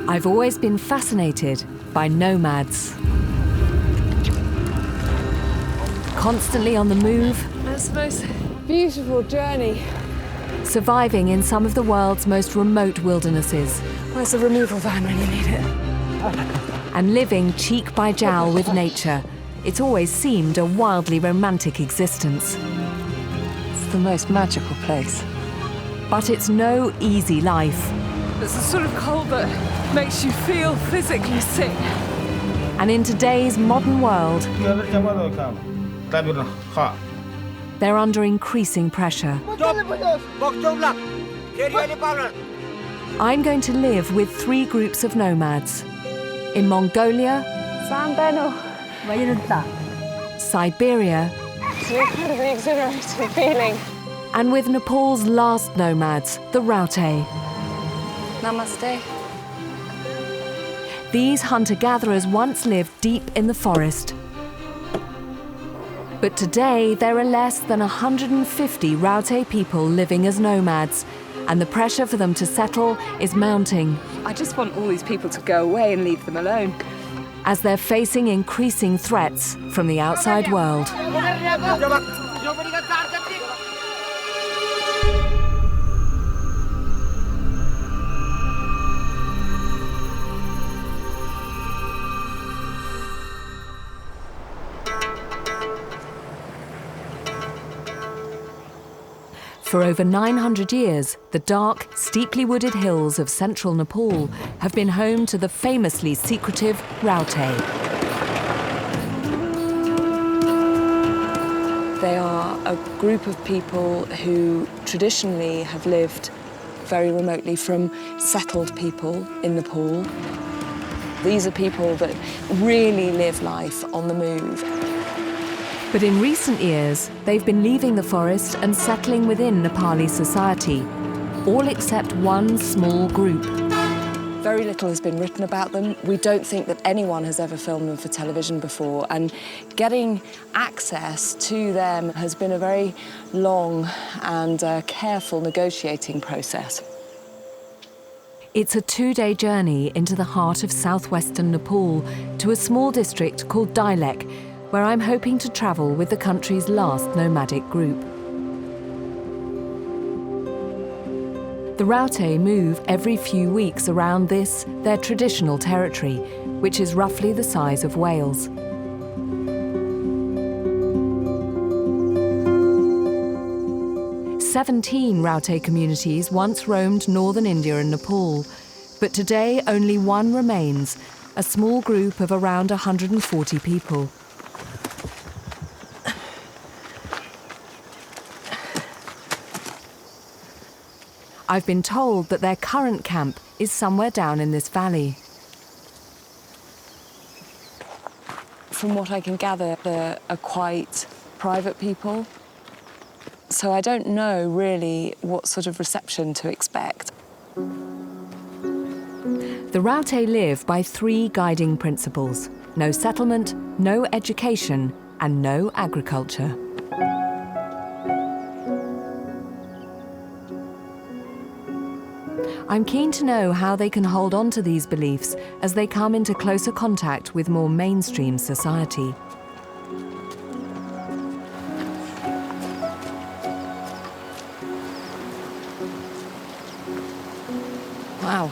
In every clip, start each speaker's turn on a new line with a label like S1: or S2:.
S1: I've always been fascinated by nomads. Constantly on the move.
S2: That's the most beautiful journey.
S1: Surviving in some of the world's most remote wildernesses.
S2: Where's the removal van when you need it?
S1: And living cheek by jowl with nature. It's always seemed a wildly romantic existence.
S2: It's the most magical place.
S1: But it's no easy life.
S2: It's a sort of cold that makes you feel physically sick.
S1: And in today's modern world, they're under increasing pressure. I'm going to live with 3 groups of nomads. In Mongolia, Siberia,
S2: It's an incredibly exhilarating feeling.
S1: and with Nepal's last nomads, the Raute.
S2: Namaste.
S1: These hunter-gatherers once lived deep in the forest. But today, there are less than 150 Raute people living as nomads, and the pressure for them to settle is mounting
S2: I just want all these people to go away and leave them alone.
S1: as they're facing increasing threats from the outside world. For over 900 years, the dark, steeply wooded hills of central Nepal have been home to the famously secretive Raute.
S2: They are a group of people who traditionally have lived very remotely from settled people in Nepal. These are people that really live life on the move.
S1: But in recent years, they've been leaving the forest and settling within Nepali society, all except one small group.
S2: Very little has been written about them. We don't think that anyone has ever filmed them for television before, and getting access to them has been a very long and careful negotiating process.
S1: It's a 2-day journey into the heart of southwestern Nepal to a small district called Dilek, where I'm hoping to travel with the country's last nomadic group. The Raute move every few weeks around this, their traditional territory, which is roughly the size of Wales. "17 Raute communities once roamed northern India and Nepal, but today only one remains, a small group of around 140 people. I've been told that their current camp is somewhere down in this valley.
S2: From what I can gather, they are quite private people. So I don't know really what sort of reception to expect.
S1: The Raute live by 3 guiding principles: no settlement, no education, and no agriculture. I'm keen to know how they can hold on to these beliefs as they come into closer contact with more mainstream society.
S2: Wow.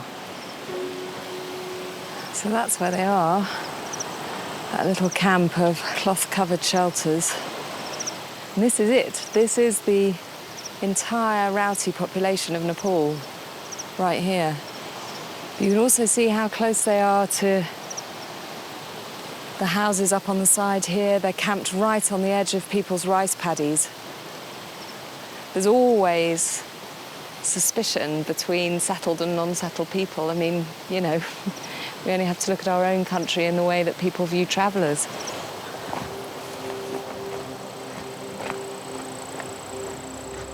S2: So that's where they are, that little camp of cloth-covered shelters. And this is it. This is the entire Raute population of Nepal, right here. But you can also see how close they are to the houses up on the side here. They're camped right on the edge of people's rice paddies. There's always suspicion between settled and non-settled people. I mean, you know, we only have to look at our own country and the way that people view travellers.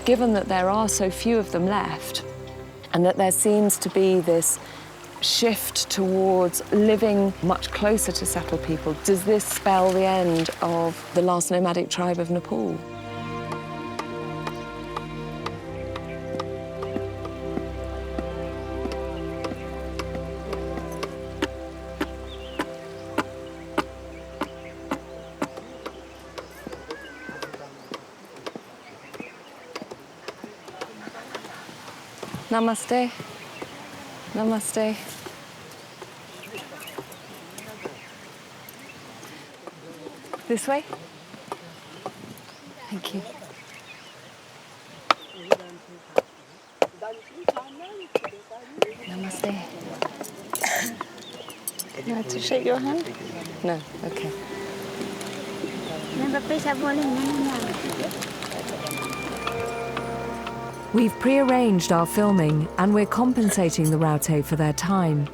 S2: Given that there are so few of them left, and that there seems to be this shift towards living much closer to settled people, does this spell the end of the last nomadic tribe of Nepal? Namaste. Namaste. This way? Thank you. Namaste. Can I to shake your hand? No, okay.
S1: We've pre-arranged our filming and we're compensating the Raute for their time.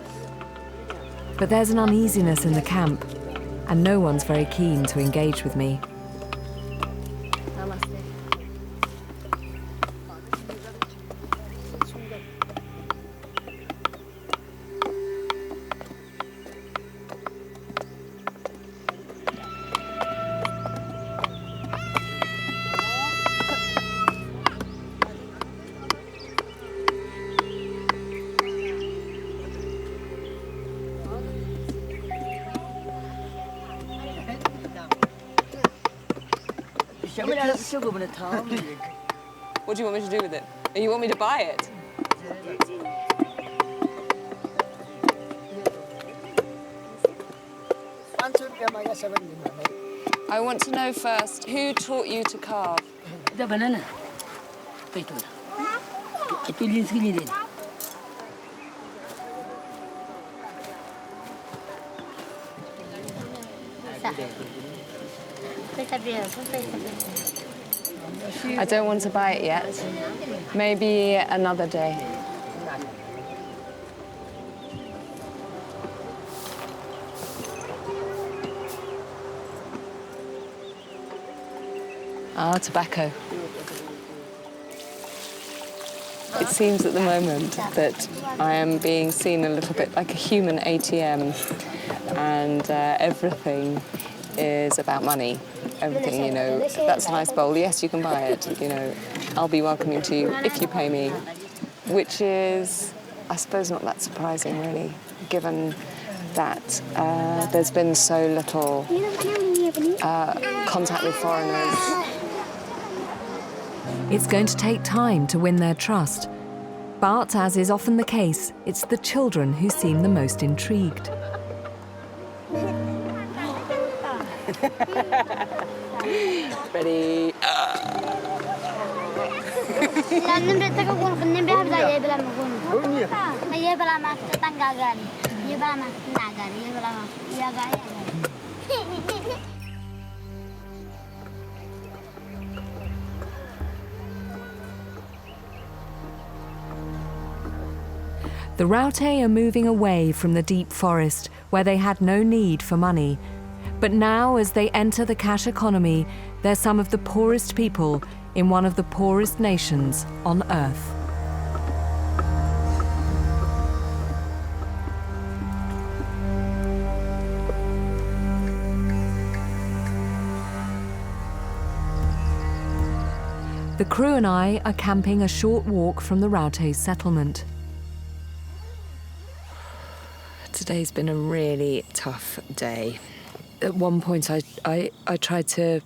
S1: But there's an uneasiness in the camp and no one's very keen to engage with me.
S2: What do you want me to do with it? You want me to buy it? I want to know first, who taught you to carve?
S3: The banana.
S2: I don't want to buy it yet. Maybe another day. Ah, tobacco. It seems at the moment that I am being seen a little bit like a human ATM, and everything is about money. Everything, you know, that's a nice bowl, yes, you can buy it, you know, I'll be welcoming to you if you pay me, which is, I suppose, not that surprising, really, given that there's been so little contact with foreigners.
S1: It's going to take time to win their trust. But, as is often the case, it's the children who seem the most intrigued.
S2: Ready?
S1: The Raute are moving away from the deep forest where they had no need for money. But now, as they enter the cash economy, they're some of the poorest people in one of the poorest nations on Earth. The crew and I are camping a short walk from the Raute settlement.
S2: Today's been a really tough day. At one point, I tried to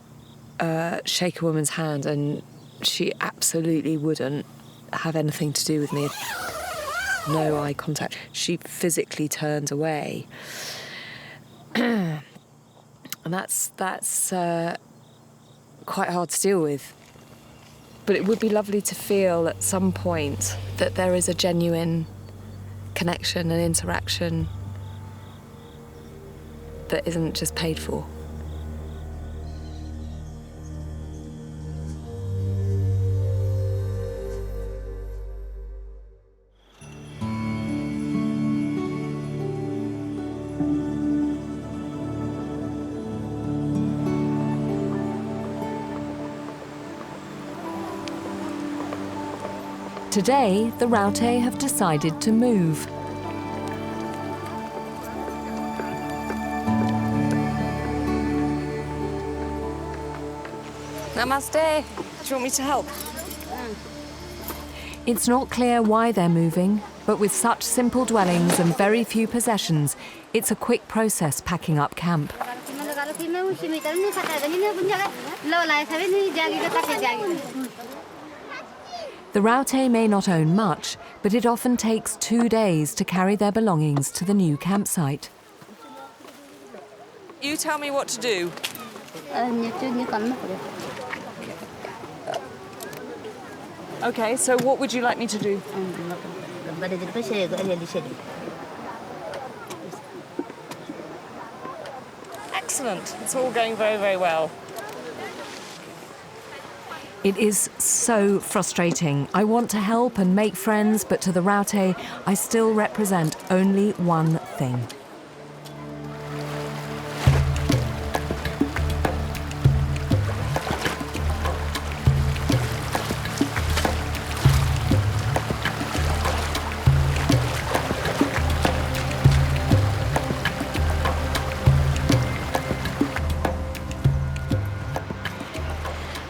S2: shake a woman's hand, and she absolutely wouldn't have anything to do with me. No eye contact. She physically turned away, and that's quite hard to deal with. But it would be lovely to feel at some point that there is a genuine connection and interaction that isn't just paid for.
S1: Today, the Raute have decided to move.
S2: Namaste. Do you want me to help?
S1: It's not clear why they're moving, but with such simple dwellings and very few possessions, it's a quick process packing up camp. The Raute may not own much, but it often takes 2 days to carry their belongings to the new campsite.
S2: You tell me what to do. Okay, so what would you like me to do? Excellent. It's all going very, very well.
S1: It is so frustrating. I want to help and make friends, but to the Raute, I still represent only one thing.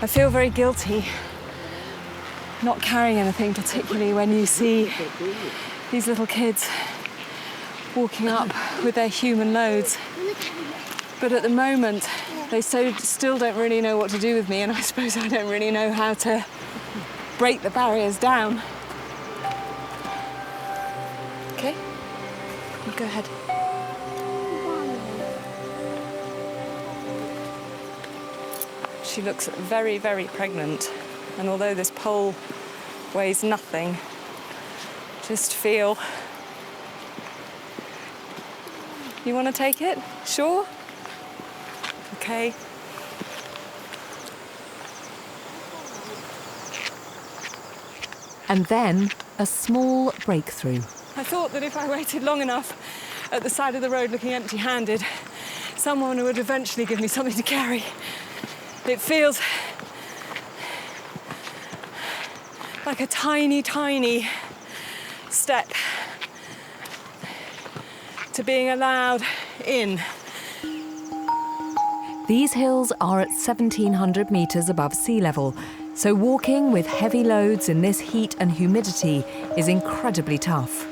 S2: I feel very guilty not carrying anything, particularly when you see these little kids walking up with their human loads. But at the moment, they still don't really know what to do with me, and I suppose I don't really know how to break the barriers down. Okay, you go ahead. She looks very, very pregnant, and although this pole weighs nothing, just feel... You want to take it? Sure? Okay.
S1: And then a small breakthrough.
S2: I thought that if I waited long enough at the side of the road looking empty-handed, someone would eventually give me something to carry. It feels like a tiny, tiny step to being allowed in.
S1: These hills are at 1,700 metres above sea level, so walking with heavy loads in this heat and humidity is incredibly tough.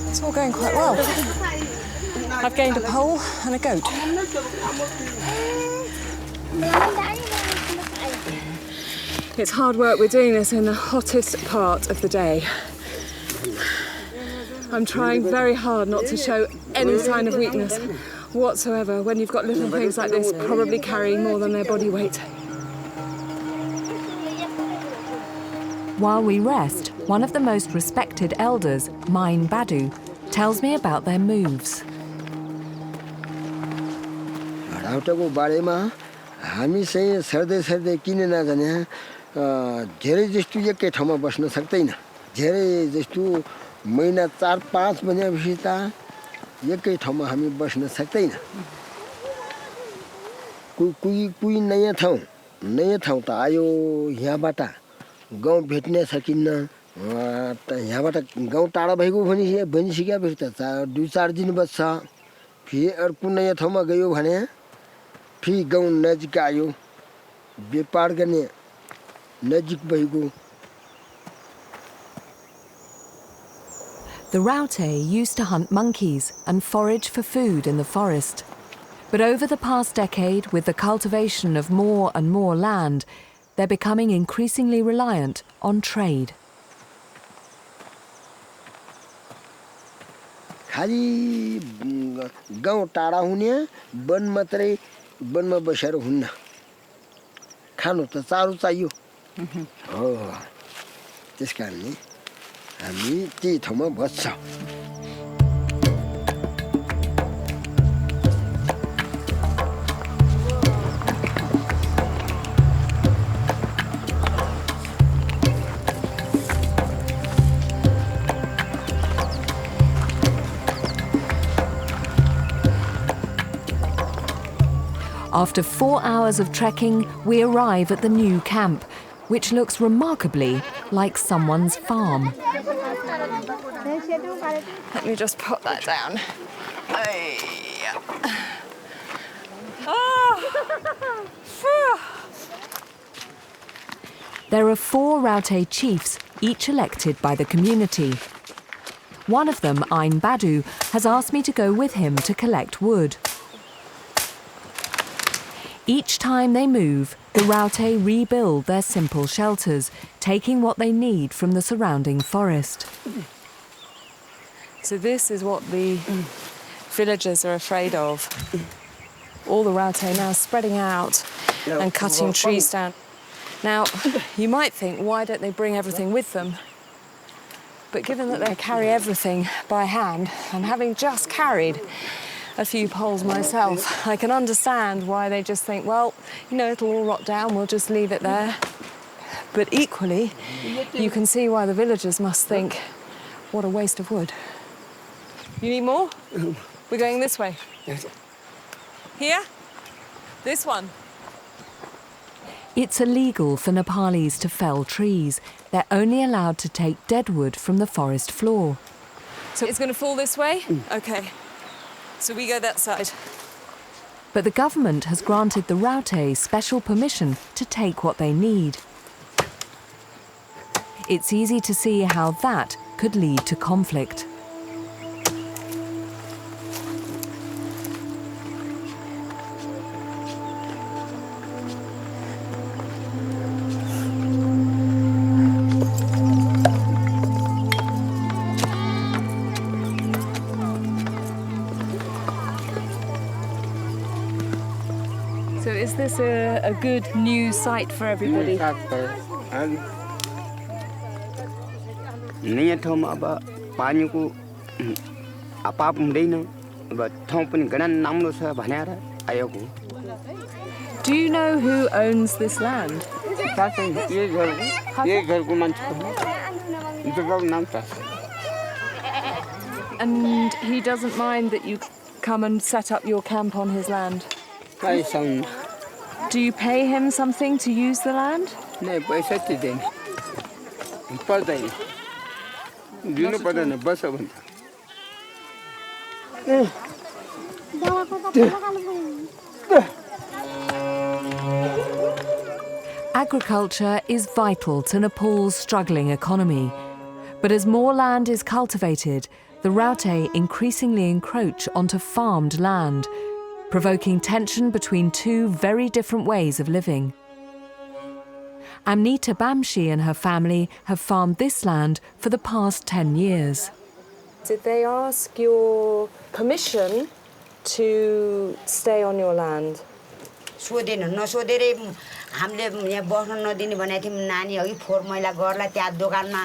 S2: It's all going quite well. I've gained a pole and a goat. It's hard work. We're doing this in the hottest part of the day. I'm trying very hard not to show any sign of weakness whatsoever when you've got little things like this probably carrying more than their body weight.
S1: While we rest, one of the most respected elders, Mine Badu, tells me about their moves.
S3: राउटेको बारेमा हामी चाहिँ सर्दै सर्दै किन नजाने धेरै जस्तो एकै ठाउँमा बस्न सक्दैन धेरै जस्तो महिना 4-5 बजेपछि त एकै ठाउँमा हामी बस्न सक्दैन कुई नयाँ ठाउँ त आयो यहाँबाट गाउँ भेट्न सकिन्न त यहाँबाट गाउँ टाढा भएको भनिसकेपछि त 2-4 दिन बस्छ फेरि अर्को नयाँ ठाउँमा गयो भने फेरि गाउँ नजिक आयो व्यापार गर्ने नजिक भएको.
S1: The Raute used to hunt monkeys and forage for food in the forest. But over the past decade, with the cultivation of more and more land, they're becoming increasingly reliant on trade.
S3: खाली गाउँ टाढा हुने one मात्रै वनमा बसेर हुन्न खानु त चारो चाहियो हो त्यसकारणले हामी त्यही ठाउँमा बस्छौँ.
S1: After 4 hours of trekking, we arrive at the new camp, which looks remarkably like someone's farm.
S2: Let me just put that down.
S1: There are 4 Raute chiefs, each elected by the community. One of them, Ain Badu, has asked me to go with him to collect wood. Each time they move, the Raute rebuild their simple shelters, taking what they need from the surrounding forest.
S2: So this is what the villagers are afraid of. All the Raute now spreading out and cutting trees down. Now, you might think, why don't they bring everything with them? But given that they carry everything by hand, and having just carried a few poles myself, I can understand why they just think, well, you know, it'll all rot down, we'll just leave it there. But equally, you can see why the villagers must think, what a waste of wood. You need more? We're going this way. Here? This one?
S1: It's illegal for Nepalis to fell trees. They're only allowed to take dead wood from the forest floor.
S2: So it's going to fall this way? OK. So we go that side.
S1: But the government has granted the Raute special permission to take what they need. It's easy to see how that could lead to conflict.
S2: So is this a good new site for everybody? Do you know who owns this land? And he doesn't mind that you come and set up your camp on his land? Do you pay him something to use the land?
S1: Agriculture is vital to Nepal's struggling economy. But as more land is cultivated, the Raute increasingly encroach onto farmed land, provoking tension between two very different ways of living. Amnita Bamshi and her family have farmed this land for the past 10 years.
S2: Did they ask your permission to stay on your land?
S4: हामीले यहाँ बस्न नदिने भनेको थियौं नानी अघि फोहोर मैला गर्ला त्यहाँ दोकानमा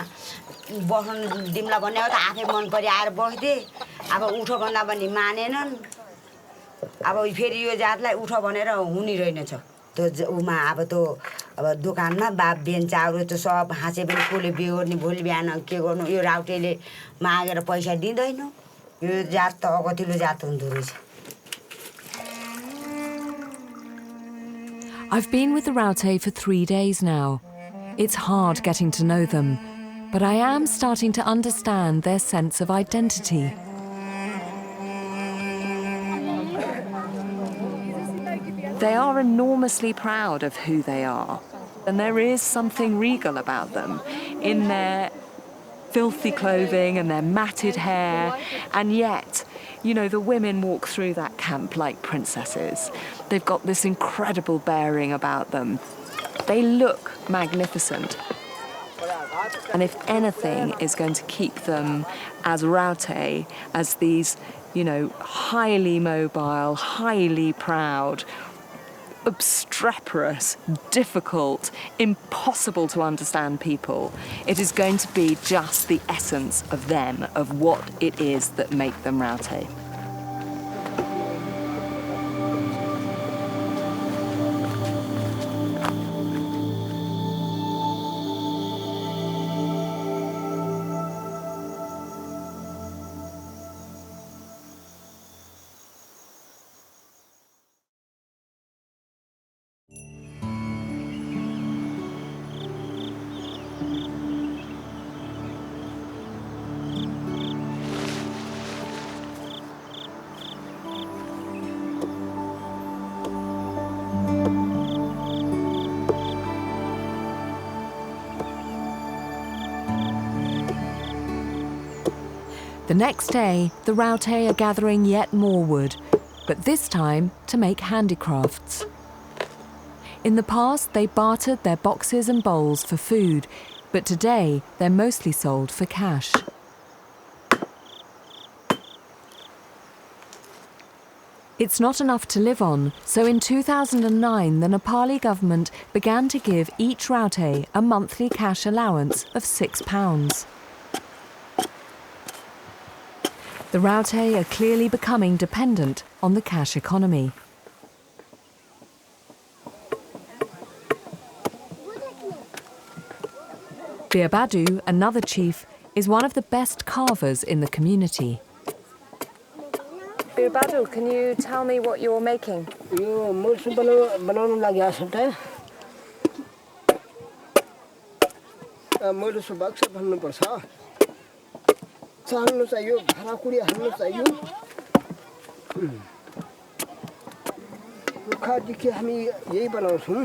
S4: बस्न दिमला भन्ने हो त आफै मन परि आएर बस्दे अब उठो भन्दा पनि मानेनन् अब फेरि यो जातलाई उठो भनेर हुनी रहेनछ त्यो उमा अब दोकानमा बाप बेन्चाहरू त सब हाँसे पनि कोले बेहोर्ने भोलि बिहान के गर्नु यो राउटेले मागेर पैसा दिँदैन यो जात त अगतिलो जात हुँदो रहेछ
S1: I've been with the Raute for 3 days now. It's hard getting to know them, but I am starting to understand their sense of identity.
S2: They are enormously proud of who they are, and there is something regal about them in their filthy clothing and their matted hair, and yet, you know, the women walk through that camp like princesses. They've got this incredible bearing about them. They look magnificent. And if anything is going to keep them as Raute, as these, you know, highly mobile, highly proud, obstreperous, difficult, impossible to understand people, it is going to be just the essence of them, of what it is that make them Raute.
S1: The next day, the Raute are gathering yet more wood, but this time to make handicrafts. In the past, they bartered their boxes and bowls for food, but today they're mostly sold for cash. It's not enough to live on, so in 2009 the Nepali government began to give each Raute a monthly cash allowance of £6. The Raute are clearly becoming dependent on the cash economy. Birbadu, another chief, is one of the best carvers in the community.
S2: Birbadu, can you tell me what you're making?
S3: यो मुर्सु बनाउनु लागि आसन्ता मुर्सु बक्स भन्नु पर्छ चाल्नु चाहियो भाँडाकुडी हाल्नु चाहियो रुखादेखि हामी यही बनाउँछौँ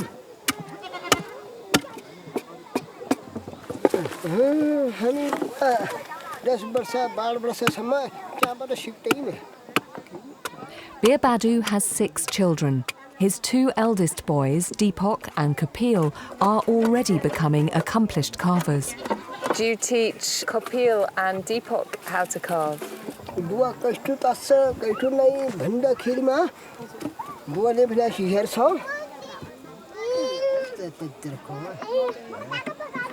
S3: हामी 10 वर्ष 12 वर्षसम्म त्यहाँबाट सिक्दैनौँ
S1: Birbadu has 6 children. His 2 eldest boys, Deepak and Kapil, are already becoming accomplished carvers.
S2: Do you teach Kapil and Deepak how to carve?
S3: बुवा कस्तो तास्छ कस्तो नै भन्दाखेरिमा बुवाले भनेपछि हेर्छ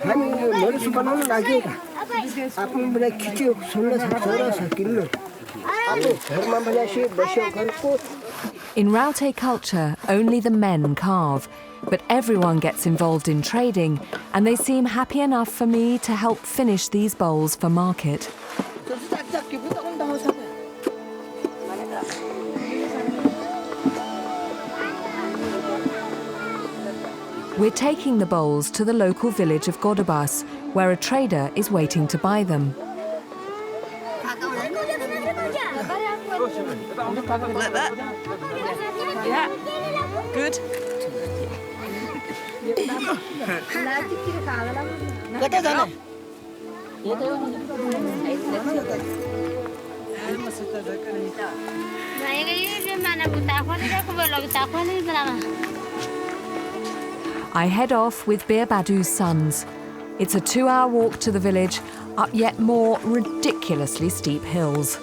S3: हामी यो मुर्सु बनाउन लागेका आफ्नो बेला खिच्यो सुन्न सक्छ र सकिन्न
S1: In Raute culture, only the men carve, but everyone gets involved in trading, and they seem happy enough for me to help finish these bowls for market. We're taking the bowls to the local village of Godabas, where a trader is waiting to buy them.
S2: Like that? Yeah. Good.
S1: I head off with Birbadu's sons. It's a 2-hour walk to the village, up yet more ridiculously steep hills.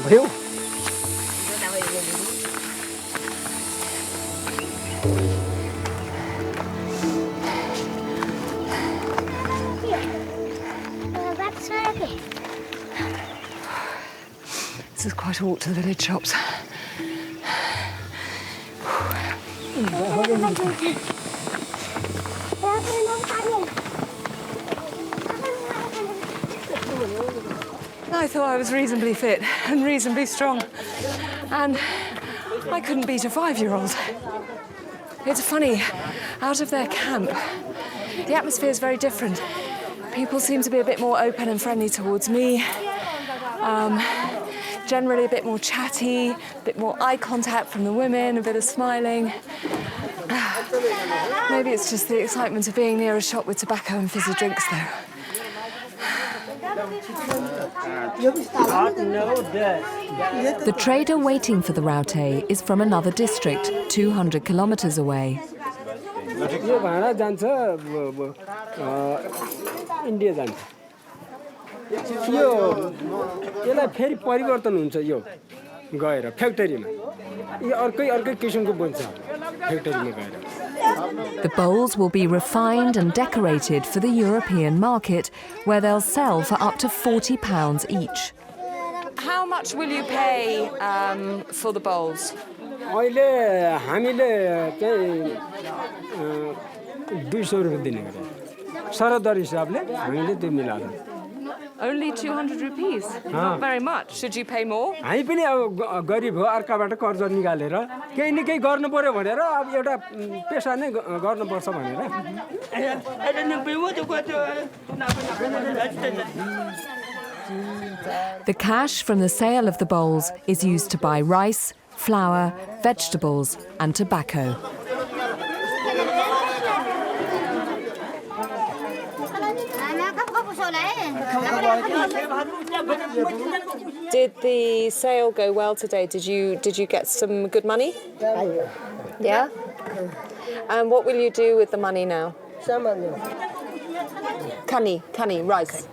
S3: भयो
S2: This is quite a walk to the village shops. I thought I was reasonably fit and reasonably strong, and I couldn't beat a 5-year-old. It's funny, out of their camp, the atmosphere is very different. People seem to be a bit more open and friendly towards me, generally a bit more chatty, a bit more eye contact from the women, a bit of smiling. Maybe it's just the excitement of being near a shop with tobacco and fizzy drinks, though.
S1: The trader waiting for the Raute is from another district, 200 kilometers away.
S5: यो भाडा जान्छ India जान्छ यो यसलाई फेरि परिवर्तन हुन्छ यो गएर फ्याक्ट्रीमा यो अर्कै किसिमको बन्छ फ्याक्ट्रीमा गएर
S1: The bowls will be refined and decorated for the European market, where they'll sell for up to £40 each.
S2: How much will you pay for the bowls?
S5: अहिले हामीले चाहिँ 200 रुपैयाँ दिने गरेर सरदर हिसाबले हामीले त्यो मिलाएर
S2: Only 200 rupees? Not very much. Should you pay more?
S5: हामी पनि अब गरिब हो अर्काबाट कर्ज निकालेर केही न केही गर्नु पर्यो भनेर अब एउटा पेशा नै गर्नुपर्छ भनेर
S1: The cash from the sale of the bowls is used to buy rice, flour, vegetables and tobacco.
S2: Did the sale go well today? Did you get some good money? Yeah? And what will you do with the money now? Kani, rice.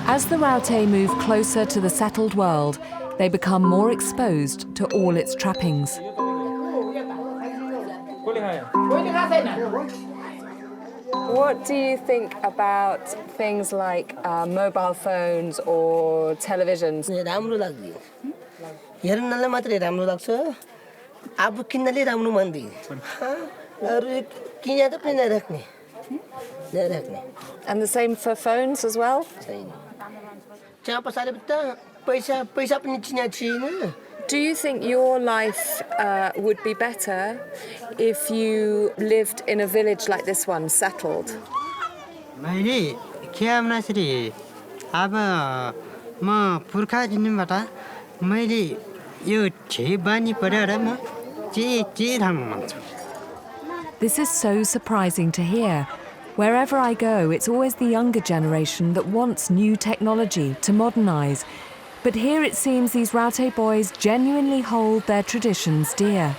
S1: As the Raute move closer to the settled world, they become more exposed to all its trappings.
S2: What do you think about things like mobile phones or televisions?
S6: राम्रो लाग्यो हेर्नलाई मात्रै राम्रो लाग्छ आफू किन्नले राम्रो मान्दिन अरू किने त पनि नराख्ने
S2: And the same for phones as well?
S6: छैन त्यहाँ पछाडि त पैसा पनि चिना छैन
S2: Do you think your life would be better if you lived in a village like this one, settled?
S7: मैले के भन्दाखेरि अब म पुर्खा दिनबाट मैले यो छे बानी परेर म के राम्रो मान्छु
S1: This is so surprising to hear. Wherever I go, it's always the younger generation that wants new technology to modernise. But here it seems these Raute boys genuinely hold their traditions dear.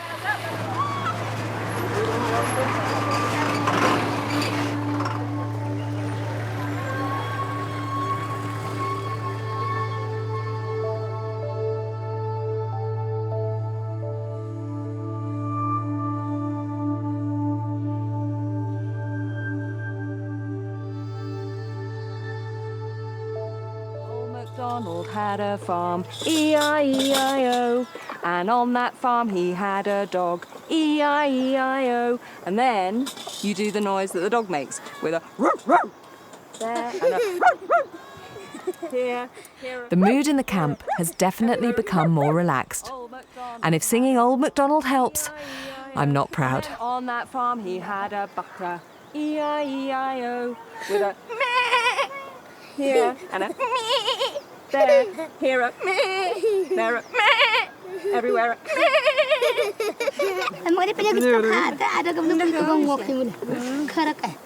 S1: Donald had a farm, E-I-E-I-O, and on that farm he had a dog, E-I-E-I-O. And then you do the noise that the dog makes with a roof, roof. There and a roof, roof. Here. The mood in the camp has definitely become more relaxed. And if singing Old MacDonald helps, I'm not proud.
S2: On that farm he had a buckra, E-I-E-I-O, with a meh here and a meh there, here a meh, there a meh, everywhere a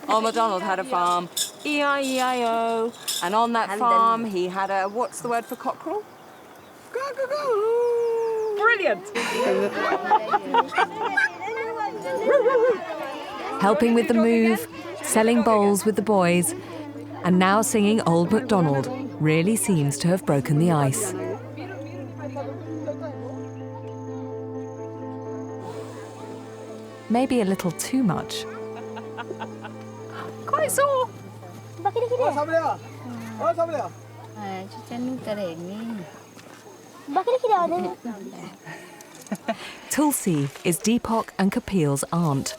S2: Old MacDonald had a farm, E-I-E-I-O, and on that farm he had a, what's the word for cockerel? Brilliant!
S1: Helping with the move, selling bowls with the boys, and now singing Old MacDonald really seems to have broken the ice. Maybe a little too much.
S2: Quite sore!
S1: Tulsi is Deepak and Kapil's aunt.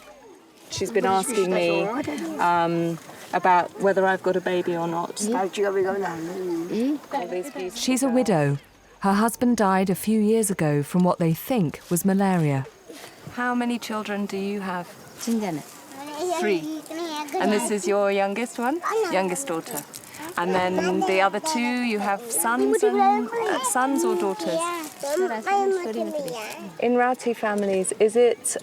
S2: She's been asking me about whether I've got a baby or not.
S1: She's a widow. Her husband died a few years ago from what they think was malaria.
S2: How many children do you have? 3. And this is your youngest one? Youngest daughter. And then the other 2, you have sons or daughters? In Raute families, is it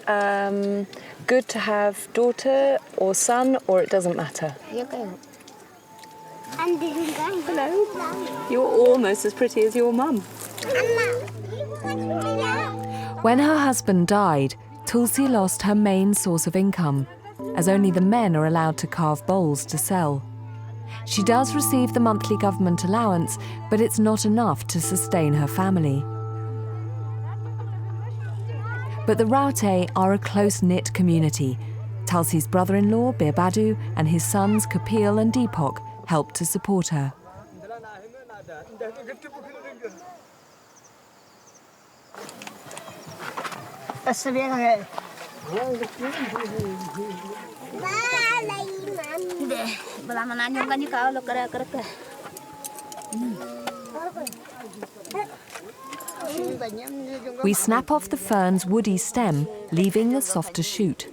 S2: good to have daughter or son, or it doesn't matter? Hello. You're almost as pretty as your mum.
S1: When her husband died, Tulsi lost her main source of income, as only the men are allowed to carve bowls to sell. She does receive the monthly government allowance, but it's not enough to sustain her family. But the Raute are a close-knit community. Tulsi's brother-in-law, Birbadu, and his sons, Kapil and Deepak, help to support her. We snap off the fern's woody stem, leaving the softer shoot.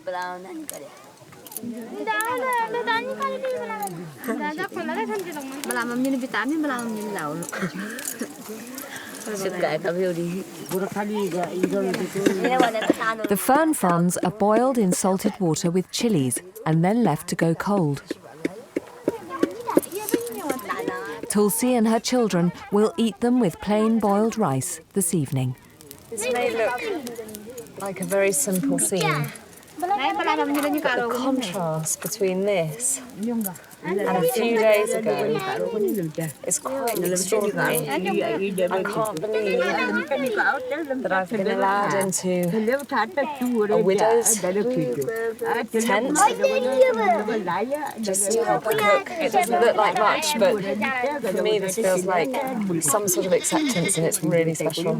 S1: The fern fronds are boiled in salted water with chilies and then left to go cold. Tulsi and her children will eat them with plain boiled rice this evening.
S2: This may look like a very simple scene, but the contrast between this and a few days ago is quite extraordinary. I can't believe that I've been allowed into a widow's tent just to help her cook. It doesn't look like much, but for me this feels like some sort of acceptance, and it's really special.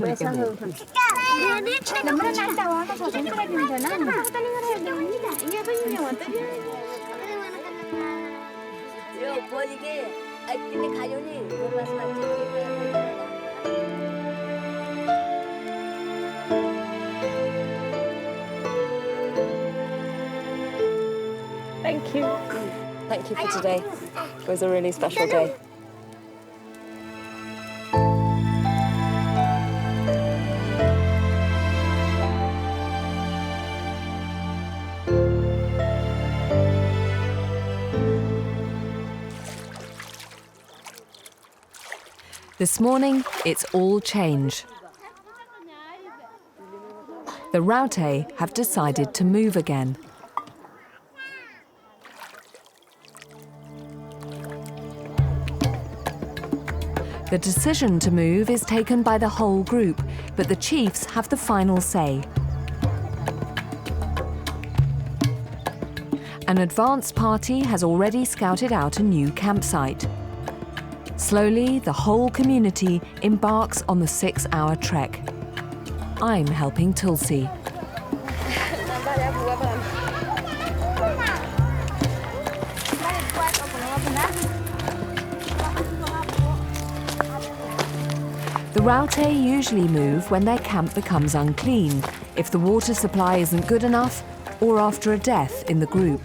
S2: Thank you. Thank you for today. It was a really special day.
S1: This morning, it's all change. The Raute have decided to move again. The decision to move is taken by the whole group, but the chiefs have the final say. An advance party has already scouted out a new campsite. Slowly, the whole community embarks on the 6-hour trek. I'm helping Tulsi. The Raute usually move when their camp becomes unclean, if the water supply isn't good enough, or after a death in the group.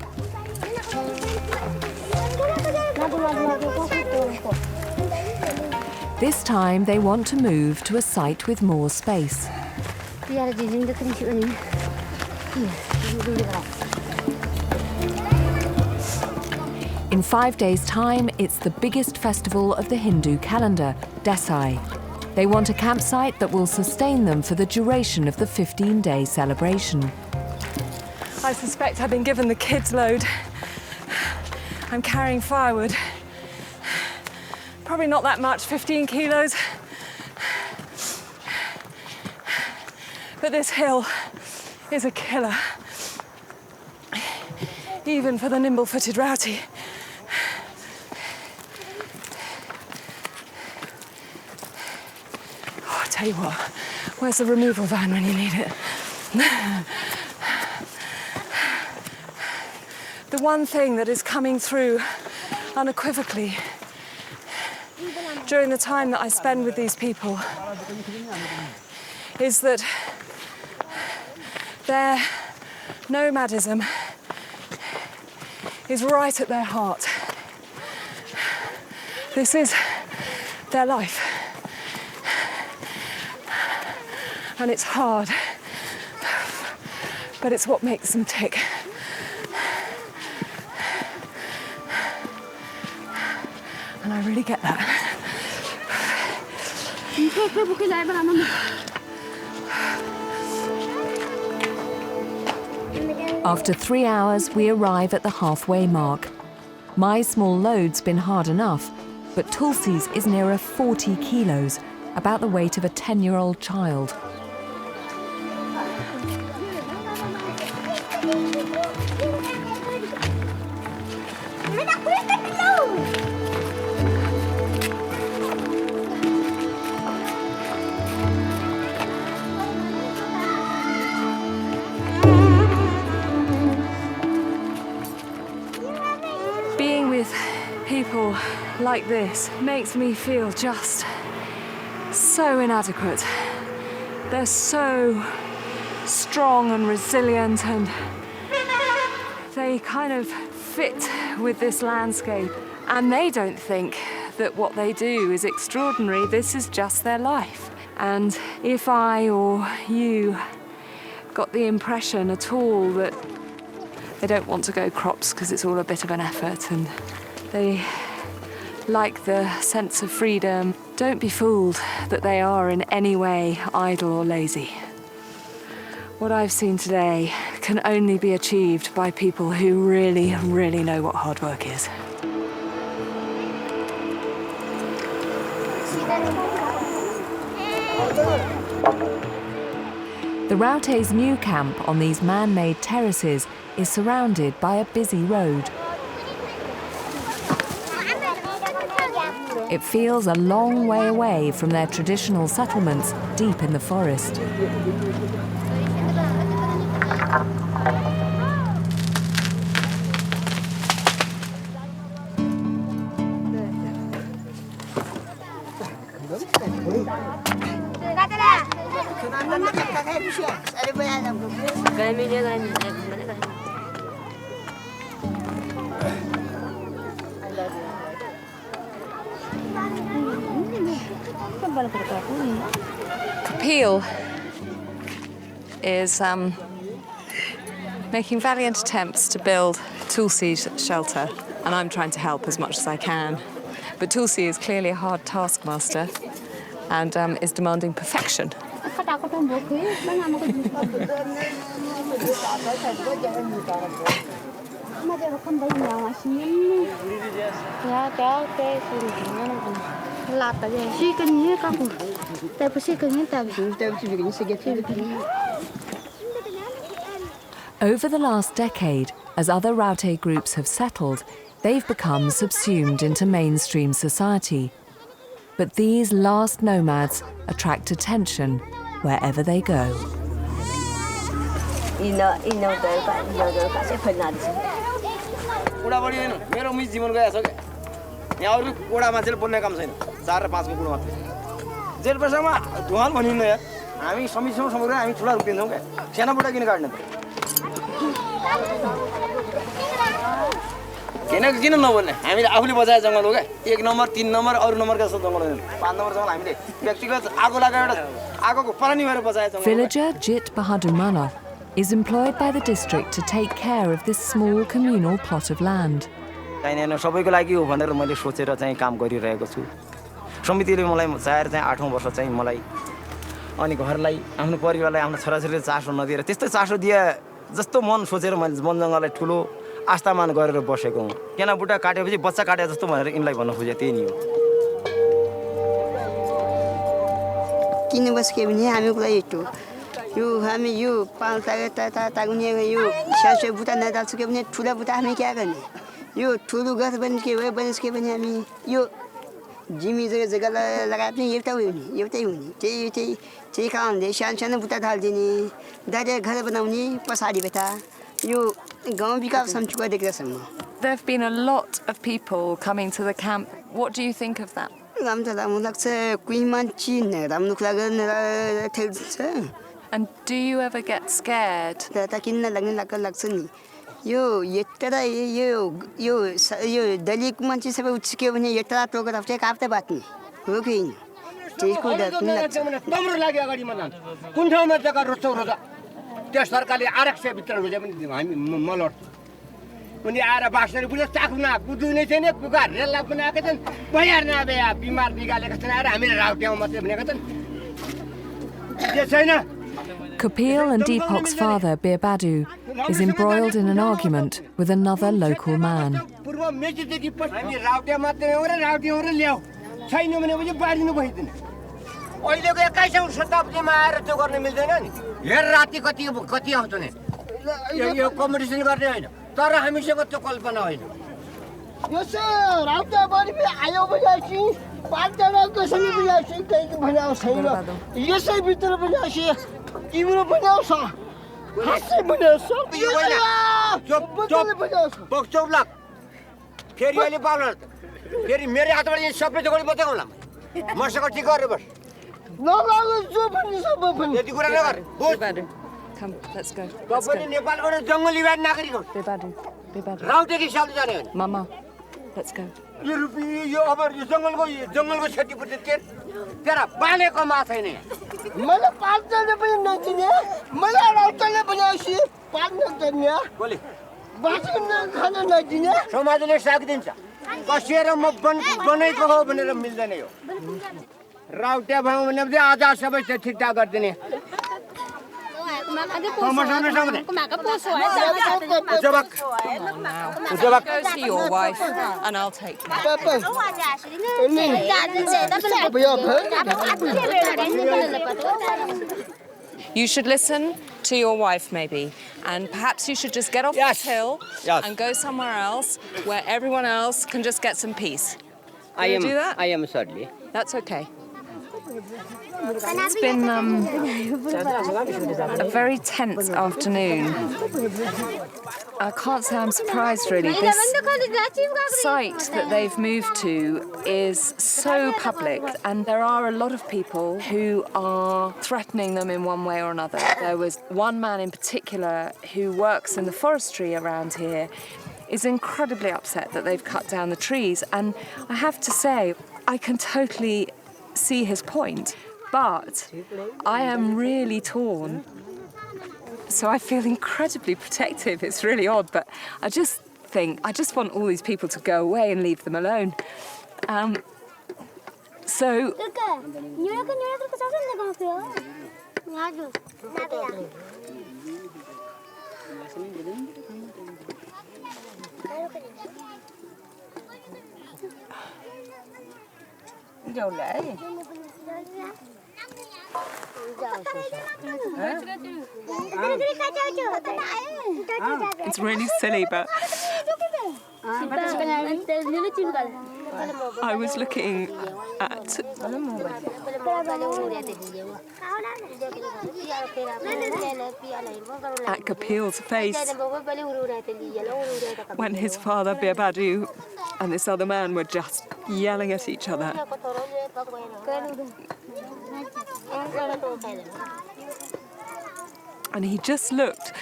S1: This time they want to move to a site with more space. In 5 days' time, it's the biggest festival of the Hindu calendar, Desai. They want a campsite that will sustain them for the duration of the 15-day celebration.
S2: I suspect I've been given the kids' load. I'm carrying firewood. Probably not that much, 15 kilos. But this hill is a killer, even for the nimble-footed Raute. Oh, I tell you what, where's the removal van when you need it? The one thing that is coming through unequivocally during the time that I spend with these people is that their nomadism is right at their heart. This is their life. And it's hard, but it's what makes them tick. And I really get that.
S1: After 3 hours, we arrive at the halfway mark. My small load's been hard enough, but Tulsi's is nearer 40 kilos, about the weight of a 10-year-old child.
S2: Being with people like this makes me feel just so inadequate. They're so strong and resilient, and they kind of fit with this landscape. And they don't think that what they do is extraordinary. This is just their life. And if I or you got the impression at all that they don't want to go crops because it's all a bit of an effort, and they like the sense of freedom. Don't be fooled that they are in any way idle or lazy. What I've seen today can only be achieved by people who really, really know what hard work is.
S1: The Raute's new camp on these man-made terraces is surrounded by a busy road. It feels a long way away from their traditional settlements deep in the forest.
S2: Kapil is making valiant attempts to build Tulsi shelter, and I'm trying to help as much as I can. But Tulsi is clearly a hard taskmaster and is demanding perfection.
S1: Over the last decade, as other Raute groups have settled, they've become subsumed into mainstream society. But these last nomads attract attention wherever they go.
S8: किन नबोल्ने हामीले आफूले बजाए जङ्गल हो क्या 1 number 3 number अरु नम्बरका जस्तो जङ्गल होइन 5 नम्बर जङ्गल हामीले व्यक्तिगत आगो लगाएर आगोको परानी भएर बजाए जङ्गल
S1: Villager Jit Bahadurmala is employed by the district to take care of this small communal plot of land.
S8: हैन सबैको लागि हो भनेर मैले सोचेर चाहिँ काम गरिरहेको छु समितिले मलाई चाहेर चाहिँ 8औं वर्ष चाहिँ मलाई अनि घरलाई आफ्नो परिवारलाई आफ्नो छोराछोरीले चासो नदिएर त्यस्तो चासो दिए जस्तो मन सोचेर मैले वन जङ्गललाई ठुलो आस्थामान गरेर बसेको हुँ केना बुटा काटेपछि बच्चा काटे जस्तो भनेर इनलाई भन्न खोजे त्यही नि हो
S9: किन बस्के भने हामीको लागि यो हामी यो पाल्ता तागुने यो सासो बुटा नदाल्छके भने ठुला बुटा हामी के गर्ने यो ठुलो घर बनिसके भयो बनिसके भने हामी यो जिमी जग्गा लगाए पनि एउटै हुने त्यही कारणले सानो बुटा ढाल्दिने डाइरेक्ट घर बनाउने पछाडि बेटा यो गाउँ विकास समिति गरेको छ म
S2: There have been a lot of people coming to the camp. What do you think of that?
S9: राम्रो लाग्छ कुनै मान्छे राम्रो कुरा गर्न थाल्छ
S2: And do you ever get scared?
S9: त किन्न लाग्छ नि यो यत्रा यो दलित मान्छे सबै उच्चिक्यो भने यत्रा टोकेर चाहिँ काप्दै बाट्ने हो कि हैन त्यसको डर पनि लाग्छ
S3: राम्रो लाग्यो अगाडि मलाई कुन ठाउँमा जग्गा रोज्छौ रोजा त्यो सरकारले आरक्षण वितरण हुन्छ पनि हामी मलर्छ उनी आएर बाक्सले पुरा चाख्न कुदुनै छैन कुका रेला बनाएका छन् भइहाल्न अब यहाँ बिमार बिगालेका छन् आएर हामीले राउटेमा मात्रै भनेका छन् के छैन
S1: Kapil and Deepok's father, Birbadu, is embroiled in an argument with another local man.
S3: तिम्रो पनि आउँछ हास्दै पनि आउँछ बक्चौ लाग फेरि अहिले पाउला फेरि मेरो हातबाट यहाँ सबै जोडी बचाउ होला मसँग ठीक गरेर बस नलागो जो पनि सबै पनि यति कुरा नगर
S2: Come, let's go.
S3: तपाईले नेपालबाट जंगल विवाद नागरिक हो
S2: Birbadu.
S3: राउटे के साथ जाने हो
S2: Mama, let's go.
S3: यो रुपी यो अब यो जंगलको क्षतिपूर्ति तेरा बालेको मा छैन मैले पाल्ने पनि नचिने मैले राउटले बनाएसी पाल्न गर्ने बोले बाँच्न खान नदिने समाजले साथ दिन्छ
S10: कसिएर म बनेको हो भनेर मिल्दैन यो राउटे भयो भने आधार सबै ठिकठाक गरिदिने
S2: Go see your wife and I'll take You should listen to your wife, maybe, and perhaps you should just get off this hill and go somewhere else where everyone else can just get some peace.
S10: I am.
S2: Do that?
S10: I am certainly.
S2: That's okay. It's been a very tense afternoon. I can't say I'm surprised, really. This site that they've moved to is so public, and there are a lot of people who are threatening them in one way or another. There was one man in particular who works in the forestry around here, is incredibly upset that they've cut down the trees, and I have to say, I can totally see his point, but I am really torn. So I feel incredibly protective. It's really odd, but I just want all these people to go away and leave them alone. So it's really silly, but I was looking at Kapil's face when his father Birbadu and this other man were just yelling at each other. And he just looked.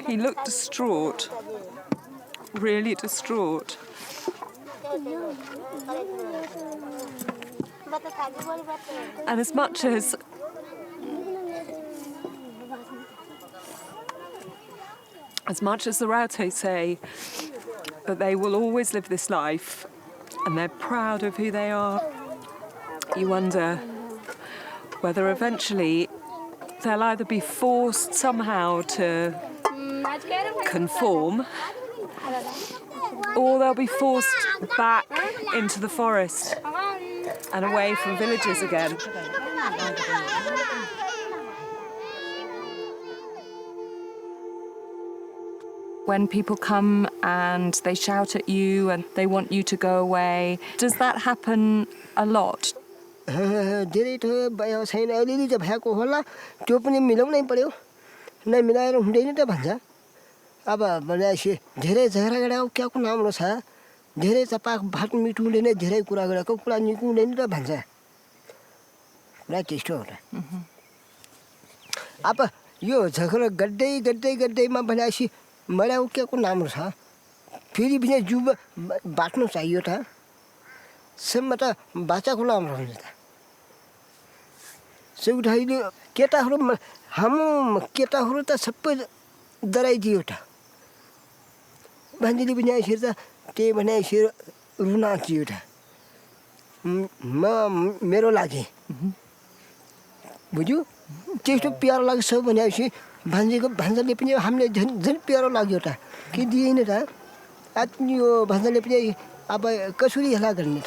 S2: He looked distraught, really distraught. And as much as the Raute say that they will always live this life and they're proud of who they are, you wonder whether eventually they'll either be forced somehow to conform or they'll be forced back into the forest and away from villages again. When people come and they shout at you and they want you to go away, does that happen a lot?
S3: धेरै त भयो छैन अलिअलि त भएको होला त्यो पनि मिलाउनै पर्यो नमिलाएर हुँदैन त भन्छ अब भनेपछि धेरै झगडा क्याको नाम छ धेरै चपाक भात मिठो हुँदैन धेरै कुरा गरेको कुरा निको हुँदैन त भन्छ पुरा त्यस्तो हो त अब यो झगडा गर्दैमा भनेपछि मलाई क्याको नाम छ फेरि पनि जुब बाट्नु चाहियो त सम्म त बाचाको नाम हुन्छ त सेउठाइले केटाहरू हाम्रो केटाहरू त सबै डराइदियो त भान्जीले पनि यसरी त त्यही भने यसरी रुन आँटियो त मेरो लागि बुझ्यो त्यस्तो प्यारो लाग्छ भनेपछि भान्जाले पनि हामीले झन् प्यारो लाग्यो त के दिएन त यो भान्जाले पनि अब कसरी हेला गर्ने त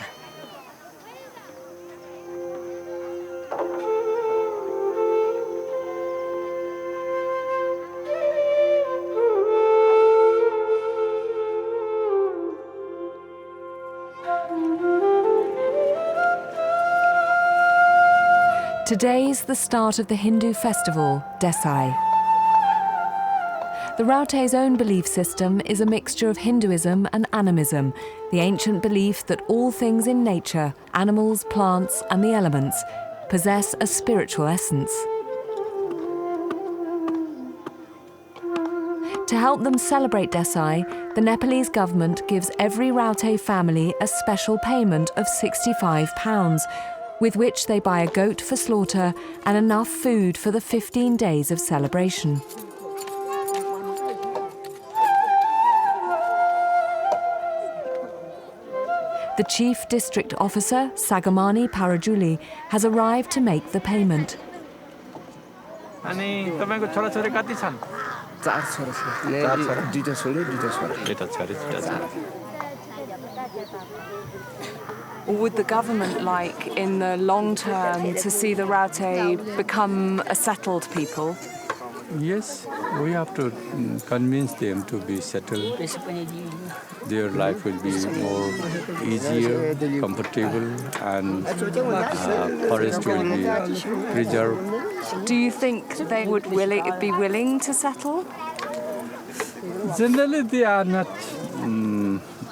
S1: Today's the start of the Hindu festival, Desai. The Raute's own belief system is a mixture of Hinduism and animism, the ancient belief that all things in nature, animals, plants, and the elements, possess a spiritual essence. To help them celebrate Desai, the Nepalese government gives every Raute family a special payment of £65, with which they buy a goat for slaughter and enough food for the 15 days of celebration. The chief district officer, Sagamani Parajuli, has arrived to make the payment.
S11: अनि तपाईको छोराछोरी कति छन्?
S3: 4 छोरा छ। 2टा छोरी 2टा छोरा।
S11: 2टा छोरी 2टा छोरा।
S2: Would the government like, in the long term, to see the Raute become a settled people?
S11: Yes, we have to convince them to be settled. Their life will be more easier, comfortable, and forest will be preserved.
S2: Do you think they would be willing to settle?
S11: Generally, they are not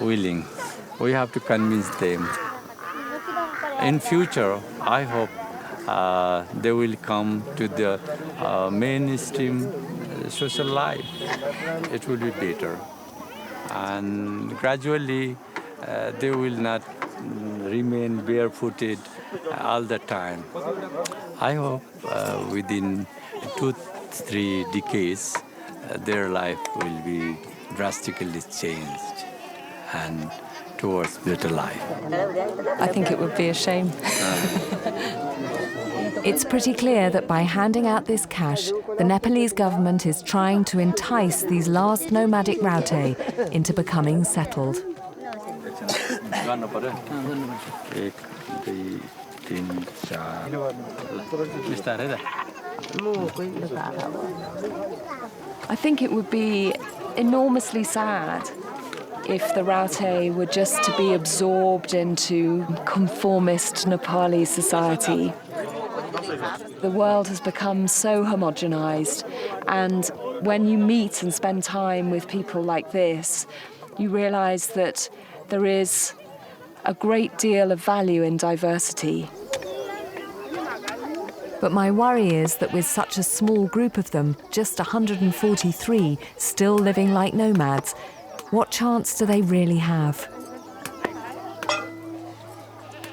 S11: willing. We have to convince them. In future, I hope they will come to the mainstream social life. It will be better. And gradually, they will not remain barefooted all the time. I hope within 2-3 decades, their life will be drastically changed and towards better life.
S2: I think it would be a shame.
S1: It's pretty clear that by handing out this cash, the Nepalese government is trying to entice these last nomadic Raute into becoming settled.
S2: I think it would be enormously sad if the Raute were just to be absorbed into conformist Nepali society. The world has become so homogenized, and when you meet and spend time with people like this, you realize that there is a great deal of value in diversity.
S1: But my worry is that with such a small group of them, just 143, still living like nomads, what chance do they really have?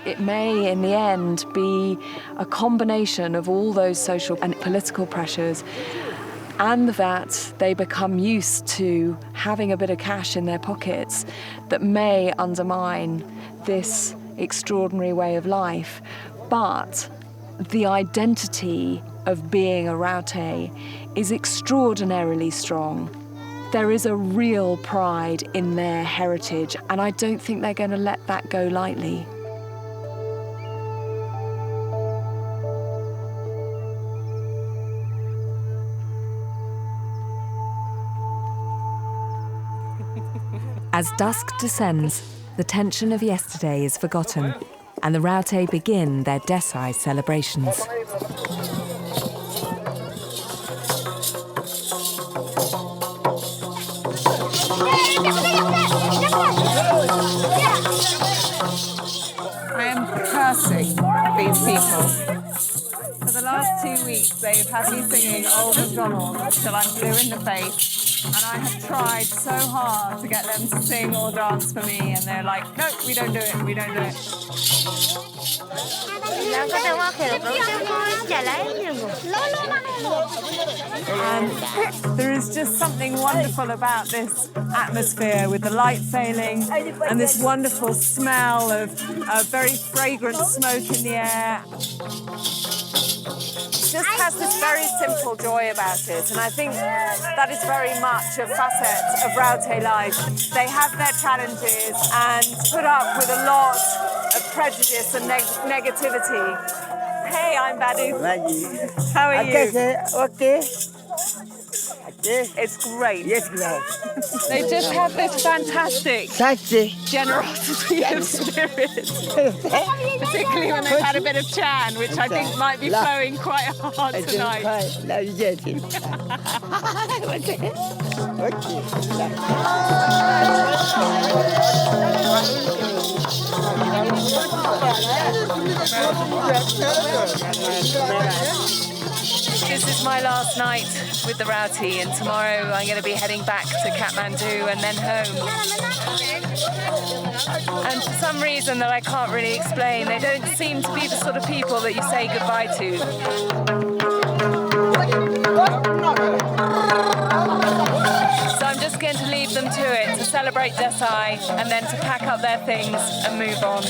S2: It may, in the end, be a combination of all those social and political pressures, and that they become used to having a bit of cash in their pockets that may undermine this extraordinary way of life. But the identity of being a Raute is extraordinarily strong. There is a real pride in their heritage, and I don't think they're going to let that go lightly.
S1: As dusk descends, the tension of yesterday is forgotten, and the Raute begin their Desai celebrations.
S2: I am cursing these people. For the last 2 weeks, they've had me singing Old MacDonald till I'm blue in the face. And I have tried so hard to get them to sing or dance for me, and they're like, no, we don't do it, we don't do it. And there is just something wonderful about this atmosphere with the light failing and this wonderful smell of very fragrant smoke in the air. Just has this very simple joy about it, and I think that is very much a facet of Raute life. They have their challenges and put up with a lot of prejudice and negativity. Hey, I'm Badu. How are you?
S6: Okay.
S2: It's great.
S6: Yes, great.
S2: They just have this fantastic generosity of spirit, particularly when they've had a bit of chan, which I think might be flowing quite hard tonight. This is my last night with the Raute, and tomorrow I'm going to be heading back to Kathmandu and then home. And for some reason that I can't really explain, they don't seem to be the sort of people that you say goodbye to. So I'm just going to leave them to it, to celebrate Desai, and then to pack up their things and move on.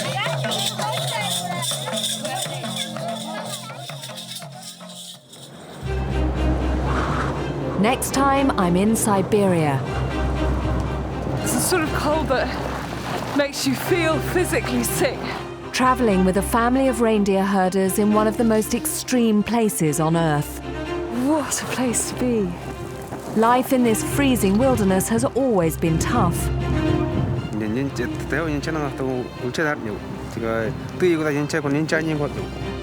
S1: Next time, I'm in Siberia.
S2: It's a sort of cold that makes you feel physically sick.
S1: Traveling with a family of reindeer herders in one of the most extreme places on Earth.
S2: What a place to be.
S1: Life in this freezing wilderness has always been tough.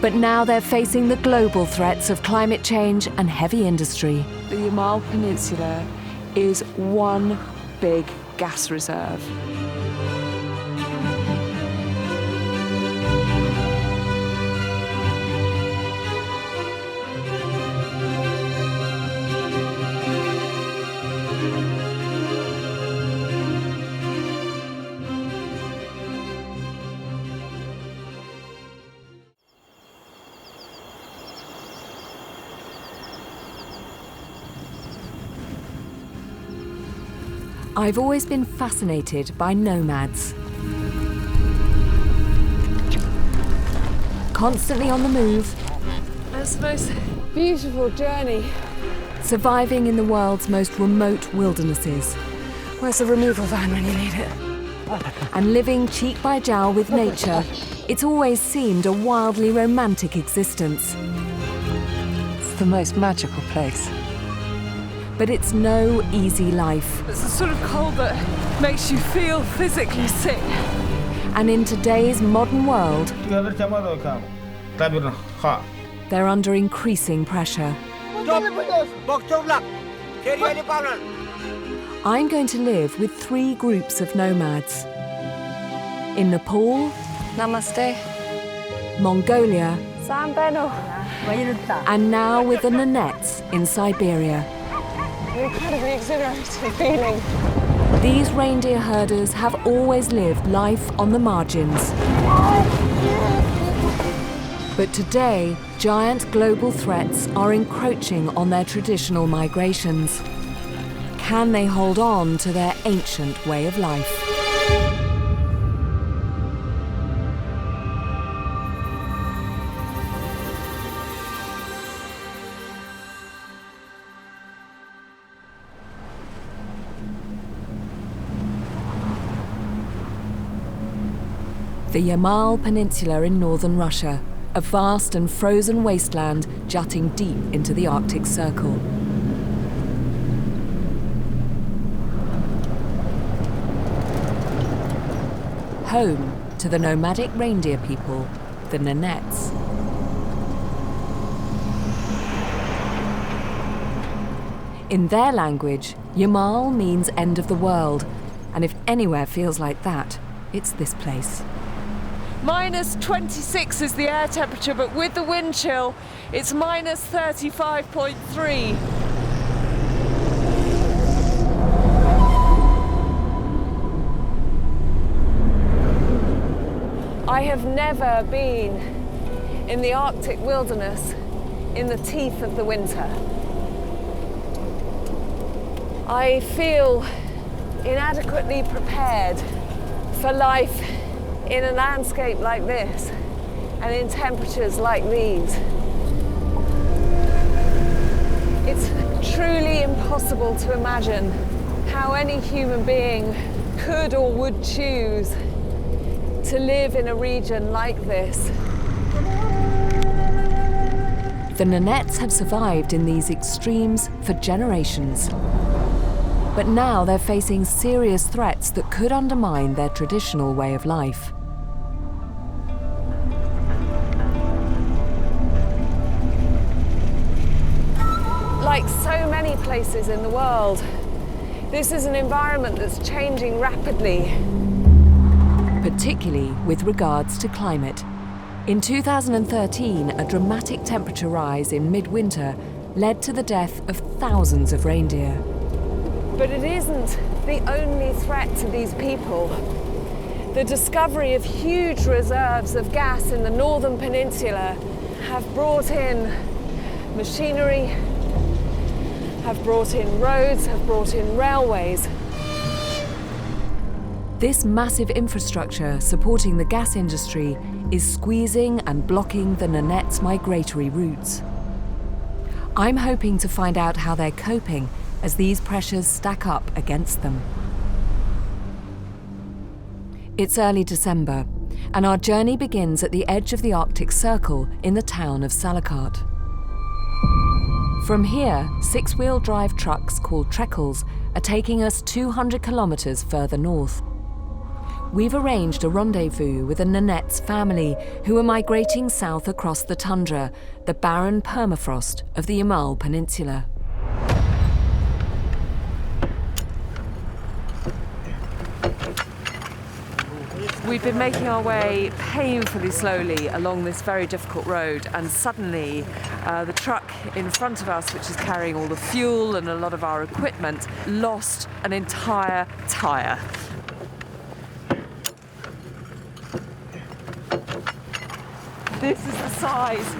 S1: But now they're facing the global threats of climate change and heavy industry.
S2: The Yamal Peninsula is one big gas reserve.
S1: I've always been fascinated by nomads. Constantly on the move.
S2: That's the most beautiful journey.
S1: Surviving in the world's most remote wildernesses.
S2: Where's the removal van when you need it?
S1: And living cheek by jowl with nature, it's always seemed a wildly romantic existence.
S2: It's the most magical place.
S1: But it's no easy life.
S2: It's a sort of cold that makes you feel physically sick.
S1: And in today's modern world, they're under increasing pressure. I'm going to live with 3 groups of nomads. In Nepal,
S2: Namaste.
S1: Mongolia,
S2: Sambeno.
S1: and now with the Nomads in Siberia.
S2: An incredibly exhilarating feeling.
S1: These reindeer herders have always lived life on the margins. But today, giant global threats are encroaching on their traditional migrations. Can they hold on to their ancient way of life? The Yamal Peninsula in northern Russia, a vast and frozen wasteland jutting deep into the Arctic Circle. Home to the nomadic reindeer people, the Nomads. In their language, Yamal means end of the world, and if anywhere feels like that, it's this place.
S2: Minus 26 is the air temperature, but with the wind chill, it's minus 35.3. I have never been in the Arctic wilderness in the teeth of the winter. I feel inadequately prepared for life in a landscape like this and in temperatures like these. It's truly impossible to imagine how any human being could or would choose to live in a region like this.
S1: The Nomads have survived in these extremes for generations. But now they're facing serious threats that could undermine their traditional way of life.
S2: Like so many places in the world, this is an environment that's changing rapidly.
S1: Particularly with regards to climate. In 2013, a dramatic temperature rise in midwinter led to the death of thousands of reindeer.
S2: But it isn't the only threat to these people. The discovery of huge reserves of gas in the northern peninsula have brought in machinery, have brought in roads, have brought in railways.
S1: This massive infrastructure supporting the gas industry is squeezing and blocking the Nanette's migratory routes. I'm hoping to find out how they're coping as these pressures stack up against them. It's early December, and our journey begins at the edge of the Arctic Circle in the town of Salakot. From here, six-wheel drive trucks called trekkels are taking us 200 kilometers further north. We've arranged a rendezvous with the Nanette's family, who are migrating south across the tundra, the barren permafrost of the Yamal Peninsula.
S2: We've been making our way painfully slowly along this very difficult road, and suddenly the truck in front of us, which is carrying all the fuel and a lot of our equipment, lost an entire tyre. This is the size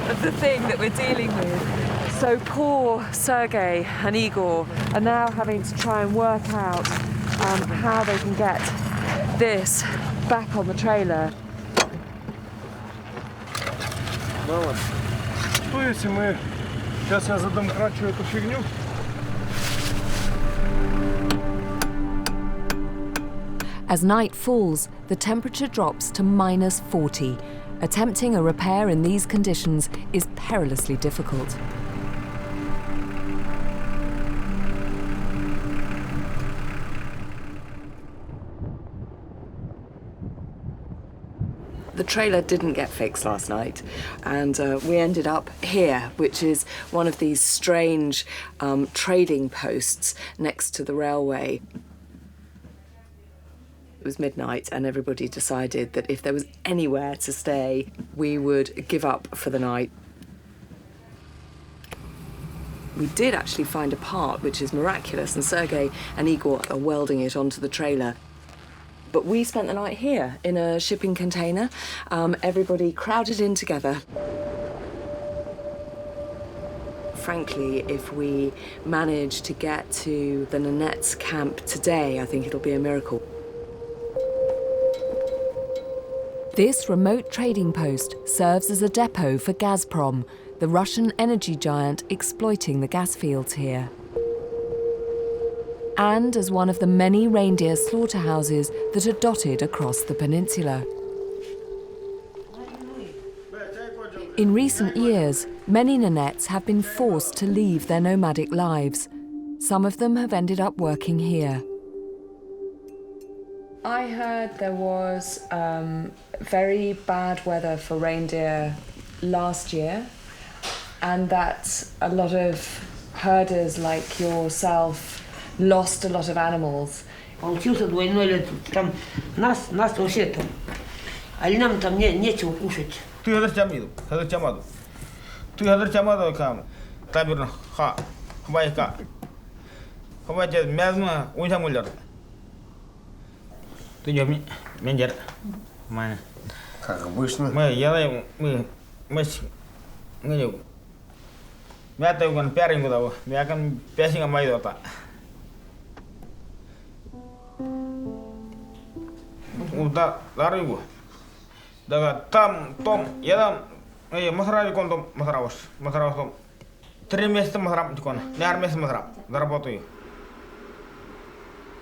S2: of the thing that we're dealing with. So poor Sergei and Igor are now having to try and work out how they can get this back on the trailer.
S12: Что если мы... Сейчас я задомкрачу эту фигню.
S1: As night falls, the temperature drops to minus 40. Attempting a repair in these conditions is perilously difficult.
S2: The trailer didn't get fixed last night, and we ended up here, which is one of these strange trading posts next to the railway. It was midnight, and everybody decided that if there was anywhere to stay, we would give up for the night. We did actually find a part which is miraculous, and Sergei and Igor are welding it onto the trailer. But we spent the night here in a shipping container, everybody crowded in together. Frankly, if we manage to get to the Nanette's camp today, I think it'll be a miracle.
S1: This remote trading post serves as a depot for Gazprom, the Russian energy giant exploiting the gas fields here. And as one of the many reindeer slaughterhouses that are dotted across the peninsula. In recent years, many Nanettes have been forced to leave their nomadic lives. Some of them have ended up working here.
S2: I heard there was very bad weather for reindeer last year, and that a lot of herders like yourself lost a lot of animals.
S13: Получился двойной лет. Там нас вообще там. А нам там нечего кушать.
S12: Ты хадыр чамаду кам. Табирна ха. Хабайка. Хабайка мязма уйдамулар. Ты жми менжер. Mana?
S3: Как обычно.
S12: Мы делаем мы не. Я так он пяринг дал. Я кан пясинга майдота. Уда дарыгу. Дага там том ядам масрави кондом масраваш. Масравом. 3 месяца масрам тикон. 4 месяца масрам. Заработаю.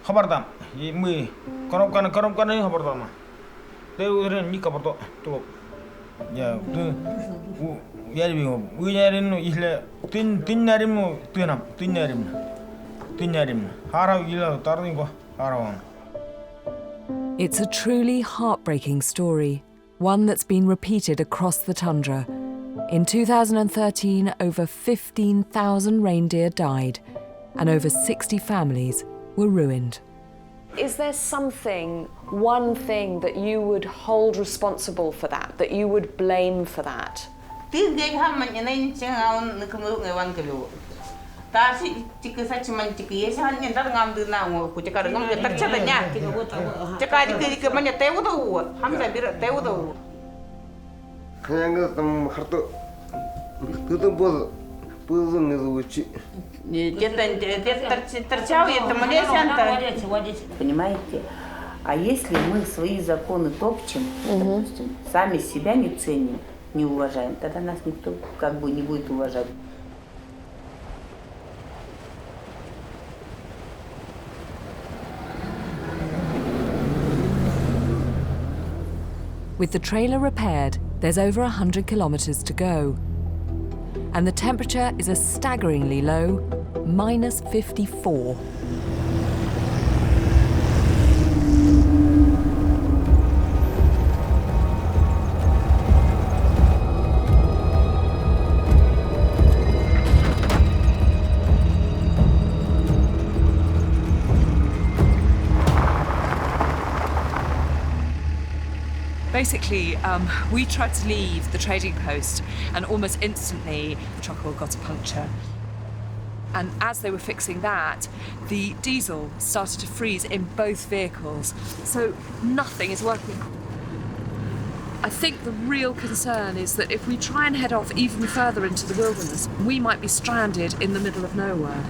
S12: Хабардам. И мы коробканы хабардам. Ты уверен не кабардо. То я я любил. Уйнярин если тиннарим тынам тиннарим. Харав гила тарнинго хараван.
S1: It's a truly heartbreaking story, one that's been repeated across the tundra. In 2013, over 15,000 reindeer died, and over 60 families were ruined.
S2: Is there one thing that you would hold responsible for that you would blame for that?
S3: Kayanga tam harto tutum boz puzum ne zuchi
S14: Где-то торчал, это молодец, понимаете? А если мы свои законы топчем, допустим, сами себя не ценим, не уважаем, тогда нас никто как бы не будет уважать.
S1: With the trailer repaired, there's over 100 kilometers to go. And the temperature is a staggeringly low -54.
S15: Basically, we tried to leave the trading post and almost instantly the truck oil got a puncture. And as they were fixing that, the diesel started to freeze in both vehicles. So nothing is working. I think the real concern is that if we try and head off even further into the wilderness, we might be stranded in the middle of nowhere.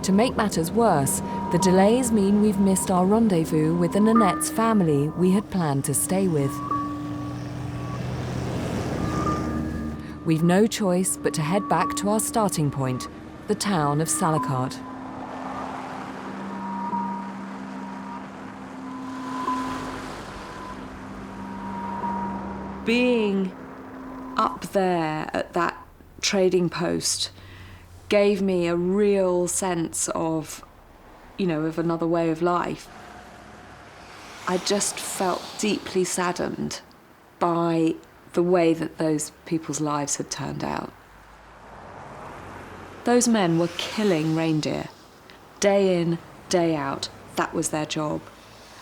S1: To make matters worse, the delays mean we've missed our rendezvous with the Nanette's family we had planned to stay with. We've no choice but to head back to our starting point, the town of Salakot.
S2: Being up there at that trading post gave me a real sense of, of another way of life. I just felt deeply saddened by the way that those people's lives had turned out. Those men were killing reindeer, day in, day out. That was their job.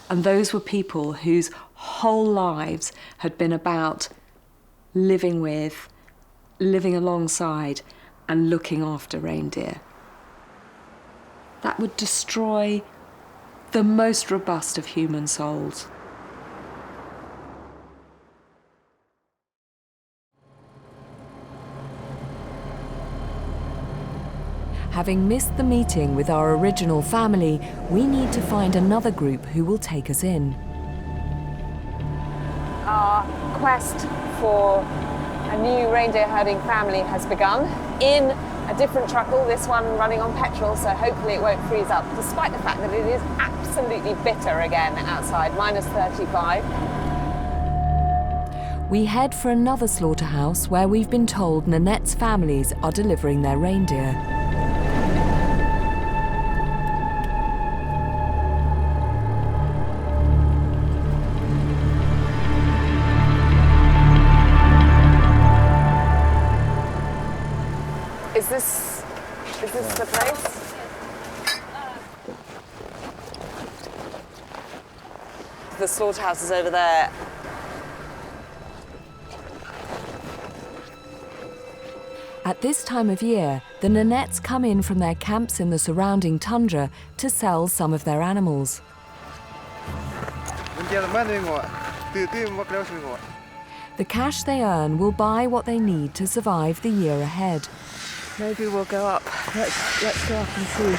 S2: And those were people whose whole lives had been about living with, living alongside, and looking after reindeer. That would destroy the most robust of human souls.
S1: Having missed the meeting with our original family, we need to find another group who will take us in.
S2: Our quest for a new reindeer herding family has begun in a different truckle, this one running on petrol, so hopefully it won't freeze up, despite the fact that it is absolutely bitter again outside, -35.
S1: We head for another slaughterhouse where we've been told Nanette's families are delivering their reindeer.
S2: Is this the place? The slaughterhouse is over there.
S1: At this time of year, the Nanettes come in from their camps in the surrounding tundra to sell some of their animals. The cash they earn will buy what they need to survive the year ahead.
S2: Maybe we'll go up. Let's go up and see.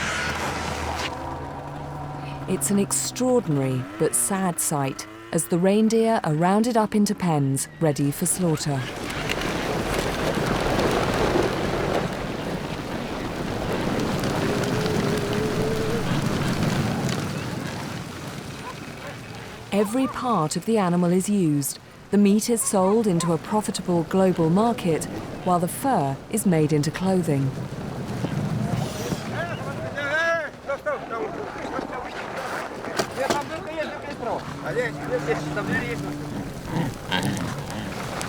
S1: It's an extraordinary but sad sight as the reindeer are rounded up into pens ready for slaughter. Every part of the animal is used. The meat is sold into a profitable global market, while the fur is made into clothing.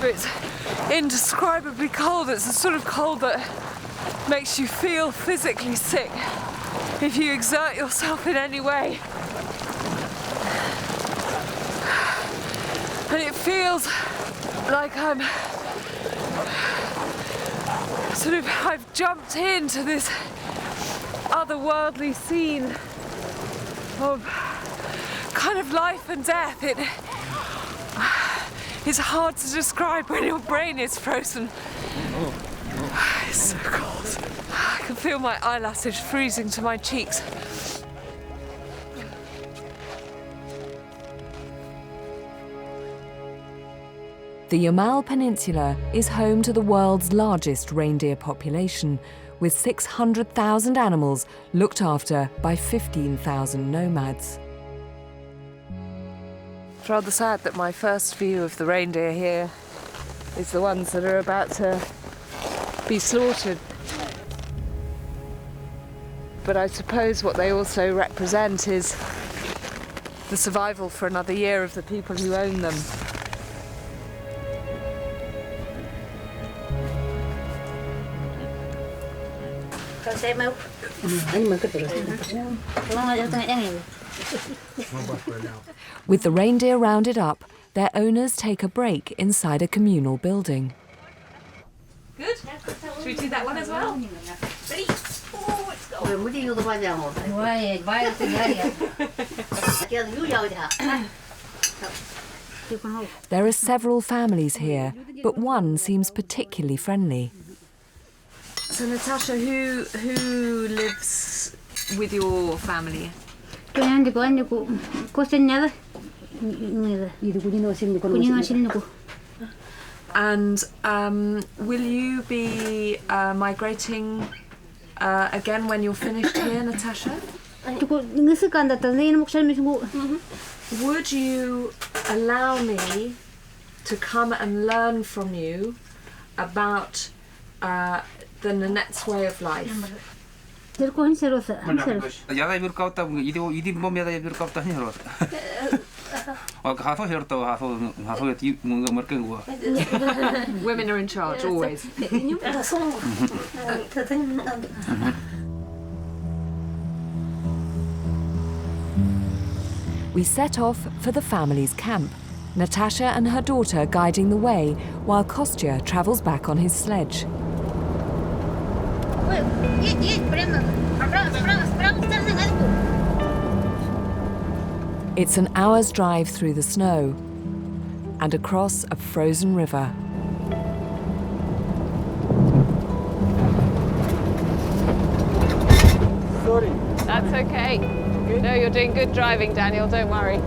S15: It's indescribably cold. It's the sort of cold that makes you feel physically sick if you exert yourself in any way. And it feels like I've jumped into this otherworldly scene of kind of life and death. It's hard to describe when your brain is frozen. It's so cold. I can feel my eyelashes freezing to my cheeks.
S1: The Yamal Peninsula is home to the world's largest reindeer population, with 600,000 animals looked after by 15,000 nomads.
S2: It's rather sad that my first view of the reindeer here is the ones that are about to be slaughtered. But I suppose what they also represent is the survival for another year of the people who own them.
S1: With the reindeer rounded up, their owners take a break inside a communal building.
S15: Good? Should we do that one as well? Ready?
S1: There are several families here, but one seems particularly friendly.
S2: So Natasha, who lives with your family? And will you be migrating again when you're finished here, Natasha? Would you allow me to come and learn from you about the Nanette's way of life? Women are in charge, always.
S1: We set off for the family's camp, Natasha and her daughter guiding the way while Kostya travels back on his sledge. It's an hour's drive through the snow and across a frozen river.
S2: Sorry. That's okay. No, you're doing good driving, Daniel, don't worry.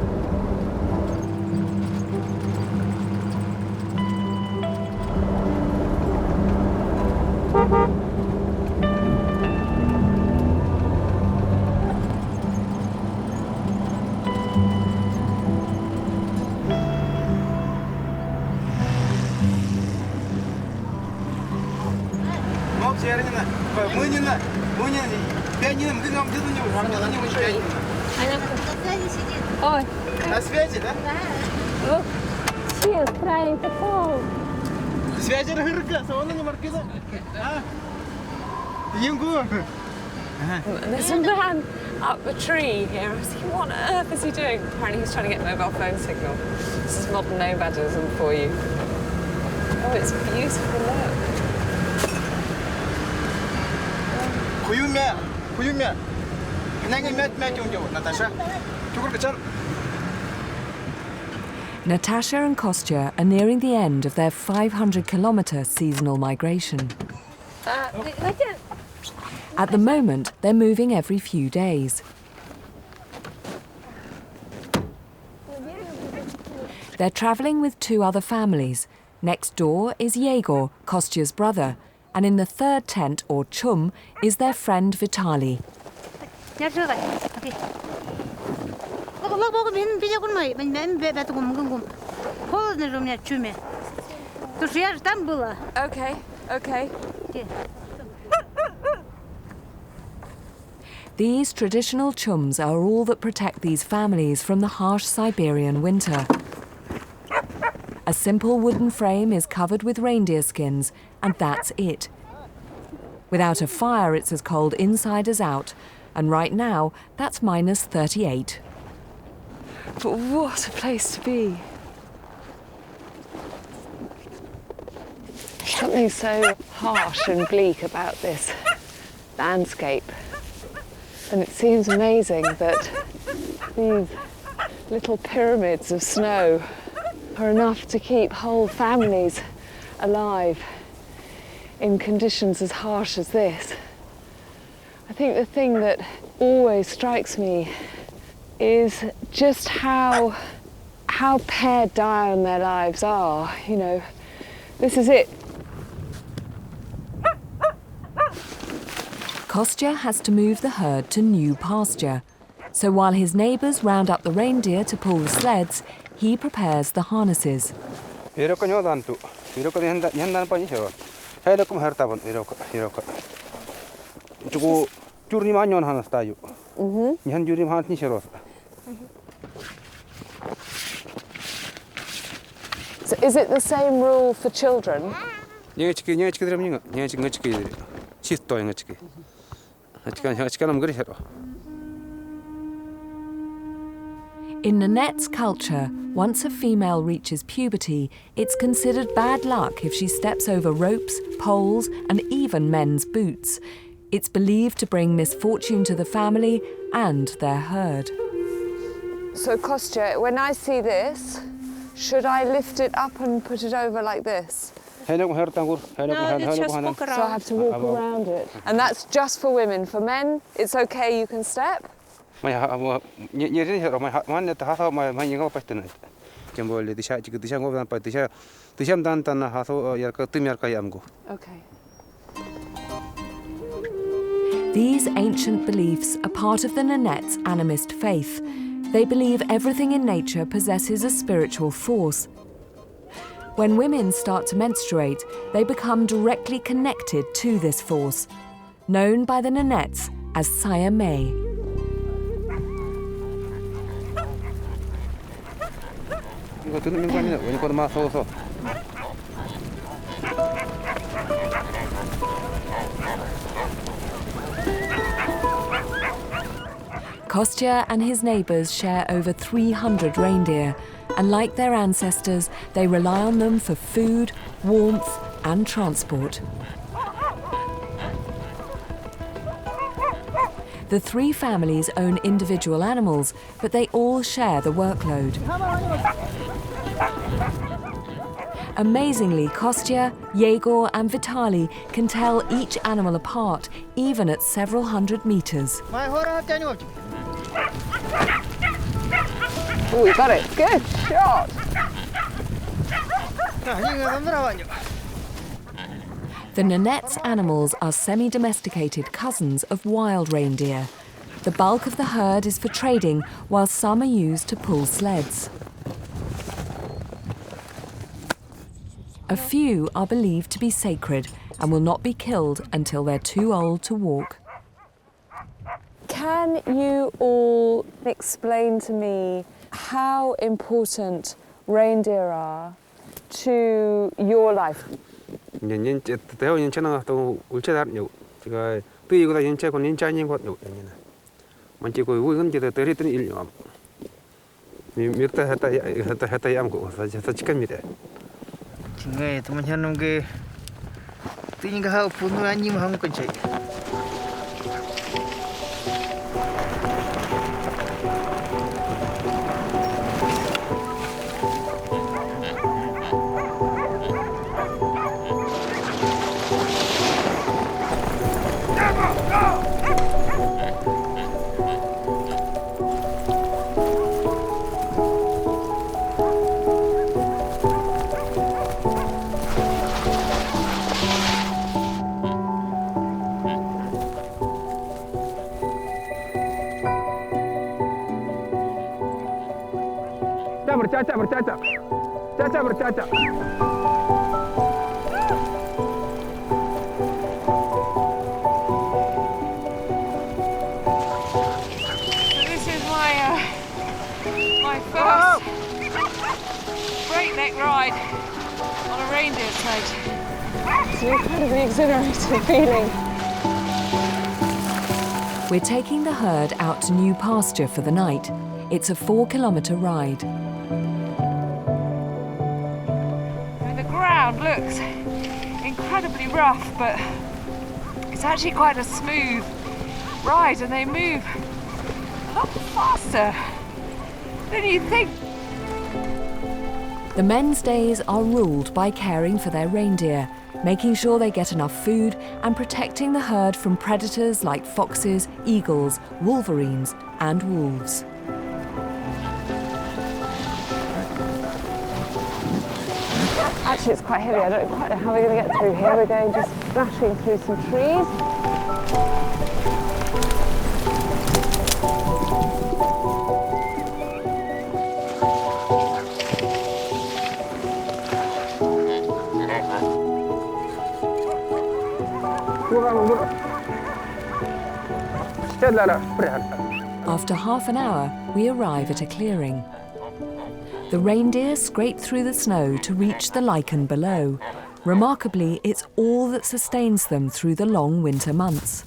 S10: На связи, да? Связи он не маркиза.
S2: There's a man up the tree here. I was thinking, what on earth is he doing? Apparently he's trying to get mobile phone signal. This is modern nomadism for you. Oh, it's beautiful, look.
S1: Natasha and Kostya are nearing the end of their 500-kilometre seasonal migration. At the moment, they're moving every few days. They're travelling with two other families. Next door is Yegor, Kostya's brother, and in the third tent, or chum, is their friend Vitali.
S2: Okay, okay.
S1: These traditional chums are all that protect these families from the harsh Siberian winter. A simple wooden frame is covered with reindeer skins, and that's it. Without a fire, it's as cold inside as out, and right now, that's minus 38.
S2: But what a place to be. Something so harsh and bleak about this landscape. And it seems amazing that these little pyramids of snow are enough to keep whole families alive in conditions as harsh as this. I think the thing that always strikes me is just how pared down their lives are. You know, this is it.
S1: Kostya has to move the herd to new pasture. So while his neighbours round up the reindeer to pull the sleds, he prepares the harnesses.
S2: So is it the same rule for children?
S1: In Nanette's culture, once a female reaches puberty, it's considered bad luck if she steps over ropes, poles, and even men's boots. It's believed to bring misfortune to the family and their herd.
S2: So Kostya, when I see this, should I lift it up and put it over like this? So I have to walk around it. And that's just for women. For men, it's okay, you can step? Okay.
S1: These ancient beliefs are part of the Nanette's animist faith. They believe everything in nature possesses a spiritual force. When women start to menstruate, they become directly connected to this force, known by the Nanettes as Saya May. Kostya and his neighbours share over 300 reindeer, and like their ancestors, they rely on them for food, warmth, and transport. The three families own individual animals, but they all share the workload. Amazingly, Kostya, Yegor, and Vitali can tell each animal apart, even at several hundred meters.
S2: Oh, we got it. Good shot.
S1: The Nanette's animals are semi-domesticated cousins of wild reindeer. The bulk of the herd is for trading, while some are used to pull sleds. A few are believed to be sacred and will not be killed until they're too old to walk.
S2: Can you all explain to me how important reindeer are to your life?
S5: Caca bercaca.
S15: This is my first breakneck ride on a reindeer sledge.
S2: It's an incredibly exhilarating feeling.
S1: We're taking the herd out to new pasture for the night. It's a 4-kilometre ride.
S15: The ground looks incredibly rough, but it's actually quite a smooth ride, and they move a lot faster than you'd think.
S1: The men's days are ruled by caring for their reindeer, making sure they get enough food and protecting the herd from predators like foxes, eagles, wolverines and wolves.
S2: Actually, it's quite heavy. I don't quite know how we're going to get through here. We're going just splashing through some trees.
S1: After half an hour, we arrive at a clearing. The reindeer scrape through the snow to reach the lichen below. Remarkably, it's all that sustains them through the long winter months.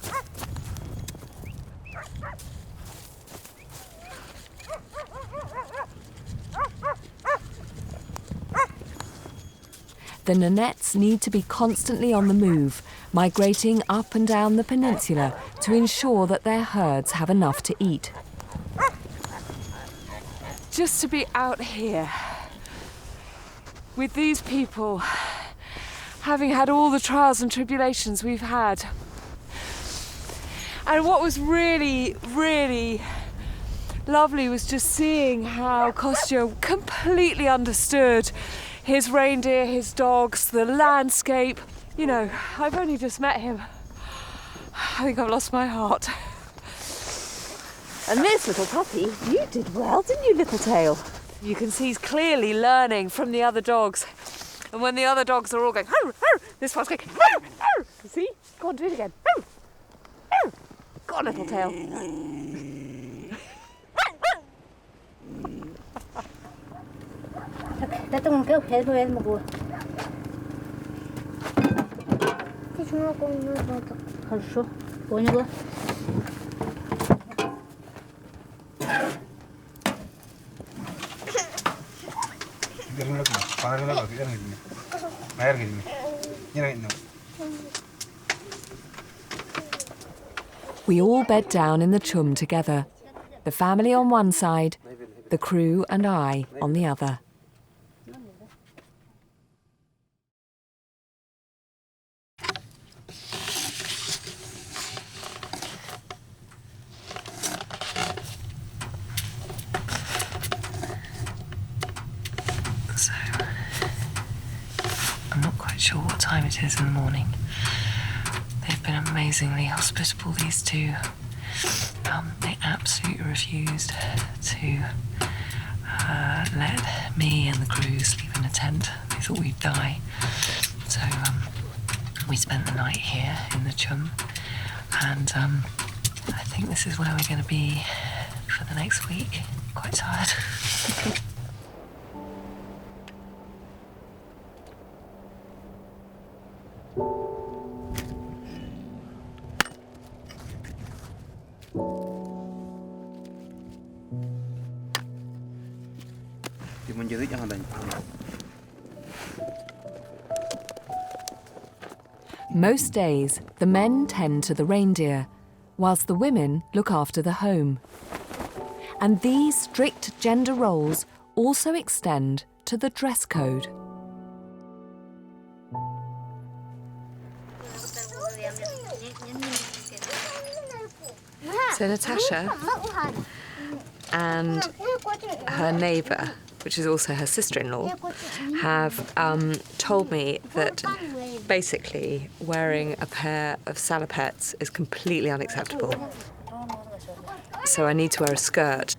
S1: The nomads need to be constantly on the move, migrating up and down the peninsula to ensure that their herds have enough to eat.
S15: Just to be out here with these people, having had all the trials and tribulations we've had. And what was really, really lovely was just seeing how Kostya completely understood his reindeer, his dogs, the landscape. You know, I've only just met him. I think I've lost my heart.
S2: And this little puppy, you did well, didn't you, Little Tail?
S15: You can see he's clearly learning from the other dogs. And when the other dogs are all going, "Arr, arr," this one's going, "Arr, arr." See? Go on, do it again. "Arr, arr." Go on, Little Tail.
S16: Хорошо, поняла.
S1: We all bed down in the chum together. The family on one side, the crew and I on the other.
S17: So, I'm not quite sure what time it is in the morning. They've been amazingly hospitable, these two. They absolutely refused to let me and the crew sleep in a tent. They thought we'd die. So we spent the night here in the chum, and I think this is where we're going to be for the next week. Quite tired.
S1: Most days, the men tend to the reindeer, whilst the women look after the home. And these strict gender roles also extend to the dress code.
S2: So Natasha and her neighbour, which is also her sister-in-law, have told me that basically wearing a pair of salopettes is completely unacceptable. So I need to wear a skirt.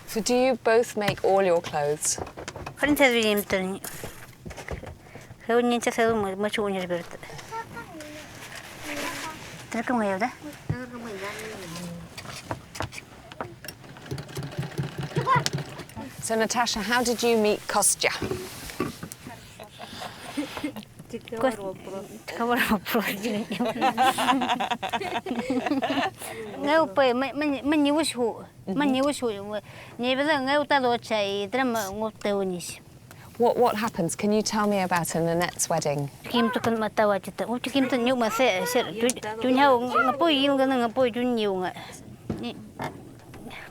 S2: So do you both make all your clothes? So Natasha, how did you meet Kostya? What happens? Can you tell me about a Nanette's wedding?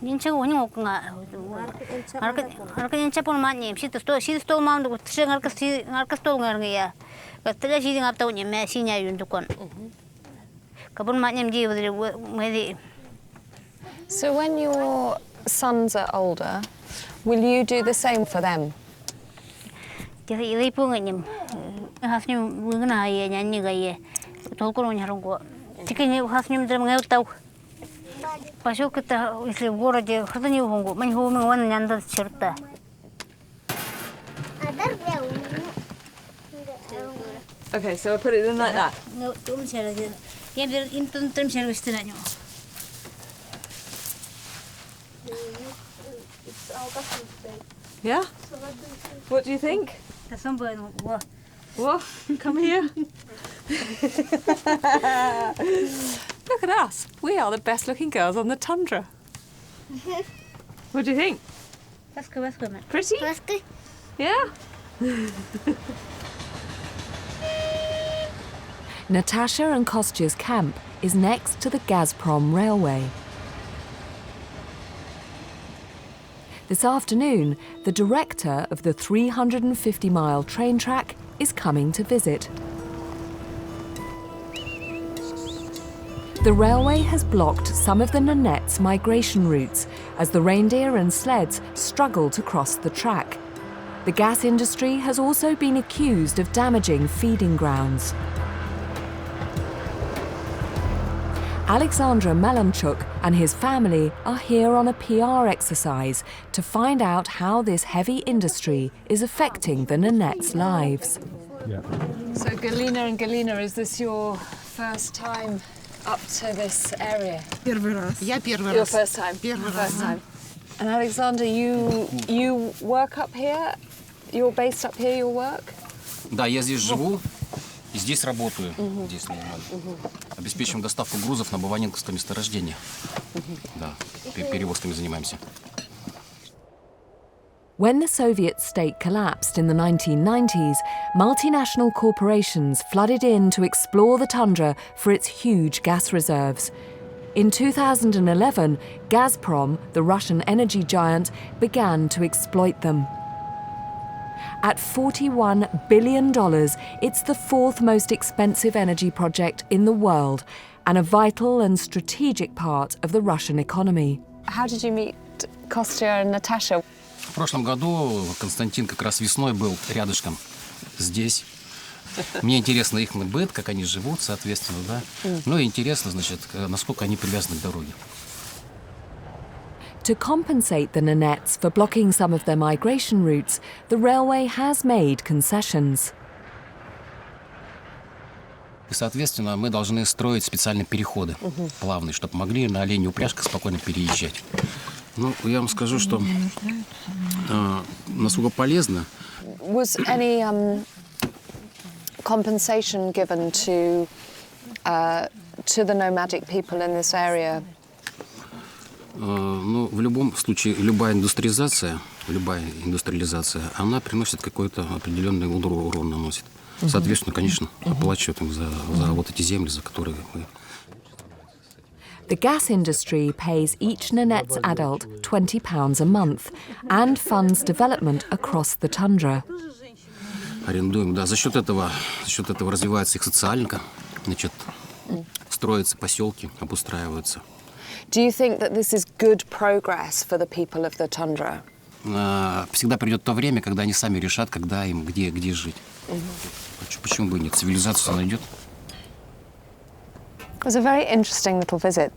S16: Ninchego wani ngokunga. Arka nincha pon mani si sto mam do tse ngarka sto ngarnga ya. Katla si ngapta wani me sinya yundukon. Kapon mani mji wadi.
S2: So when your sons are older, will you do the same for them?
S16: Jadi ilai punganyam. Hasnim wingna ya nyanyi gaya. Tolkon nyarongo. Tikanya hasnim dram ngau tau. Pasok kita isle gora je khatani hongo. Man ho me wan nyanda chirta.
S2: Okay, so I put it in like that.
S16: No, tum chera je. Ye bir in tum chera istina nyo.
S2: Yeah? What do you think? What? Come here. Look at us. We are the best looking girls on the tundra. What do you think?
S16: That's good,
S2: Pretty? Yeah?
S1: Natasha and Kostya's camp is next to the Gazprom railway. This afternoon, the director of the 350-mile train track is coming to visit. The railway has blocked some of the Nenets' migration routes as the reindeer and sleds struggle to cross the track. The gas industry has also been accused of damaging feeding grounds. Alexandra Melamchuk and his family are here on a PR exercise to find out how this heavy industry is affecting the Nenets' lives.
S2: Yeah. So Galina and Galina, is this your first time up to this area?
S18: Первый раз. Я первый раз.
S2: Your first time?
S18: Первый
S2: First
S18: раз.
S2: time. And Alexander, you work up here? You're based up here, your work?
S19: Да, я здесь живу и здесь работаю. Здесь на Nomad. Обеспечиваем доставку грузов на Баваненковское месторождение. Да, перевозками занимаемся.
S1: When the Soviet state collapsed in the 1990s, multinational corporations flooded in to explore the tundra for its huge gas reserves. In 2011, Gazprom, the Russian energy giant, began to exploit them. At $41 billion, it's the fourth most expensive energy project in the world and a vital and strategic part of the Russian economy.
S2: How did you meet Kostya and Natasha?
S19: В прошлом году Константин как раз весной был рядышком здесь. Мне интересно их быт, как они живут, соответственно, да. Ну и интересно, значит, насколько они привязаны к дороге.
S1: To compensate the Nenets for blocking some of their migration routes, the railway has made concessions.
S19: И, соответственно, мы должны строить специальные переходы плавные, чтобы могли на оленей упряжках спокойно переезжать. Ну, я вам скажу, что насколько полезно.
S2: Was any compensation given to the nomadic people in this area?
S19: Ну, в любом случае, любая индустриализация, она приносит какой-то определенный урон наносит. Соответственно, конечно, оплачивают им за вот эти земли, за которые мы.
S1: The gas industry pays each Nenets adult £20 a month and funds development across the tundra.
S19: Арендуем, да. За счет этого развивается их социальника, значит, строятся поселки, обустраиваются.
S2: Do you think that this is good progress for the people of the tundra?
S19: Всегда придет то время, когда они сами решат, когда им где жить. Почему бы и нет? Цивилизацию найдет.
S2: It was a very interesting little visit.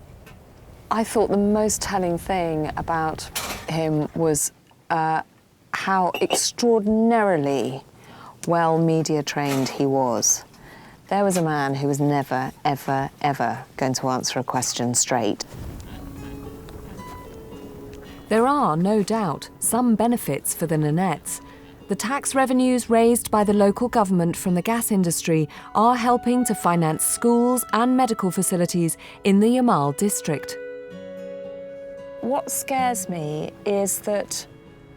S2: I thought the most telling thing about him was how extraordinarily well media trained he was. There was a man who was never, ever, ever going to answer a question straight.
S1: There are, no doubt, some benefits for the Nenets. The tax revenues raised by the local government from the gas industry are helping to finance schools and medical facilities in the Yamal district.
S2: What scares me is that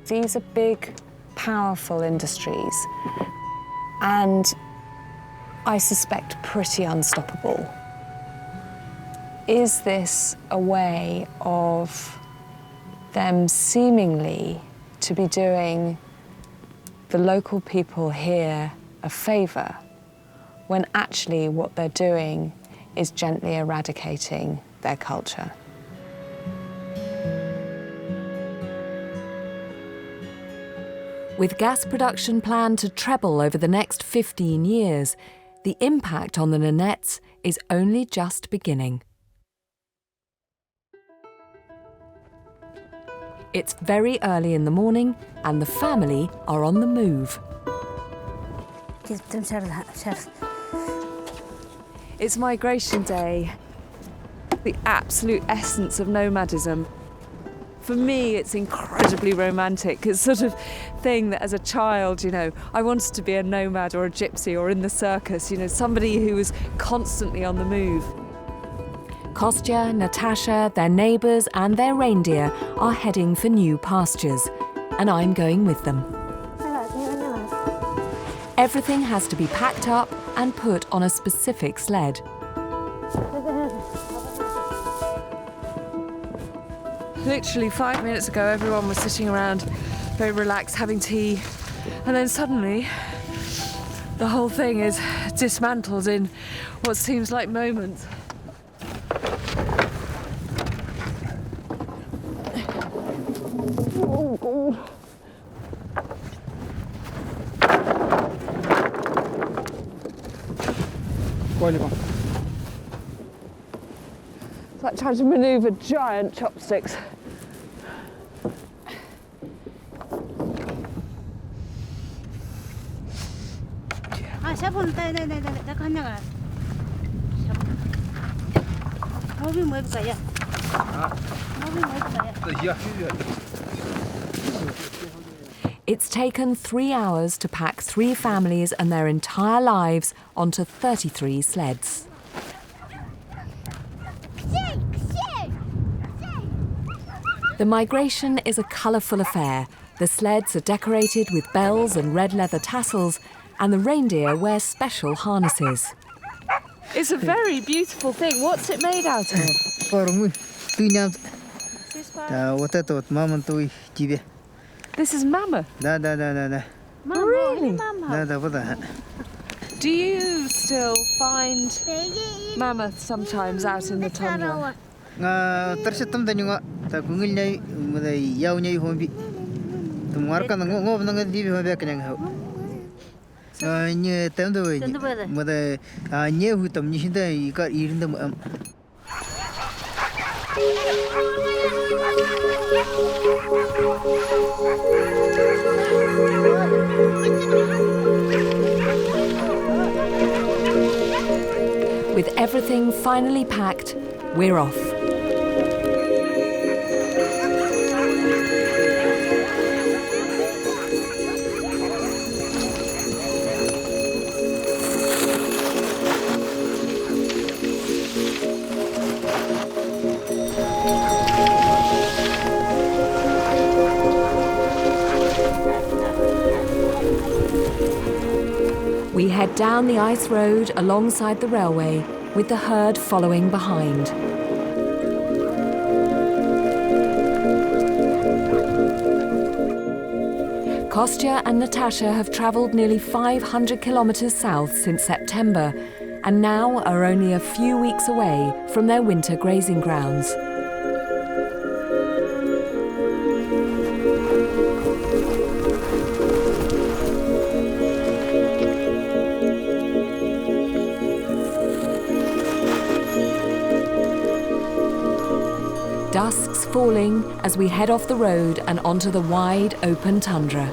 S2: these are big, powerful industries and I suspect pretty unstoppable. Is this a way of them seemingly to be doing the local people here a favour, when actually what they're doing is gently eradicating their culture.
S1: With gas production planned to treble over the next 15 years, the impact on the Nonettes is only just beginning. It's very early in the morning and the family are on the move.
S2: It's migration day, the absolute essence of nomadism. For me, it's incredibly romantic. It's sort of thing that as a child, you know, I wanted to be a nomad or a gypsy or in the circus, you know, somebody who was constantly on the move.
S1: Kostya, Natasha, their neighbours and their reindeer are heading for new pastures, and I'm going with them. Everything has to be packed up and put on a specific sled.
S2: Literally 5 minutes ago, everyone was sitting around, very relaxed, having tea, and then suddenly the whole thing is dismantled in what seems like moments. Oh, God. It's like trying to manoeuvre giant chopsticks.
S1: It's taken 3 hours to pack 3 families and their entire lives onto 33 sleds. The migration is a colourful affair. The sleds are decorated with bells and red leather tassels, and the reindeer wear special harnesses.
S2: It's a very beautiful thing. What's it made out of? This is mammoth? Really? Do you still find mammoth sometimes out in the tundra?
S1: With everything finally packed, we're off. We head down the ice road alongside the railway, with the herd following behind. Kostya and Natasha have travelled nearly 500 kilometres south since September, and now are only a few weeks away from their winter grazing grounds. Dusk's falling as we head off the road and onto the wide, open tundra.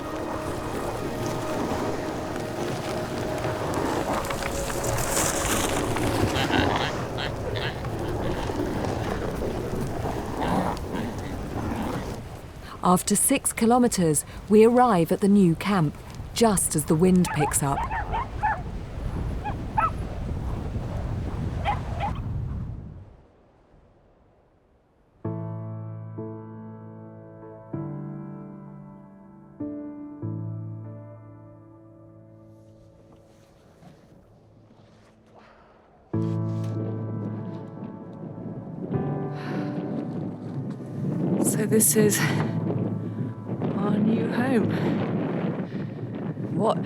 S1: After 6 kilometres, we arrive at the new camp, just as the wind picks up.
S15: So this is our new home. What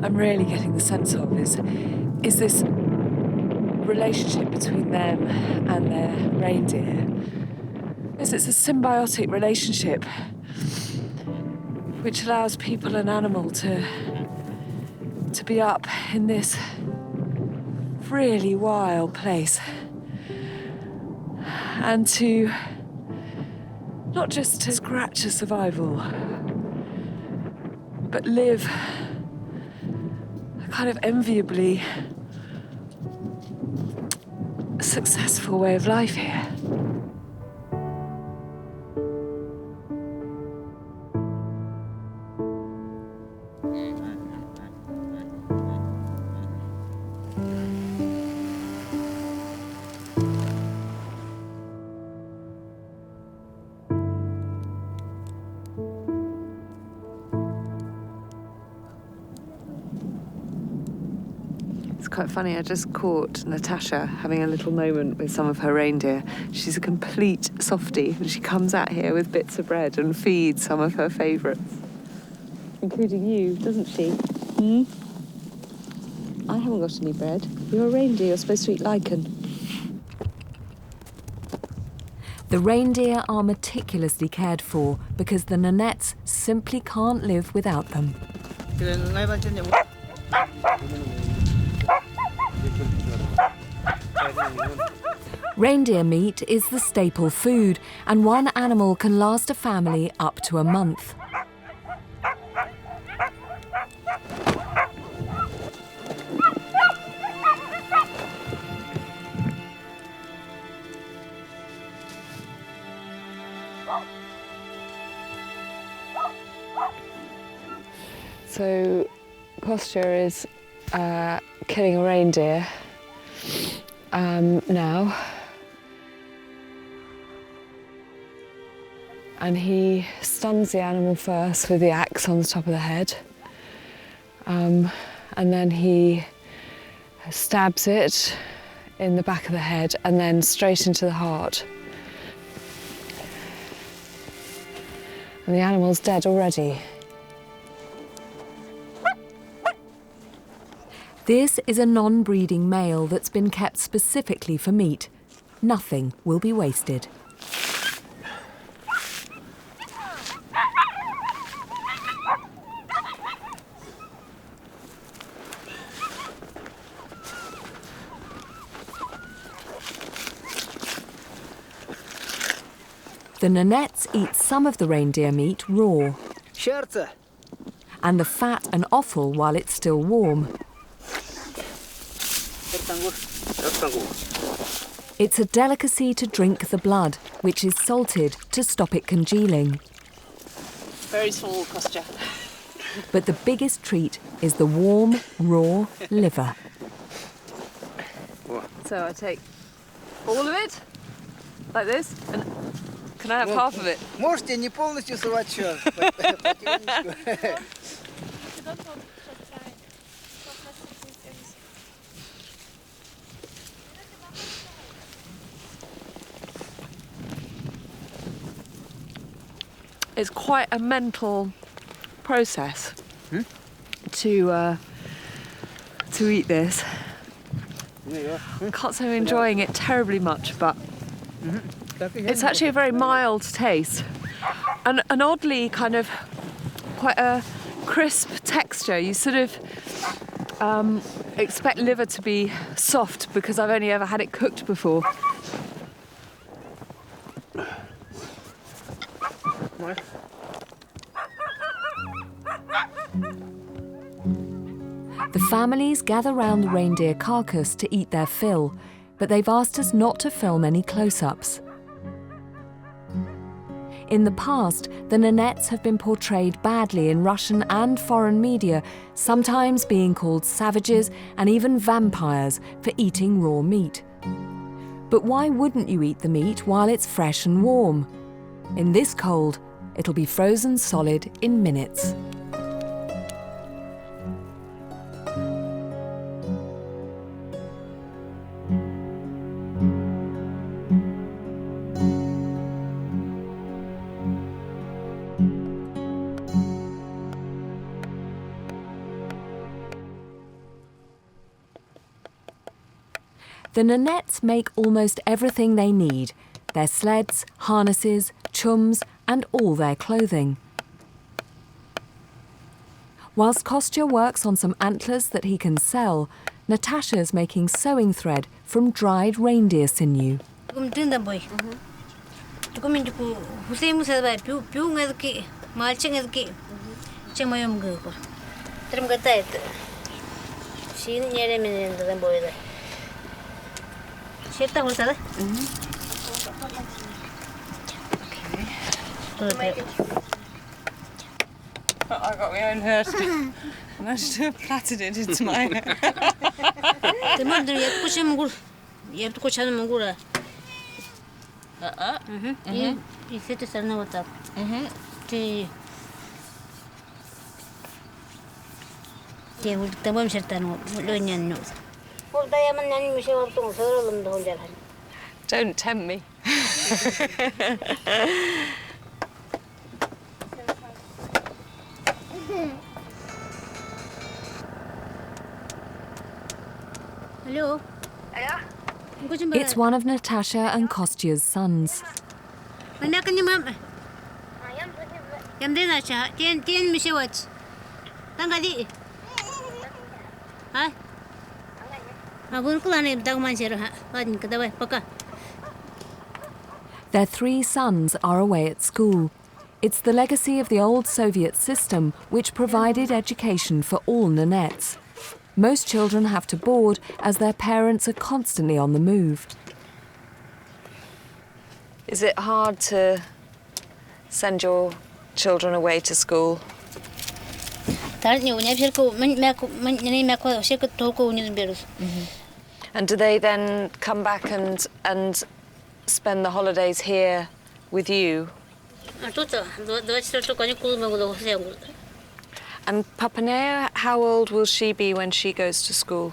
S15: I'm really getting the sense of is this relationship between them and their reindeer. It's a symbiotic relationship which allows people and animal to be up in this really wild place and to not just to scratch a survival, but live a kind of enviably successful way of life here. It's quite funny, I just caught Natasha having a little moment with some of her reindeer. She's a complete softie, and she comes out here with bits of bread and feeds some of her favourites. Including you, doesn't she? I haven't got any bread. You're a reindeer, you're supposed to eat lichen.
S1: The reindeer are meticulously cared for because the Nonettes simply can't live without them. Reindeer meat is the staple food, and one animal can last a family up to a month.
S2: So Kostya is killing a reindeer now, and he stuns the animal first with the axe on the top of the head, and then he stabs it in the back of the head and then straight into the heart. And the animal's dead already.
S1: This is a non-breeding male that's been kept specifically for meat. Nothing will be wasted. The Nonettes eat some of the reindeer meat raw, and the fat and offal while it's still warm. It's a delicacy to drink the blood, which is salted to stop it congealing.
S15: Very small, Kostya.
S1: But the biggest treat is the warm, raw liver.
S2: So I take all of it, like this, and can I have half of it?
S18: Можете не полностью совать всё.
S2: It's quite a mental process to eat this. I can't say I'm enjoying it terribly much, but it's actually a very mild taste and an oddly kind of quite a crisp texture. You sort of expect liver to be soft because I've only ever had it cooked before.
S1: The families gather round the reindeer carcass to eat their fill, but they've asked us not to film any close-ups. In the past, the Nonettes have been portrayed badly in Russian and foreign media, sometimes being called savages and even vampires for eating raw meat. But why wouldn't you eat the meat while it's fresh and warm? In this cold, it'll be frozen solid in minutes. The Nonettes make almost everything they need: their sleds, harnesses, chums, and all their clothing. Whilst Kostya works on some antlers that he can sell, Natasha's making sewing thread from dried reindeer sinew.
S15: I got my own herd. And I should have plaited it into my Don't tempt me.
S16: Hello?
S1: It's one of Natasha and Kostya's sons. Their 3 sons are away at school. It's the legacy of the old Soviet system which provided education for all Nonettes. Most children have to board as their parents are constantly on the move.
S2: Is it hard to send your children away to school? And do they then come back and spend the holidays here with you? And Papanea, how old will she be when she goes to school?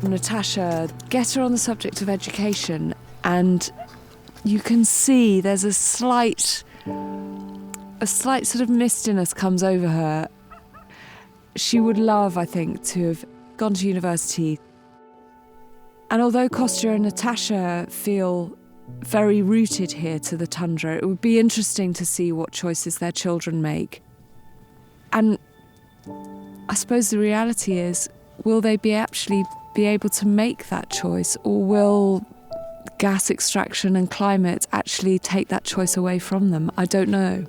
S2: Natasha, get her on the subject of education, and you can see there's a slight sort of mistiness comes over her. She would love, I think, to have gone to university. And although Kostya and Natasha feel very rooted here to the tundra, it would be interesting to see what choices their children make. And I suppose the reality is, will they actually be able to make that choice, or will gas extraction and climate actually take that choice away from them? I don't know.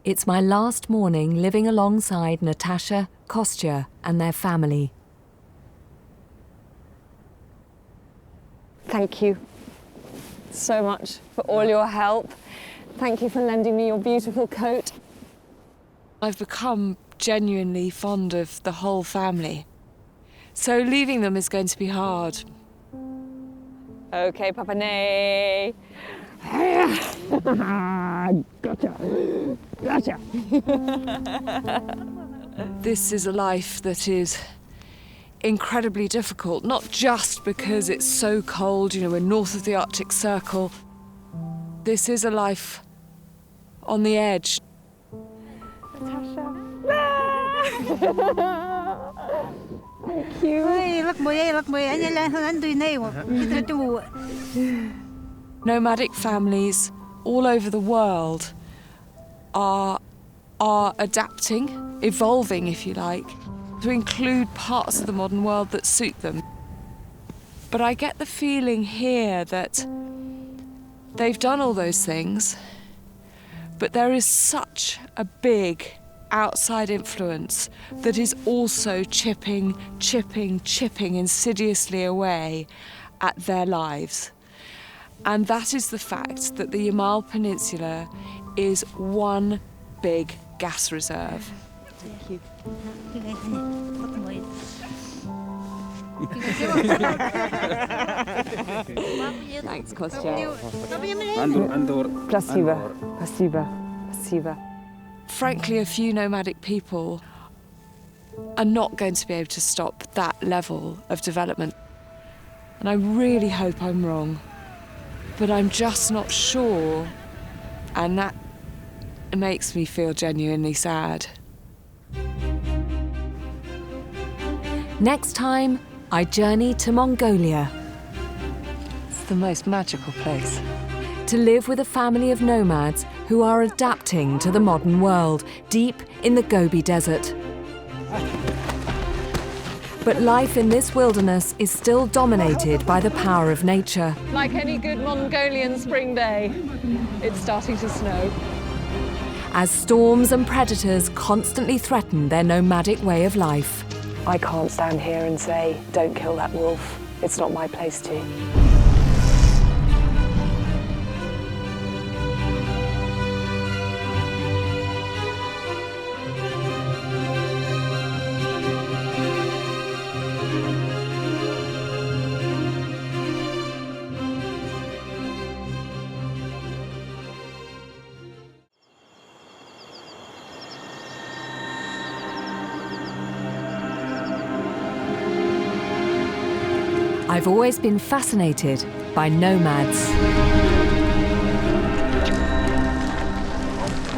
S1: It's my last morning living alongside Natasha, Kostya, and their family.
S2: Thank you so much for all your help. Thank you for lending me your beautiful coat. I've become genuinely fond of the whole family. So leaving them is going to be hard. Okay, Papane. Gotcha. Gotcha. This is a life that is incredibly difficult, not just because it's so cold, you know, we're north of the Arctic Circle. This is a life on the edge. Natasha. Thank you.
S15: Nomadic families all over the world are adapting, evolving, if you like, to include parts of the modern world that suit them. But I get the feeling here that they've done all those things, but there is such a big outside influence that is also chipping insidiously away at their lives. And that is the fact that the Yamal Peninsula is one big gas reserve.
S2: Thank you. Thanks, Kostya. Спасибо.
S15: Frankly, a few nomadic people are not going to be able to stop that level of development. And I really hope I'm wrong, but I'm just not sure, and that makes me feel genuinely sad.
S1: Next time, I journey to Mongolia. It's the most magical place. To live with a family of nomads who are adapting to the modern world, deep in the Gobi Desert. But life in this wilderness is still dominated by the power of nature.
S2: Like any good Mongolian spring day, it's starting to snow.
S1: As storms and predators constantly threaten their nomadic way of life.
S2: I can't stand here and say, don't kill that wolf. It's not my place to.
S1: I've always been fascinated by nomads.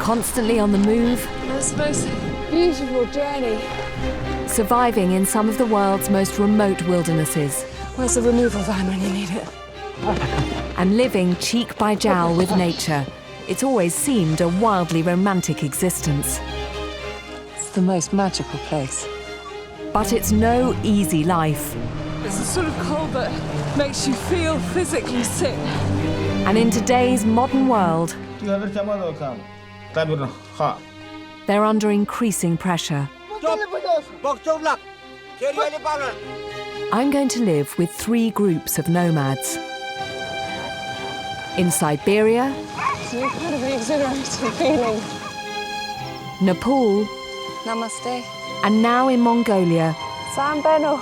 S1: Constantly on the move.
S2: It's the most beautiful journey.
S1: Surviving in some of the world's most remote wildernesses.
S2: Where's the removal van when you need it?
S1: And living cheek by jowl with nature. It's always seemed a wildly romantic existence.
S2: It's the most magical place.
S1: But it's no easy life.
S2: It's the sort of cold that makes you feel physically sick.
S1: And in today's modern world, they're under increasing pressure. I'm going to live with 3 groups of nomads. In Siberia,
S2: It's an incredibly exhilarating feeling.
S1: Nepal,
S2: Namaste.
S1: and now in Mongolia,
S2: Sambeno.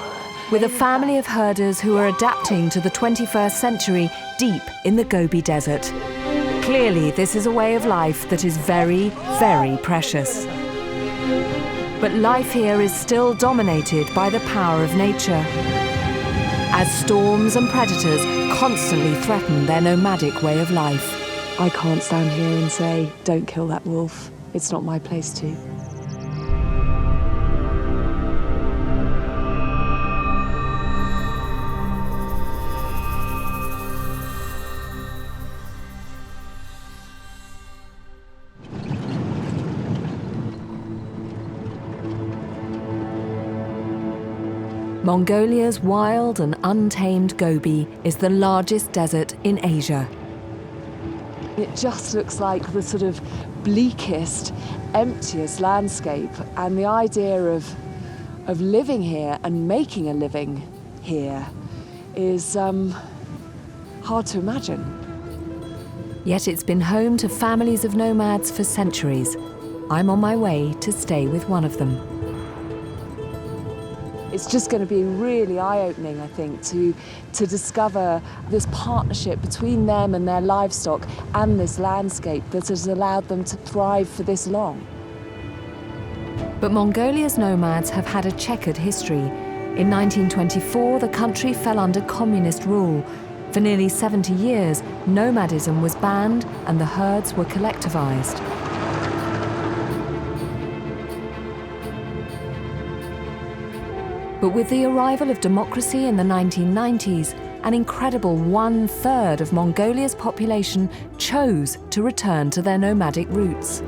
S1: with a family of herders who are adapting to the 21st century deep in the Gobi Desert. Clearly, this is a way of life that is very, very precious. But life here is still dominated by the power of nature, as storms and predators constantly threaten their nomadic way of life.
S2: I can't stand here and say, don't kill that wolf. It's not my place to.
S1: Mongolia's wild and untamed Gobi is the largest desert in Asia.
S2: It just looks like the sort of bleakest, emptiest landscape, and the idea of living here and making a living here is hard to imagine.
S1: Yet it's been home to families of nomads for centuries. I'm on my way to stay with one of them.
S2: It's just going to be really eye-opening, I think, to discover this partnership between them and their livestock and this landscape that has allowed them to thrive for this long.
S1: But Mongolia's nomads have had a checkered history. In 1924, the country fell under communist rule. For nearly 70 years, nomadism was banned and the herds were collectivized. But with the arrival of democracy in the 1990s, an incredible 1/3 of Mongolia's population chose to return to their nomadic roots.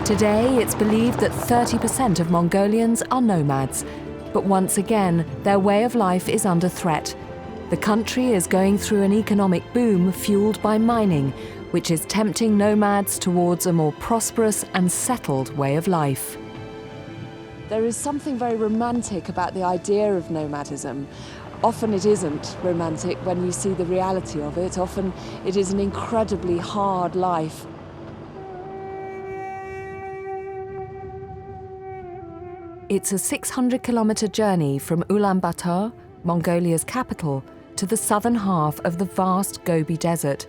S1: Today, it's believed that 30% of Mongolians are nomads. But once again, their way of life is under threat. The country is going through an economic boom fueled by mining, which is tempting nomads towards a more prosperous and settled way of life.
S2: There is something very romantic about the idea of nomadism. Often it isn't romantic when you see the reality of it. Often it is an incredibly hard life.
S1: It's a 600-kilometre journey from Ulaanbaatar, Mongolia's capital, to the southern half of the vast Gobi Desert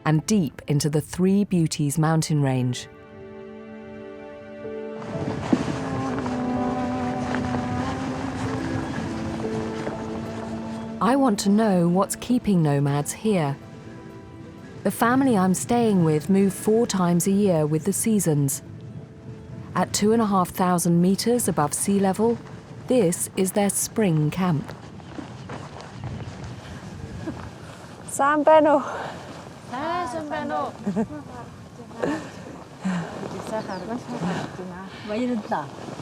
S1: and deep into the Three Beauties mountain range. I want to know what's keeping nomads here. The family I'm staying with move 4 times a year with the seasons. At 2,500 meters above sea level, this is their spring camp.
S2: Sambeno.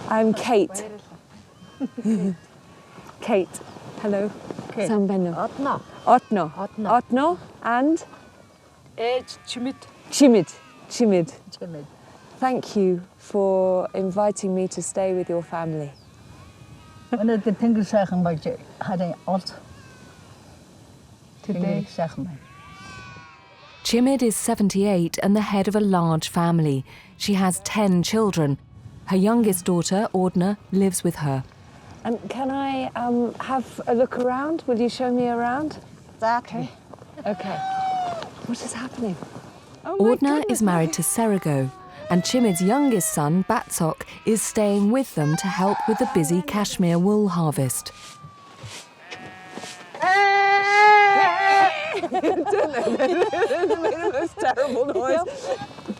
S2: I'm Kate. Kate. Hello. Sambeno.
S20: Otno.
S2: Otno. Otno and?
S20: Chimid.
S2: Chimid. Chimid. Thank you for inviting me to stay with your family.
S1: Chimid is 78 and the head of a large family. She has 10 children. Her youngest daughter, Ordna, lives with her.
S2: And can I have a look around? Will you show me around?
S9: Okay.
S2: Okay. What is happening?
S1: Ordna is married to Serigo, and Chimid's youngest son, Batsok, is staying with them to help with the busy cashmere wool harvest.
S2: They made the most terrible noise.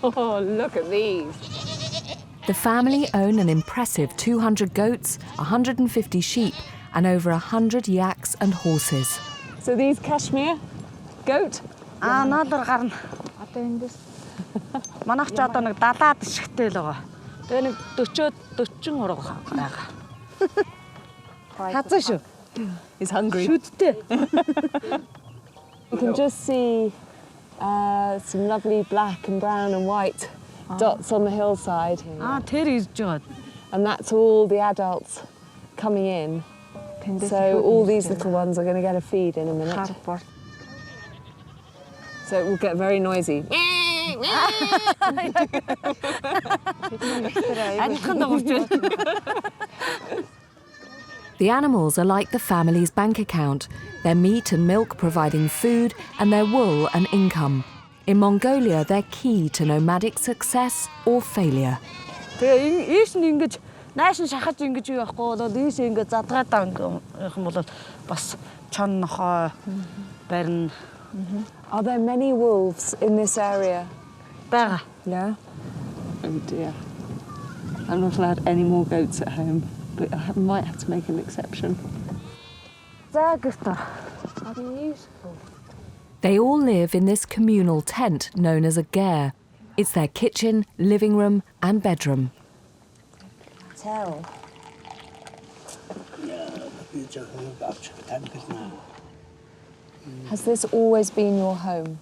S2: Oh, look at these.
S1: The family own an impressive 200 goats, 150 sheep, and over 100 yaks and horses.
S2: So these cashmere goat?
S20: Another garden. Манайх ч одоо нэг 70-аад шигтэй л байгаа. Тэгээ нэг 40-43 байгаа.
S2: Хацаа шүү. He's hungry.
S20: Шүдтэй.
S2: You can just see some lovely black and brown and white dots on the hillside.
S20: Тэр ирж байгаа.
S2: And that's all the adults coming in. So all these little ones are going to get a feed in a minute. So it will get very noisy.
S1: The animals are like the family's bank account, their meat and milk providing food and their wool an income. In Mongolia, they're key to nomadic success or failure.
S20: Наашин шахаж ингэж юу байхгүй бол ийш ингэ задгаад байгаа юм бол бас чон нохоо барина.
S2: Are there many wolves in this area?
S20: Бага.
S2: Yeah. Oh dear. I'm not allowed any more goats at home, but I might have to make an exception.
S20: Beautiful.
S1: They all live in this communal tent known as a ger. It's their kitchen, living room and bedroom.
S2: Has this always been your home?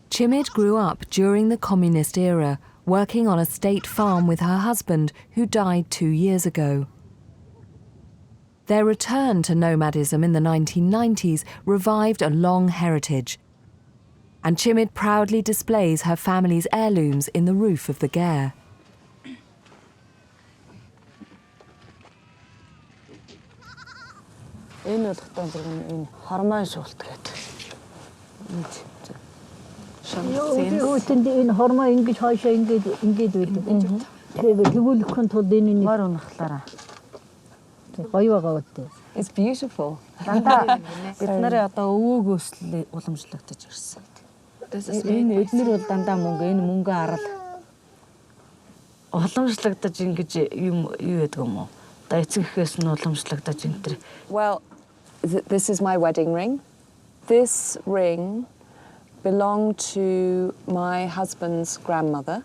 S1: Chimid grew up during the communist era, working on a state farm with her husband, who died 2 years ago. Their return to nomadism in the 1990s revived a long heritage, and Chimid proudly displays her family's heirlooms in the roof of the ger.
S2: some scenes.
S20: энэ хормоо ингэж хойшоо ингэж байдаг. Тэгээд тэгүүлэхын тулд энэ мар унахлаараа. Гоё байгаа үстэй.
S2: It's beautiful.
S20: Дандаа бид нарыг одоо өвөөгөөс уламжлагдаж ирсэн. Энэ эднэр бол дандаа энэ мөнгө арал уламжлагдаж ингэж юм юу гэдэг юм уу? Одоо эцэгхээс нь уламжлагдаж энэ.
S2: Well, this is my wedding ring. This ring belonged to my husband's grandmother,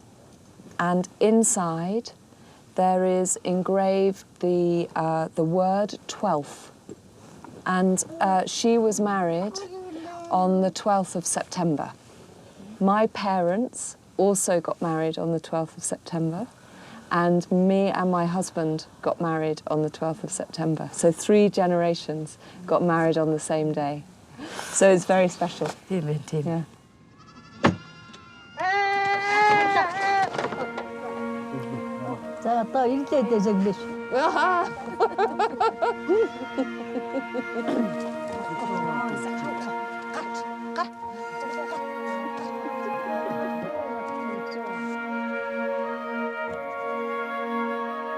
S2: and inside there is engraved the word 12th, and she was married on the 12th of September. My parents also got married on the 12th of September, and me and my husband got married on the 12th of September. So 3 generations got married on the same day. So it's very special. Yeah.
S20: За одоо илдээ дэжэглэш.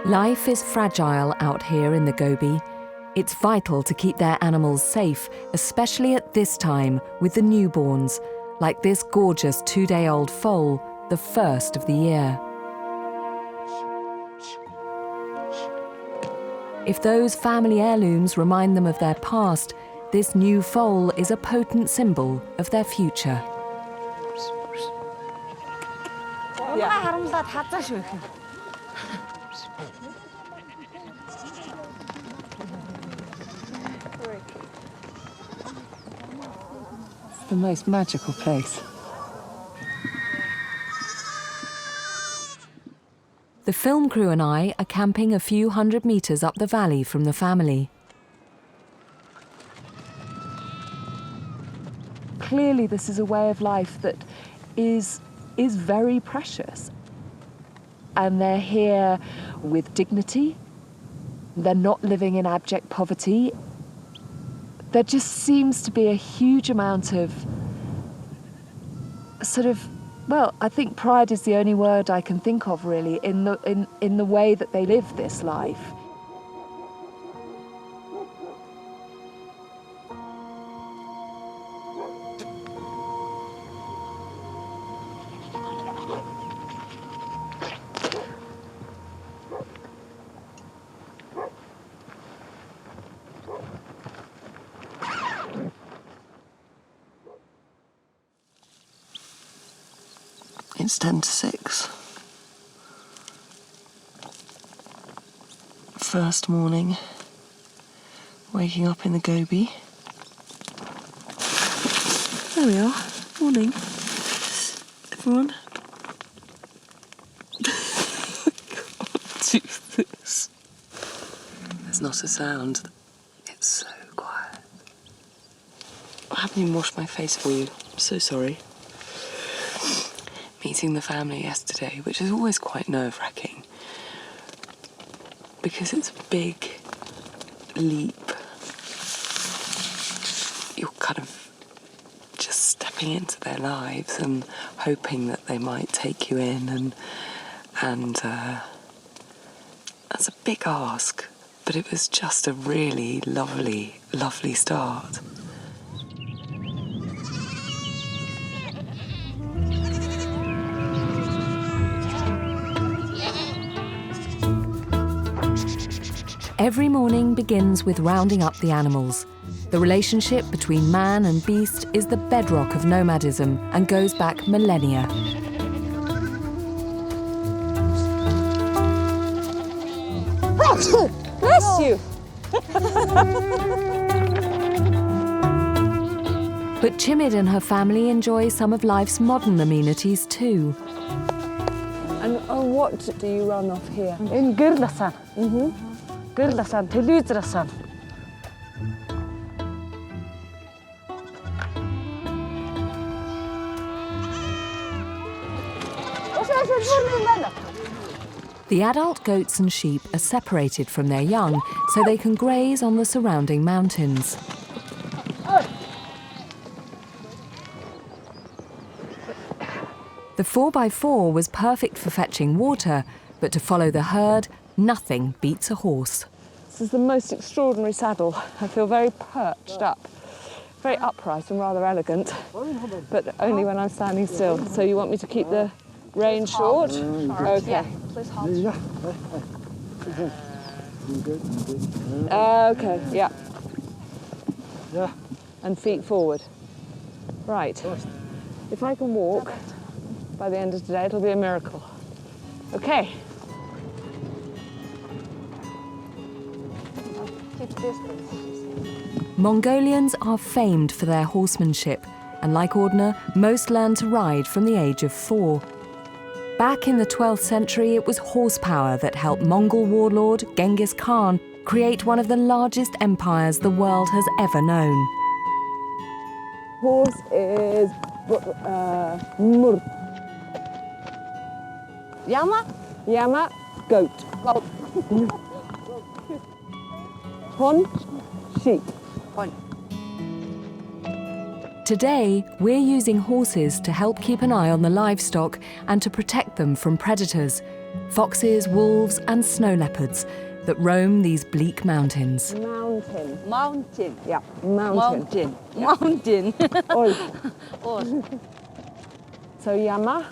S1: Life is fragile out here in the Gobi. It's vital to keep their animals safe, especially at this time with the newborns, like this gorgeous 2-day-old foal, the first of the year. If those family heirlooms remind them of their past, this new foal is a potent symbol of their future.
S2: It's the most magical place.
S1: The film crew and I are camping a few hundred metres up the valley from the family.
S2: Clearly this is a way of life that is very precious. And they're here with dignity. They're not living in abject poverty. There just seems to be a huge amount of sort of, well, I think pride is the only word I can think of really in the way that they live this life.
S21: It's 10 to 6. First morning, waking up in the Gobi. There we are. Morning, everyone. I can't do this. There's not a sound. It's so quiet. I haven't even washed my face for you. I'm so sorry. Meeting the family yesterday, which is always quite nerve-wracking because it's a big leap. You're kind of just stepping into their lives and hoping that they might take you in, and that's a big ask, but it was just a really lovely, lovely start.
S1: Every morning begins with rounding up the animals. The relationship between man and beast is the bedrock of nomadism and goes back millennia.
S2: Bless you!
S1: But Chimid and her family enjoy some of life's modern amenities too.
S2: And what do you run off here?
S20: Энэ гэрэл асаа. Гэрэл асаа, телевизэр асаа.
S1: The adult goats and sheep are separated from their young so they can graze on the surrounding mountains. The 4x4 was perfect for fetching water, but to follow the herd, nothing beats a horse.
S2: This is the most extraordinary saddle. I feel very perched up, very upright and rather elegant, but only when I'm standing still. So you want me to keep the rein short? Okay.
S16: Yeah, please hold.
S2: Okay, yeah. And feet forward. Right. If I can walk by the end of today, it'll be a miracle. Okay. Keep distance.
S1: Mongolians are famed for their horsemanship, and like Ordner, most learn to ride from the age of 4. Back in the 12th century, it was horsepower that helped Mongol warlord Genghis Khan create one of the largest empires the world has ever known.
S2: Horse is mur. Yama? Yama, goat. Hon, sheep.
S1: Today, we're using horses to help keep an eye on the livestock and to protect them from predators, foxes, wolves and snow leopards that roam these bleak mountains.
S2: Mountain.
S16: Mountain.
S2: Yeah, mountain.
S16: Mountain.
S2: Oi. So Yama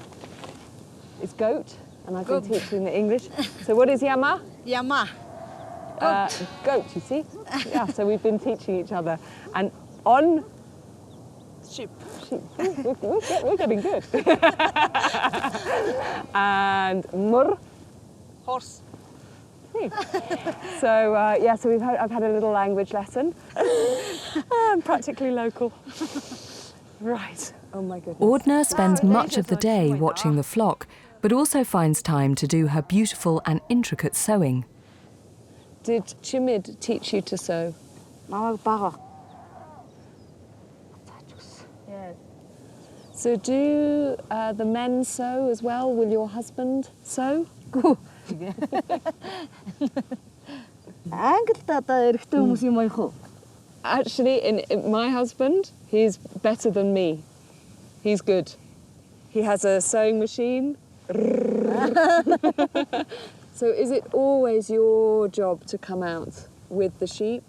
S2: is goat, and I've been teaching the English. So what is Yama?
S16: Yama.
S2: Goat, you see? Yeah, so we've been teaching each other. And on...
S16: Sheep.
S2: We're getting good. And mur?
S16: Horse.
S2: So so I've had a little language lesson. I'm practically local. Right. Oh my goodness.
S1: Ordner spends much of the day watching the flock, but also finds time to do her beautiful and intricate sewing.
S2: Did Chimid teach you to sew? Yes. So do the men sew as well? Will your husband sew? Actually, in my husband, he's better than me. He's good. He has a sewing machine. So is it always your job to come out with the sheep?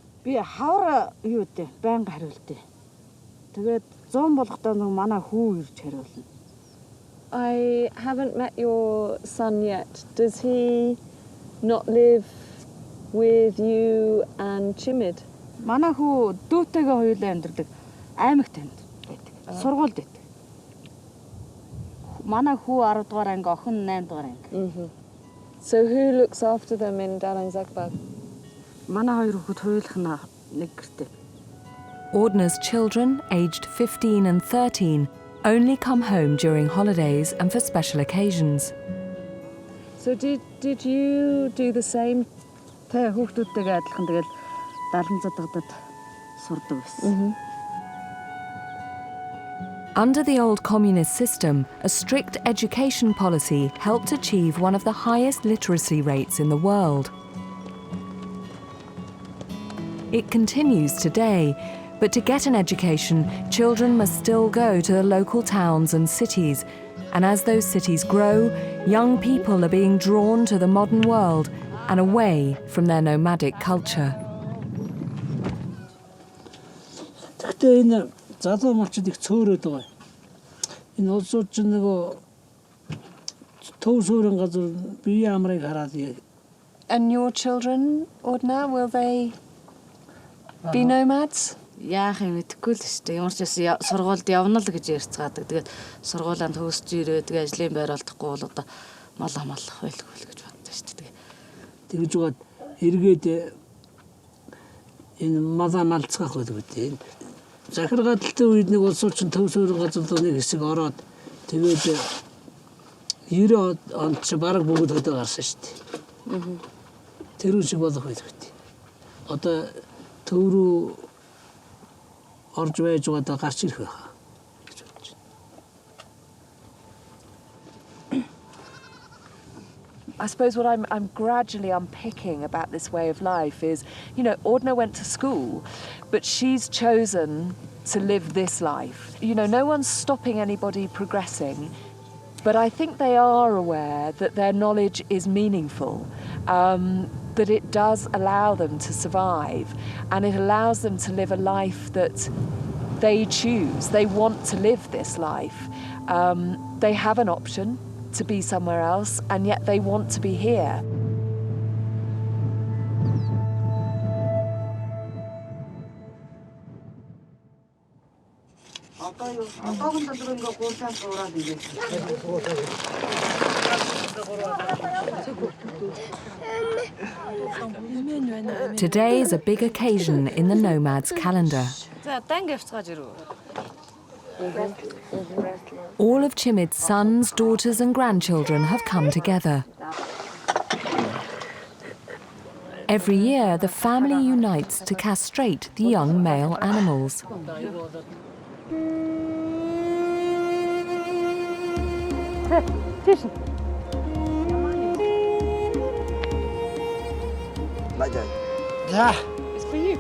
S2: I haven't met your son yet. Does he not live with you and Chimid? So who looks after them in Dalangzakbag?
S1: Ordner's children, aged 15 and 13, only come home during holidays and for special occasions.
S2: So did you do the same? Under the old communist system, a strict education policy helped achieve one of the highest literacy rates in the world. It continues today, but to get an education, children must still go to the local towns and cities, and as those cities grow, young people are being drawn to the modern world and away from their nomadic culture. And your children, Ordner, will they be nomads? I suppose what I'm gradually unpicking about this way of life is, Ordner went to school, but she's chosen to live this life. No one's stopping anybody progressing.
S1: But I think they are aware that their knowledge is meaningful, that it does allow them to survive, and it allows them to live a life that they choose. They want to live this life. They have an option to be somewhere else, and yet they want to be here. Today is a big occasion in the Nomad's calendar. All of Chimid's sons, daughters and grandchildren have come together. Every year, the family unites to castrate the young male animals.
S18: Yeah.
S20: It's for you.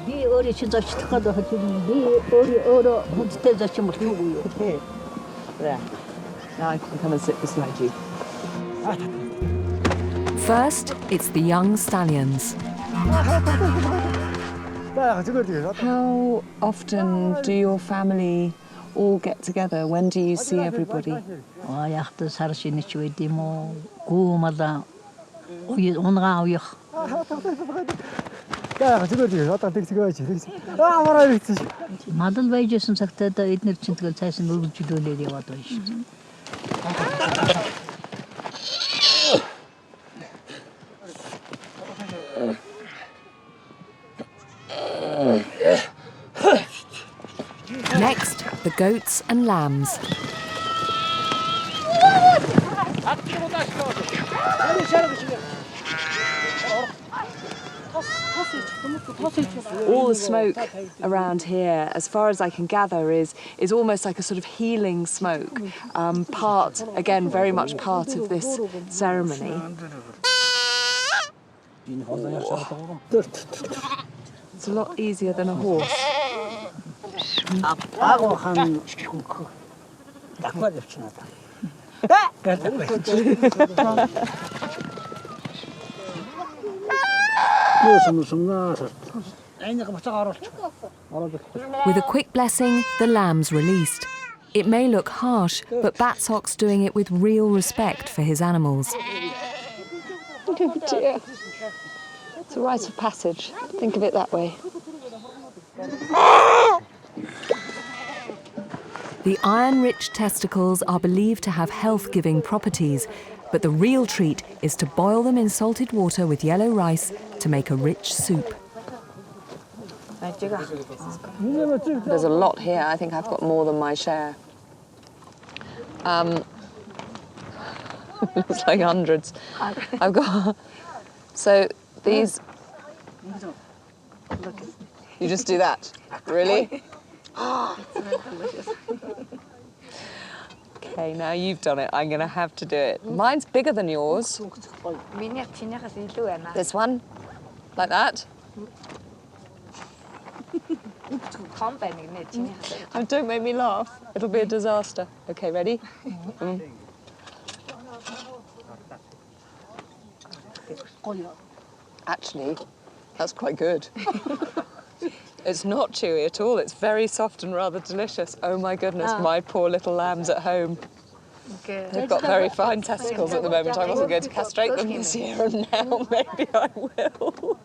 S20: 네 어리 진짜 시트가도 하지. 네 어리 어려 혼자 자체 못 하고요.
S1: There. Now I can come and sit beside you. First, it's the young stallions. How often do your family all get together? When do you see everybody?
S20: 약도 살 수 있는 주에디 뭐 구마다 오늘가 오요. 마들 바이제슨 saktada etner çintigal çaysın ulu cüdöle diye vato iş.
S1: Next, the goats and lambs. All the smoke around here, as far as I can gather, is almost like a sort of healing smoke. Again, very much part of this ceremony. It's a lot easier than a horse. With a quick blessing, the lamb's released. It may look harsh, but Batsok's doing it with real respect for his animals.
S2: Oh dear. It's a rite of passage. Think of it that way.
S1: The iron-rich testicles are believed to have health-giving properties, but the real treat is to boil them in salted water with yellow rice to make a rich soup.
S2: There's a lot here. I think I've got more than my share. It's like hundreds. I've got... So these... You just do that? Really? Okay, now you've done it. I'm going to have to do it. Mine's bigger than yours. This one? Like that? Oh, don't make me laugh. It'll be a disaster. Okay, ready? Actually, that's quite good. It's not chewy at all. It's very soft and rather delicious. Oh my goodness, my poor little lambs at home.
S16: Good.
S2: They've got very fine testicles at the moment. I wasn't going to castrate them this year, and now maybe I will.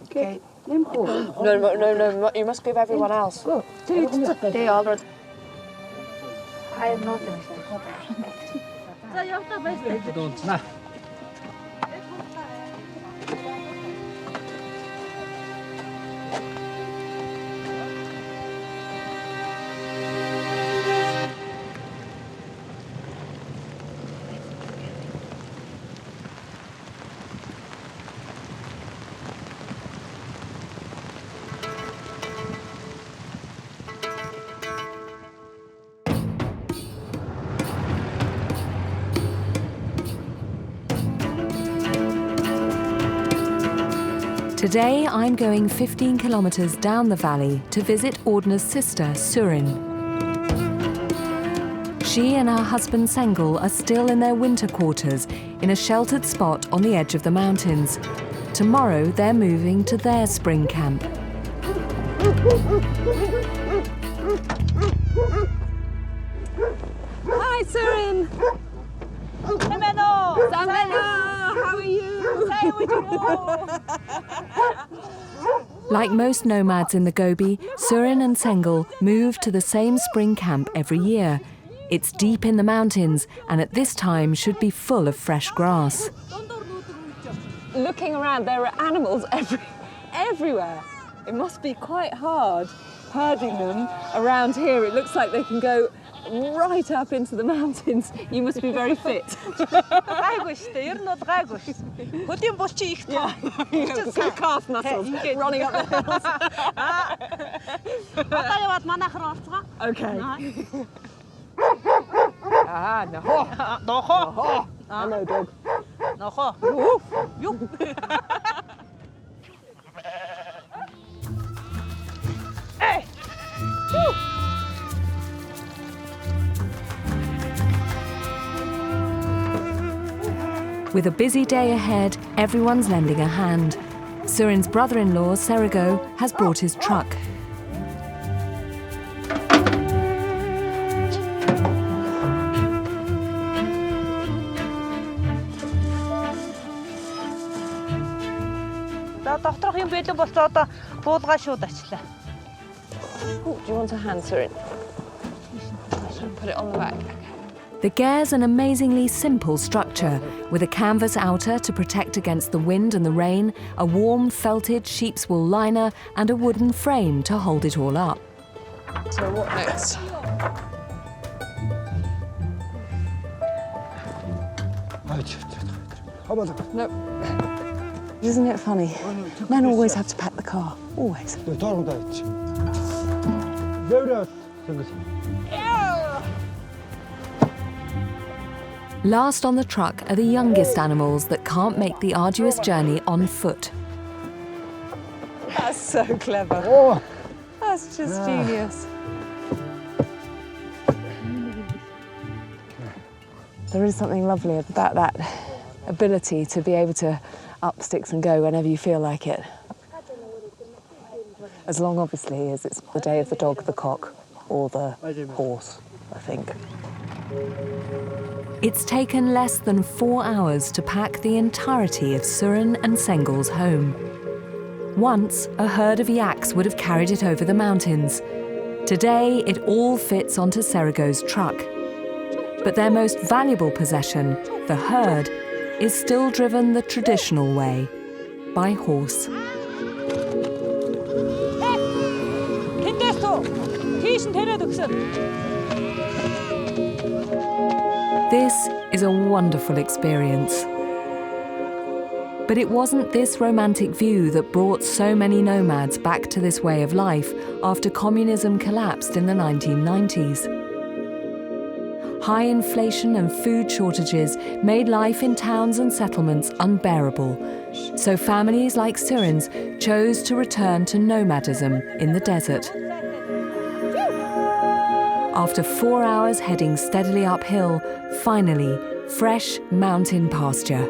S16: Okay.
S2: No, you must give everyone else.
S16: They all brought. I have nothing.
S1: Today, I'm going 15 kilometers down the valley to visit Ordna's sister, Surin. She and her husband Sengel are still in their winter quarters in a sheltered spot on the edge of the mountains. Tomorrow, they're moving to their spring camp.
S2: Hi, Surin.
S4: Hello.
S2: How are you?
S1: Like most nomads in the Gobi, Surin and Sengel move to the same spring camp every year. It's deep in the mountains and at this time should be full of fresh grass.
S2: Looking around, there are animals everywhere. It must be quite hard herding them around here. It looks like they can go right up into the mountains. You must be very fit. Calf muscles running up the hills. Okay. Hello, dog.
S4: Hey!
S1: With a busy day ahead, everyone's lending a hand. Surin's brother-in-law, Serigo, has brought his truck.
S2: Oh, do you want a hand, Surin? Put it on the back.
S1: The ghare's an amazingly simple structure, with a canvas outer to protect against the wind and the rain, a warm felted sheep's wool liner, and a wooden frame to hold it all up.
S2: So what next? No. Isn't it funny? Men always have to pack the car. Always.
S1: Last on the truck are the youngest animals that can't make the arduous journey on foot.
S2: That's so clever. Oh. That's just genius. There is something lovely about that ability to be able to up sticks and go whenever you feel like it. As long, obviously, as it's the day of the dog, the cock, or the horse, I think.
S1: It's taken less than 4 hours to pack the entirety of Surin and Sengel's home. Once, a herd of yaks would have carried it over the mountains. Today, it all fits onto Serigo's truck. But their most valuable possession, the herd, is still driven the traditional way, by horse. This is a wonderful experience. But it wasn't this romantic view that brought so many nomads back to this way of life after communism collapsed in the 1990s. High inflation and food shortages made life in towns and settlements unbearable, so families like Surin's chose to return to nomadism in the desert. After 4 hours heading steadily uphill, finally, fresh mountain pasture.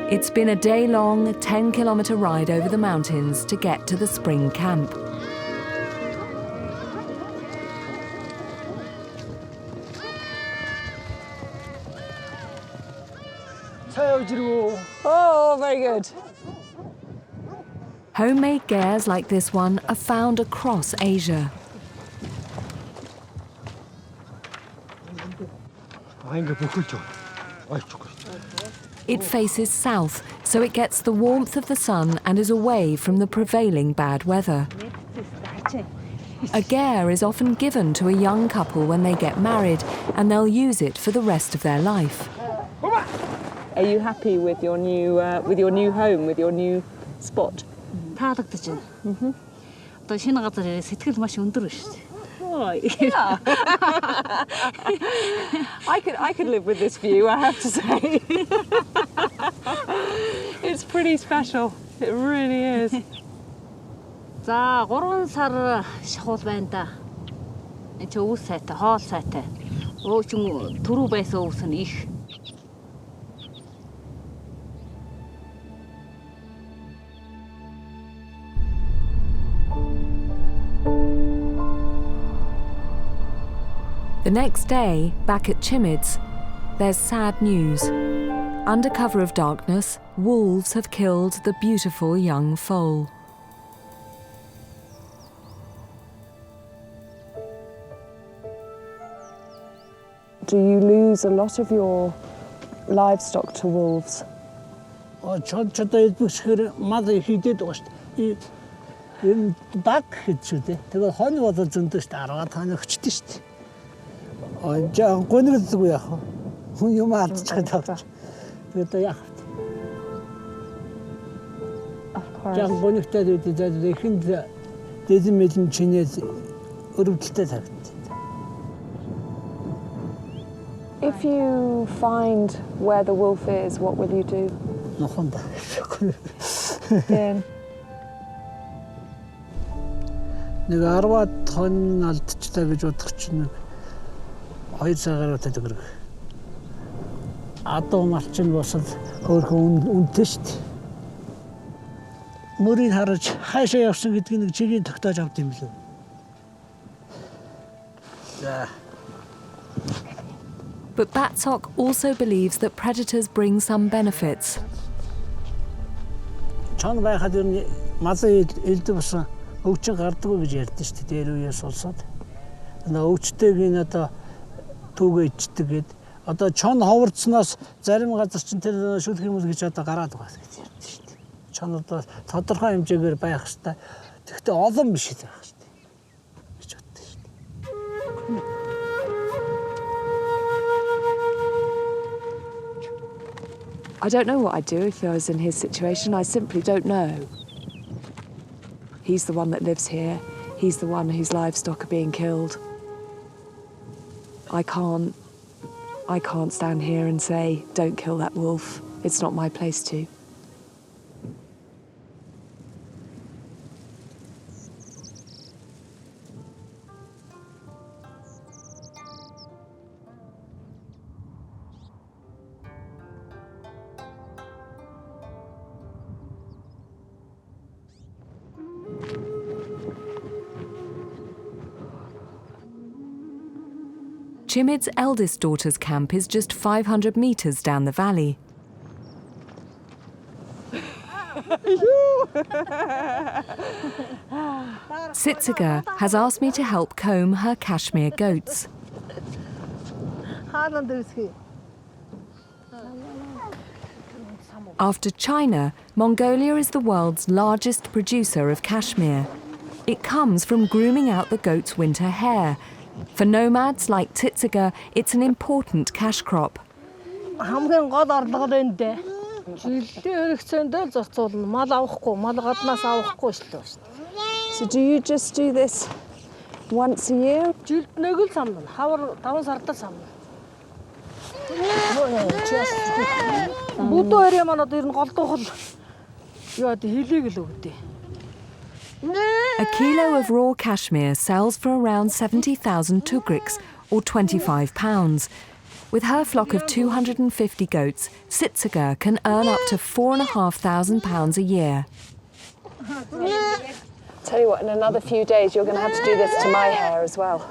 S1: It's been a day-long, 10-kilometer ride over the mountains to get to the spring camp.
S2: Oh, very good.
S1: Homemade ghares like this one are found across Asia. It faces south, so it gets the warmth of the sun and is away from the prevailing bad weather. A ghare is often given to a young couple when they get married, and they'll use it for the rest of their life.
S2: Are you happy with your new home, with your new spot? Oh, Yeah. I could live with this view, I have to say. It's pretty special. It really is.
S20: За 3 сар шахуул байна да. Энд чи өвс сайтай, хоол сайтай. Өөчн түрүү байсан өвс нь их.
S1: The next day, back at Chimids, there's sad news. Under cover of darkness, wolves have killed the beautiful young foal.
S2: Do you lose a lot of your livestock to wolves?
S20: Чодоо идвэсгэр мал хийдээд байгаа шүү дээ. Энэ даг гэж шүү дээ. Тэгээд хонь бол зөндөө шүү дээ. 10 тоног өчтөн шүү дээ. Жаа гонигдгүй яах вэ? Хүн юм алдчихад байгаа. Тэгээд яах вэ? Жаа гонигтай дээд ихэнд дэзэн мэлэн чинээс өрөвдөлтөй тагт.
S2: If you find where the wolf is, what will you do?
S20: Nothing.
S2: Yeah.
S20: Нэг 10 тонн алдчихлаа гэж бодох чинь 2 цагаар өтөдөг. Адуу малчин босол хөөрхөн үнэтэй шүү дээ. Мөрийг харж хаашаа явсан гэдгийг нэг чигийн тогтоож авд юм лээ. За.
S1: But Batsok also believes that predators bring some benefits.
S20: Чон байхад ер нь малын элдв басан өвчин гардаггүй гэж ярьдэн шүү дээ. Дээр үеэс улсаад. Өвчтэйг энэ одоо түүгээ ичдэг гэд. Одоо чон ховорцсноос зарим газар чинь тэр шүлх юм л гэж одоо гараад байгаа гэж ярьдэн шүү дээ. Чон одоо тодорхой хэмжээгээр байх хэрэгтэй. Тэгэхдээ олон биш байх хэрэгтэй. гэж боддоо шүү дээ.
S2: I don't know what I'd do if I was in his situation. I simply don't know. He's the one that lives here. He's the one whose livestock are being killed. I can't stand here and say, don't kill that wolf. It's not my place to.
S1: Chimid's eldest daughter's camp is just 500 metres down the valley. Sitsiga has asked me to help comb her cashmere goats. After China, Mongolia is the world's largest producer of cashmere. It comes from grooming out the goats' winter hair. For nomads like Tsitsiga, it's an important cash crop.
S20: Хамгийн гол орлого энэ дээ. Жилдээ хэрэгцээндээ зарцуулна. Мал авахгүй, мал гаднаас авахгүй шүү дээ.
S2: So do you just do this once a year?
S20: Жилд нэг л самна. Хавар 5 сард самна. Будуу өрөө манад ер нь голдуухал яа хэлийг л өгдөө.
S1: A kilo of raw cashmere sells for around 70,000 tugriks, or £25. With her flock of 250 goats, Sitsiga can earn up to £4,500 a year.
S2: Tell you what, in another few days you're going to have to do this to my hair as well.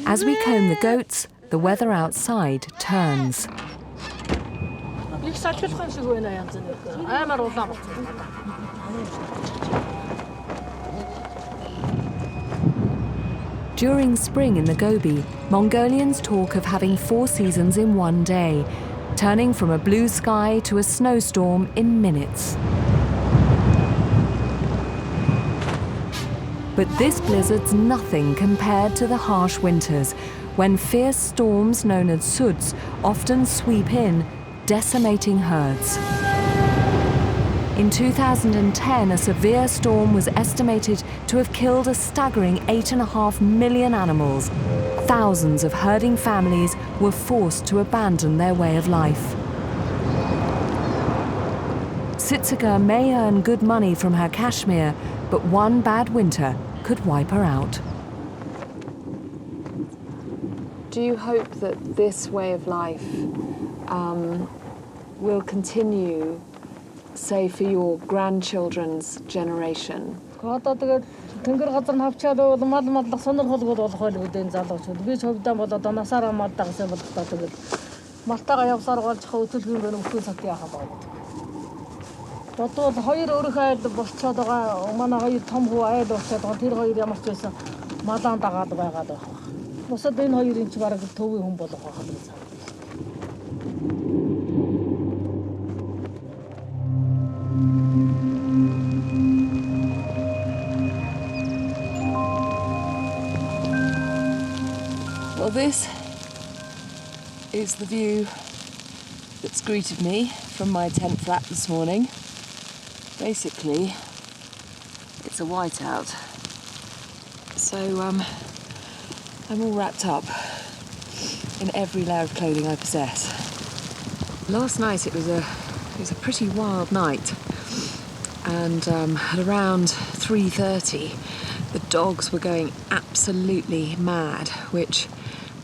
S1: As we comb the goats, the weather outside turns. During spring in the Gobi, Mongolians talk of having 4 seasons in one day, turning from a blue sky to a snowstorm in minutes. But this blizzard's nothing compared to the harsh winters, when fierce storms known as suds often sweep in decimating herds. In 2010, a severe storm was estimated to have killed a staggering 8.5 million animals. Thousands of herding families were forced to abandon their way of life. Sitsiga may earn good money from her cashmere, but one bad winter could wipe her out.
S2: Do you hope that this way of life will continue, say, for your grandchildren's generation?
S7: Одоо тэгээд тэнгэр газар нь авчаад бол мал маллах сонирхолгол болох байл үдэн залуучууд. Би ч хөвдөө бол одоо насаараа мал дагсан бол та тэгээд малтайгаа явсаар болж хаа өтөлгөн байна өтөн цагт яхаа байна. Одоо бол хоёр өөрийнхөө айл болцоод байгаа манай хоёр том хүү айл болцоод байгаа тэр хоёр ямар ч байсан малаан дагаад байгаад байна. Бусад энэ хоёрын ч бараг төвийн хүн болох байх гэж санагдав.
S21: Well, this is the view that's greeted me from my tent flat this morning. Basically, it's a whiteout. So I'm all wrapped up in every layer of clothing I possess.
S2: Last night it was a pretty wild night, and at around 3:30 the dogs were going absolutely mad, which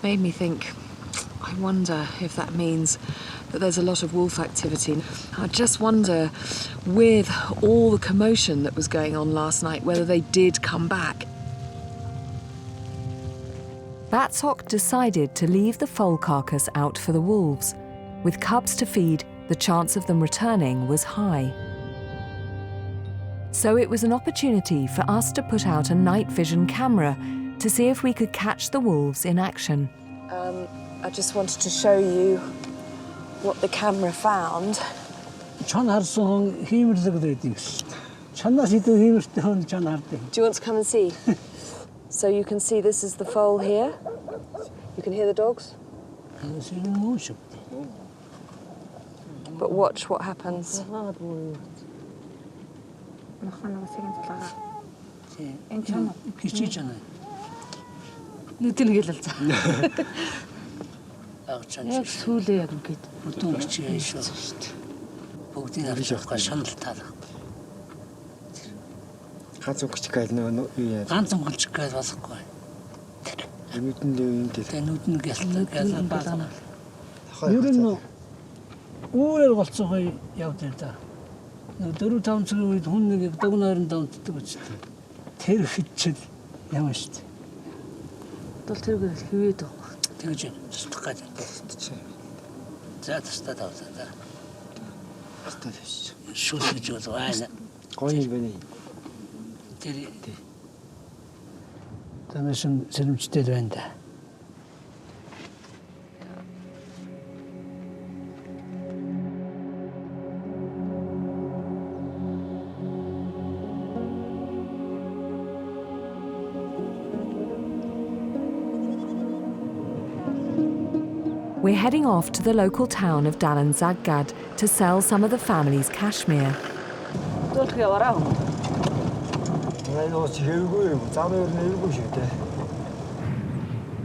S2: made me think, I wonder if that means that there's a lot of wolf activity. I just wonder, with all the commotion that was going on last night, whether they did come back.
S1: Batsok decided to leave the foal carcass out for the wolves. With cubs to feed, the chance of them returning was high. So it was an opportunity for us to put out a night vision camera to see if we could catch the wolves in action.
S2: I just wanted to show you what the camera found.
S20: Do you want
S2: to come and see? So you can see this is the foal here. You can hear the dogs. But watch what happens.
S7: Яг сүүлээ яг ингэж
S20: Бүтэн гिचээ шүү. Бүгдийг авчихгаа шанал таалаа.
S10: Ганц өнгөч гээл нөө юу яа.
S20: Ганц өнгөч гээл болохгүй.
S10: Нүдэн дээр юм дээр.
S20: Тэ нүдэн гээл баалаа. Ер нь үүрээр болцоогоо явдаг да. 4-5 цагийн үед хүн нэг догноор нь давтдаг үстэй. Тэр хитчил ямар шүү дээ.
S7: Бол тэргээр хивээд байгаа.
S20: Тэгж туслах гэж байна. За тастаа тавцаа. Тастаа тавьчих. Шүлж бол аа.
S10: Гоё юм байна.
S20: Тэр тамашин сэрэмжтэй байна да.
S1: We're heading off to the local town of Dalan Zaggad to sell some of the family's cashmere.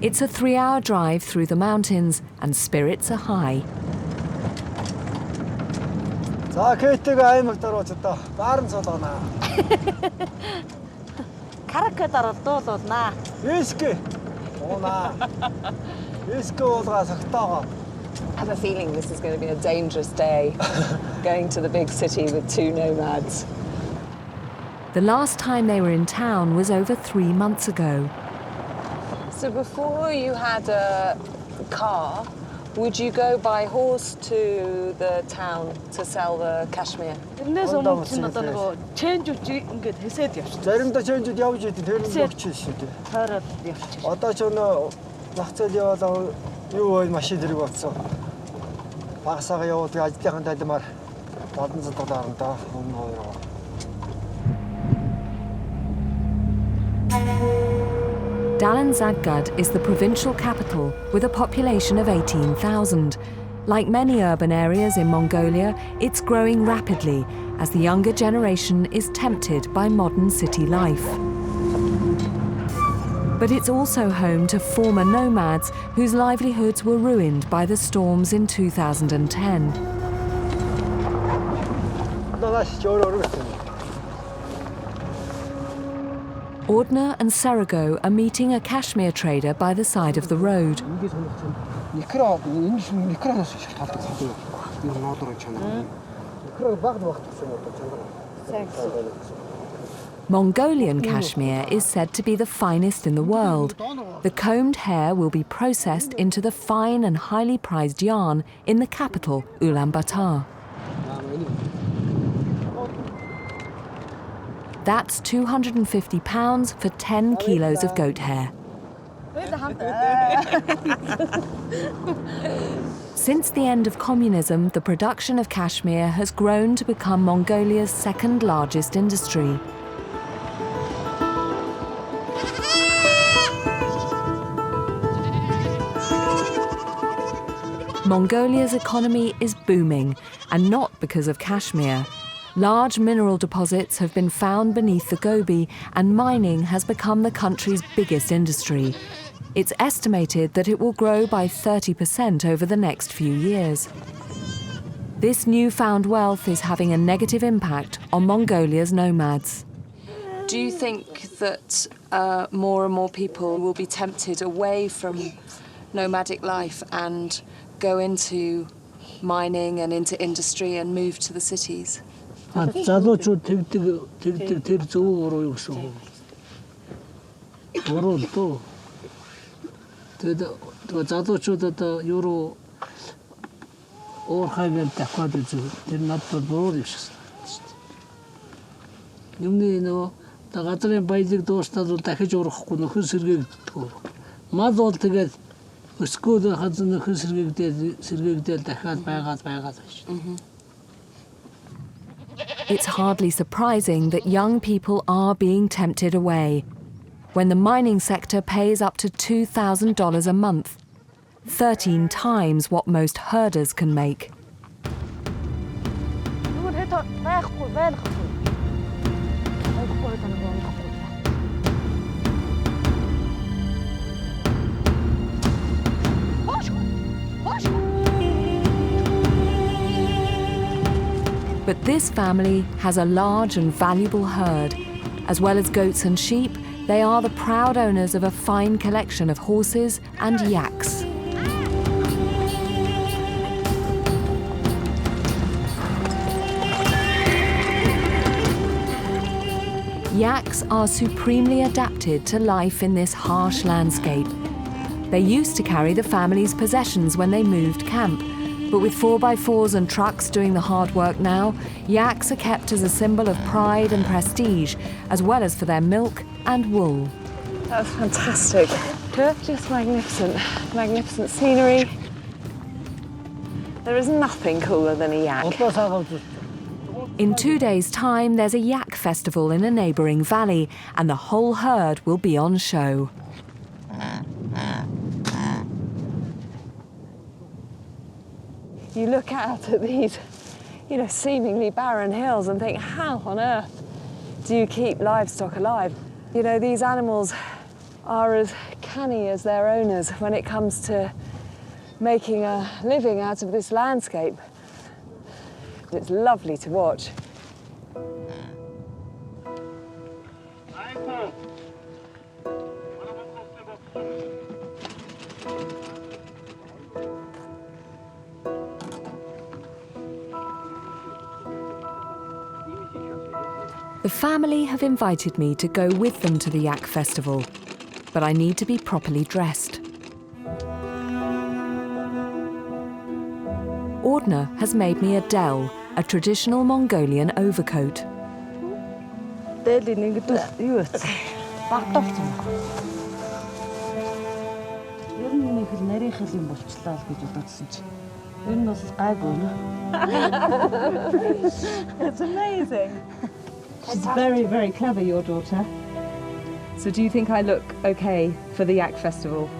S1: It's a 3-hour drive through the mountains and spirits are high.
S2: I have a feeling this is going to be a dangerous day, going to the big city with 2 nomads.
S1: The last time they were in town was over 3 months ago.
S2: So before you had a car, would you go by horse to the town to sell the cashmere?
S7: Change ингээд хэсэд явчих.
S10: Заримдаа change явж идэв тэр нь өгч шүү дээ.
S7: Хараад явчих.
S10: Одоо ч нахцал яваад юу вэ машин зэрэг болсон. Багасаага яваад ажлынхан талмаар $700 орно өмнө хоёр.
S1: Dalan Zaggad is the provincial capital with a population of 18,000. Like many urban areas in Mongolia, it's growing rapidly as the younger generation is tempted by modern city life. But it's also home to former nomads whose livelihoods were ruined by the storms in 2010. Ordner and Serago are meeting a Kashmir trader by the side of the road. Mongolian cashmere is said to be the finest in the world. The combed hair will be processed into the fine and highly prized yarn in the capital, Ulaanbaatar. That's £250 for 10 kilos of goat hair. Since the end of communism, the production of cashmere has grown to become Mongolia's second largest industry. Mongolia's economy is booming, and not because of cashmere. Large mineral deposits have been found beneath the Gobi, and mining has become the country's biggest industry. It's estimated that it will grow by 30% over the next few years. This newfound wealth is having a negative impact on Mongolia's nomads.
S15: Do you think that more and more people will be tempted away from nomadic life and go into mining and into industry and move to the cities?
S1: It's hardly surprising that young people are being tempted away when the mining sector pays up to $2,000 a month, 13 times what most herders can make. But this family has a large and valuable herd. As well as goats and sheep, they are the proud owners of a fine collection of horses and yaks. Yaks are supremely adapted to life in this harsh landscape. They used to carry the family's possessions when they moved camp. But with 4x4s and trucks doing the hard work now, yaks are kept as a symbol of pride and prestige, as well as for their milk and wool.
S2: That was fantastic. Just magnificent. Magnificent scenery. There is nothing cooler than a yak.
S1: In 2 days' time, there's a yak festival in a neighbouring valley, and the whole herd will be on show.
S2: You look out at these, seemingly barren hills and think, how on earth do you keep livestock alive? These animals are as canny as their owners when it comes to making a living out of this landscape. It's lovely to watch.
S1: The family have invited me to go with them to the yak festival, but I need to be properly dressed. Ordner has made me a del, a traditional Mongolian overcoat.
S2: It's amazing. She's very, very clever, your daughter. So do you think I look okay for the yak festival?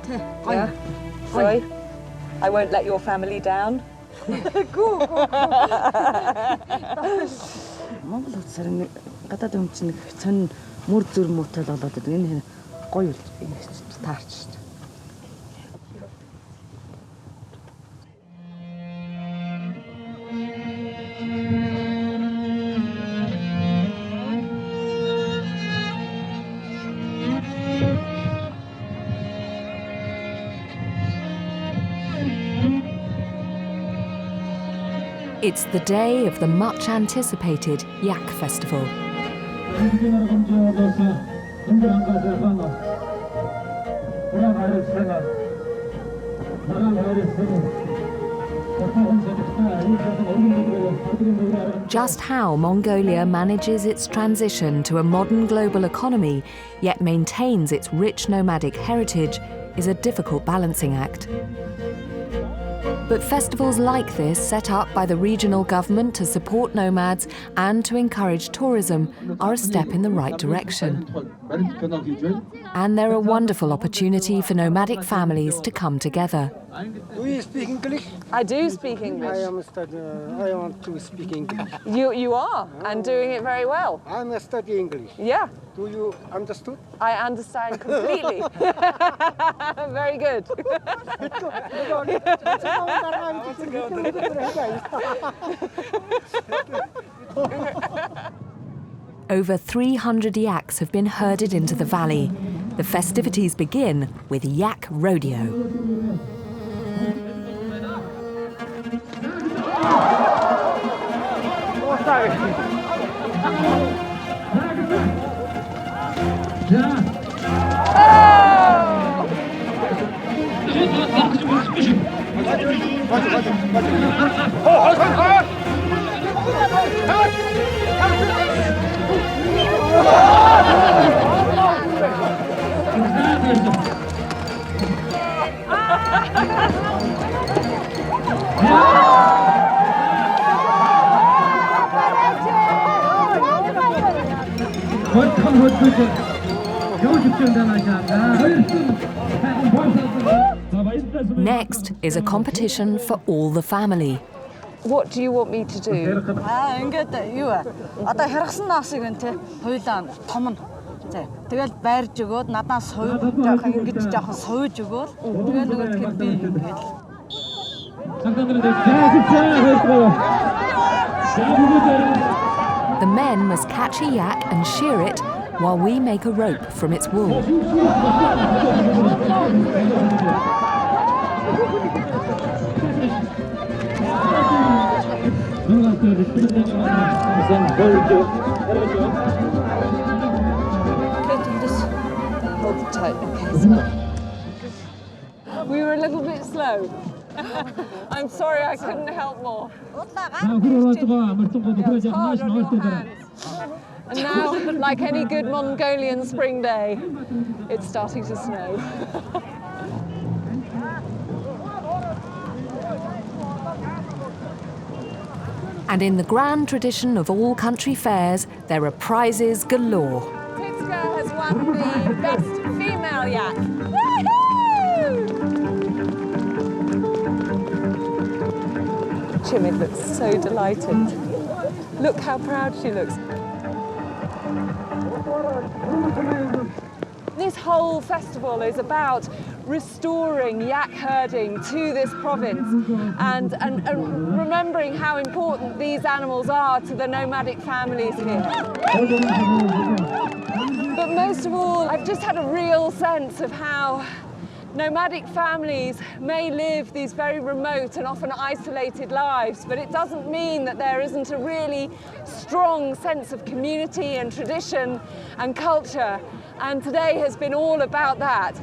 S2: Yeah? Oi?
S15: I won't let your family down.
S7: Монгол улсаар нэг гадаад өмч нэг сонин мөр зүр муутай болоод байдаг. Энэ гоё таарч шүү дээ.
S1: It's the day of the much anticipated Yak Festival. Just how Mongolia manages its transition to a modern global economy, yet maintains its rich nomadic heritage, is a difficult balancing act. But festivals like this, set up by the regional government to support nomads and to encourage tourism, are a step in the right direction. And they're a wonderful opportunity for nomadic families to come together.
S10: Do you speak English?
S15: I do speak English.
S10: I want to speak English.
S15: You are, and doing it very well.
S10: I'm studying English.
S15: Yeah.
S10: Do you understand?
S15: I understand completely. Very good.
S1: Over 300 yaks have been herded into the valley. The festivities begin with Yak Rodeo. Next is a competition for all the family.
S15: What do you want me to do?
S7: Ингээд юу вэ? Одоо хэрэгсэн наасыг нь те хоёулаа том нь. Тэгэл байрж өгөөд надаас сууж жоохон ингэж жоохон сууж өгөөл. Тэгэл нөгөө тэгэхээр би ингээд.
S1: The men must catch a yak and shear it while we make a rope from its wool.
S15: Hold it tight, okay. We were a little bit slow. I'm sorry, I couldn't help more. It's hard on your hands. And now, like any good Mongolian spring day, it's starting to snow.
S1: And in the grand tradition of all country fairs, there are prizes galore.
S15: Titska has won the best female yak. Woohoo! Chimid looks so delighted. Look how proud she looks. This whole festival is about restoring yak herding to this province and remembering how important these animals are to the nomadic families here. But most of all, I've just had a real sense of how nomadic families may live these very remote and often isolated lives, but it doesn't mean that there isn't a really strong sense of community and tradition and culture. And today has been all about that.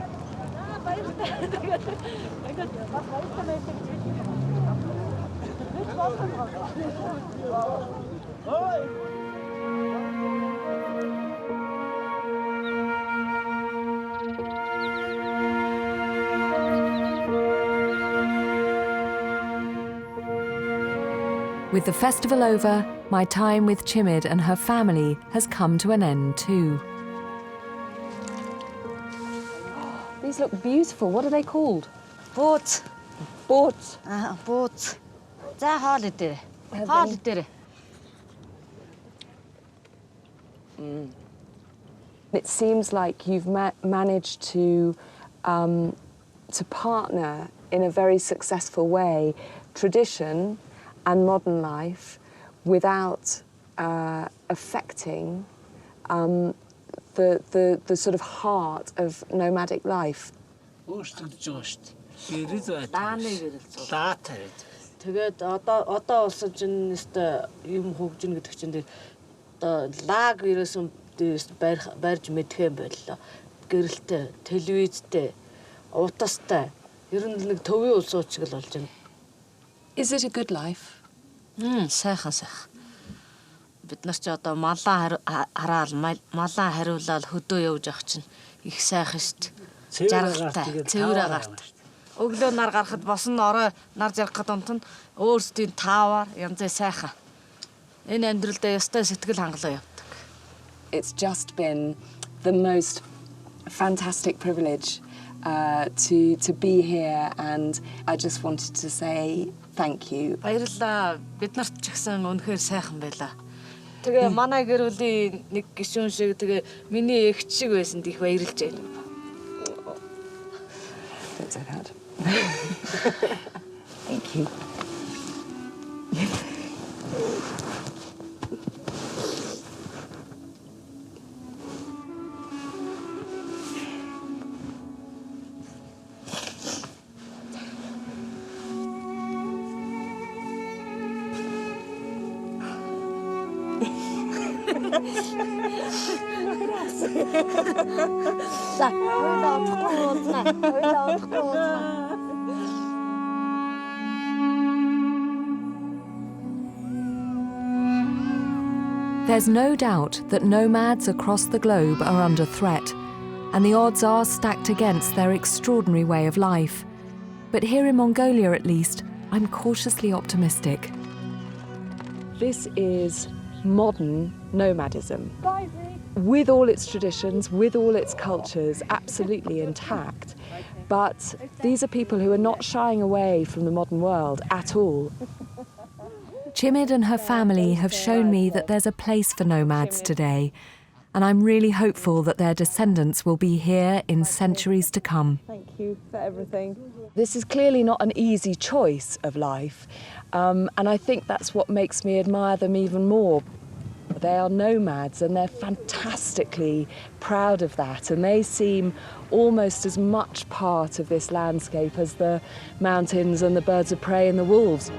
S1: With the festival over, my time with Chimid and her family has come to an end too.
S15: These look beautiful. What are they called?
S7: Boots.
S2: Boats.
S7: Boats. За хоол идээрэй. Хоол идээрэй.
S2: It seems like you've managed to partner in a very successful way tradition and modern life without affecting the sort of heart of nomadic life.
S7: Тэгээд одоо улсад чинь нэстэ юм хөгжин гэдэг чинь одоо лаг ерөөсөн дээрээс барьж мэдэх юм байлаа. Гэрэлтэй, телевизтэй, утастай. Ер нь нэг төвийн улсууд шиг л болж байна.
S1: Is it a good life?
S7: Сайхан. Бид нар ч одоо малаа хараал, малаа хариулаад хөдөө явж явах чинь их сайхан шүү дээ. Жаргалтай, цэвэр агарт. Өглөө нар гарахад босон орой нар жаргах гээд унтна. Өөрсдийн таавар янзээ сайхан. Энэ амьдралдаа ястай сэтгэл хангалуун явдаг.
S2: It's just been the most fantastic privilege to be here, and I just wanted to say thank you.
S7: Баярлалаа. Бид нарт ч гэсэн үнэхээр сайхан байлаа. Тэгээ манай гэр бүлийн нэг гишүүн шиг тэгээ миний эгч шиг байсан их баярлж байна.
S2: Don't say that. Thank you.
S1: There's no doubt that nomads across the globe are under threat, and the odds are stacked against their extraordinary way of life. But here in Mongolia, at least, I'm cautiously optimistic.
S2: This is modern nomadism. With all its traditions, with all its cultures, absolutely intact. But these are people who are not shying away from the modern world at all.
S1: Chimid and her family have shown me that there's a place for nomads today, and I'm really hopeful that their descendants will be here in centuries to come.
S2: Thank you for everything. This is clearly not an easy choice of life, and I think that's what makes me admire them even more. They are nomads, and they're fantastically proud of that, and they seem almost as much part of this landscape as the mountains and the birds of prey and the wolves.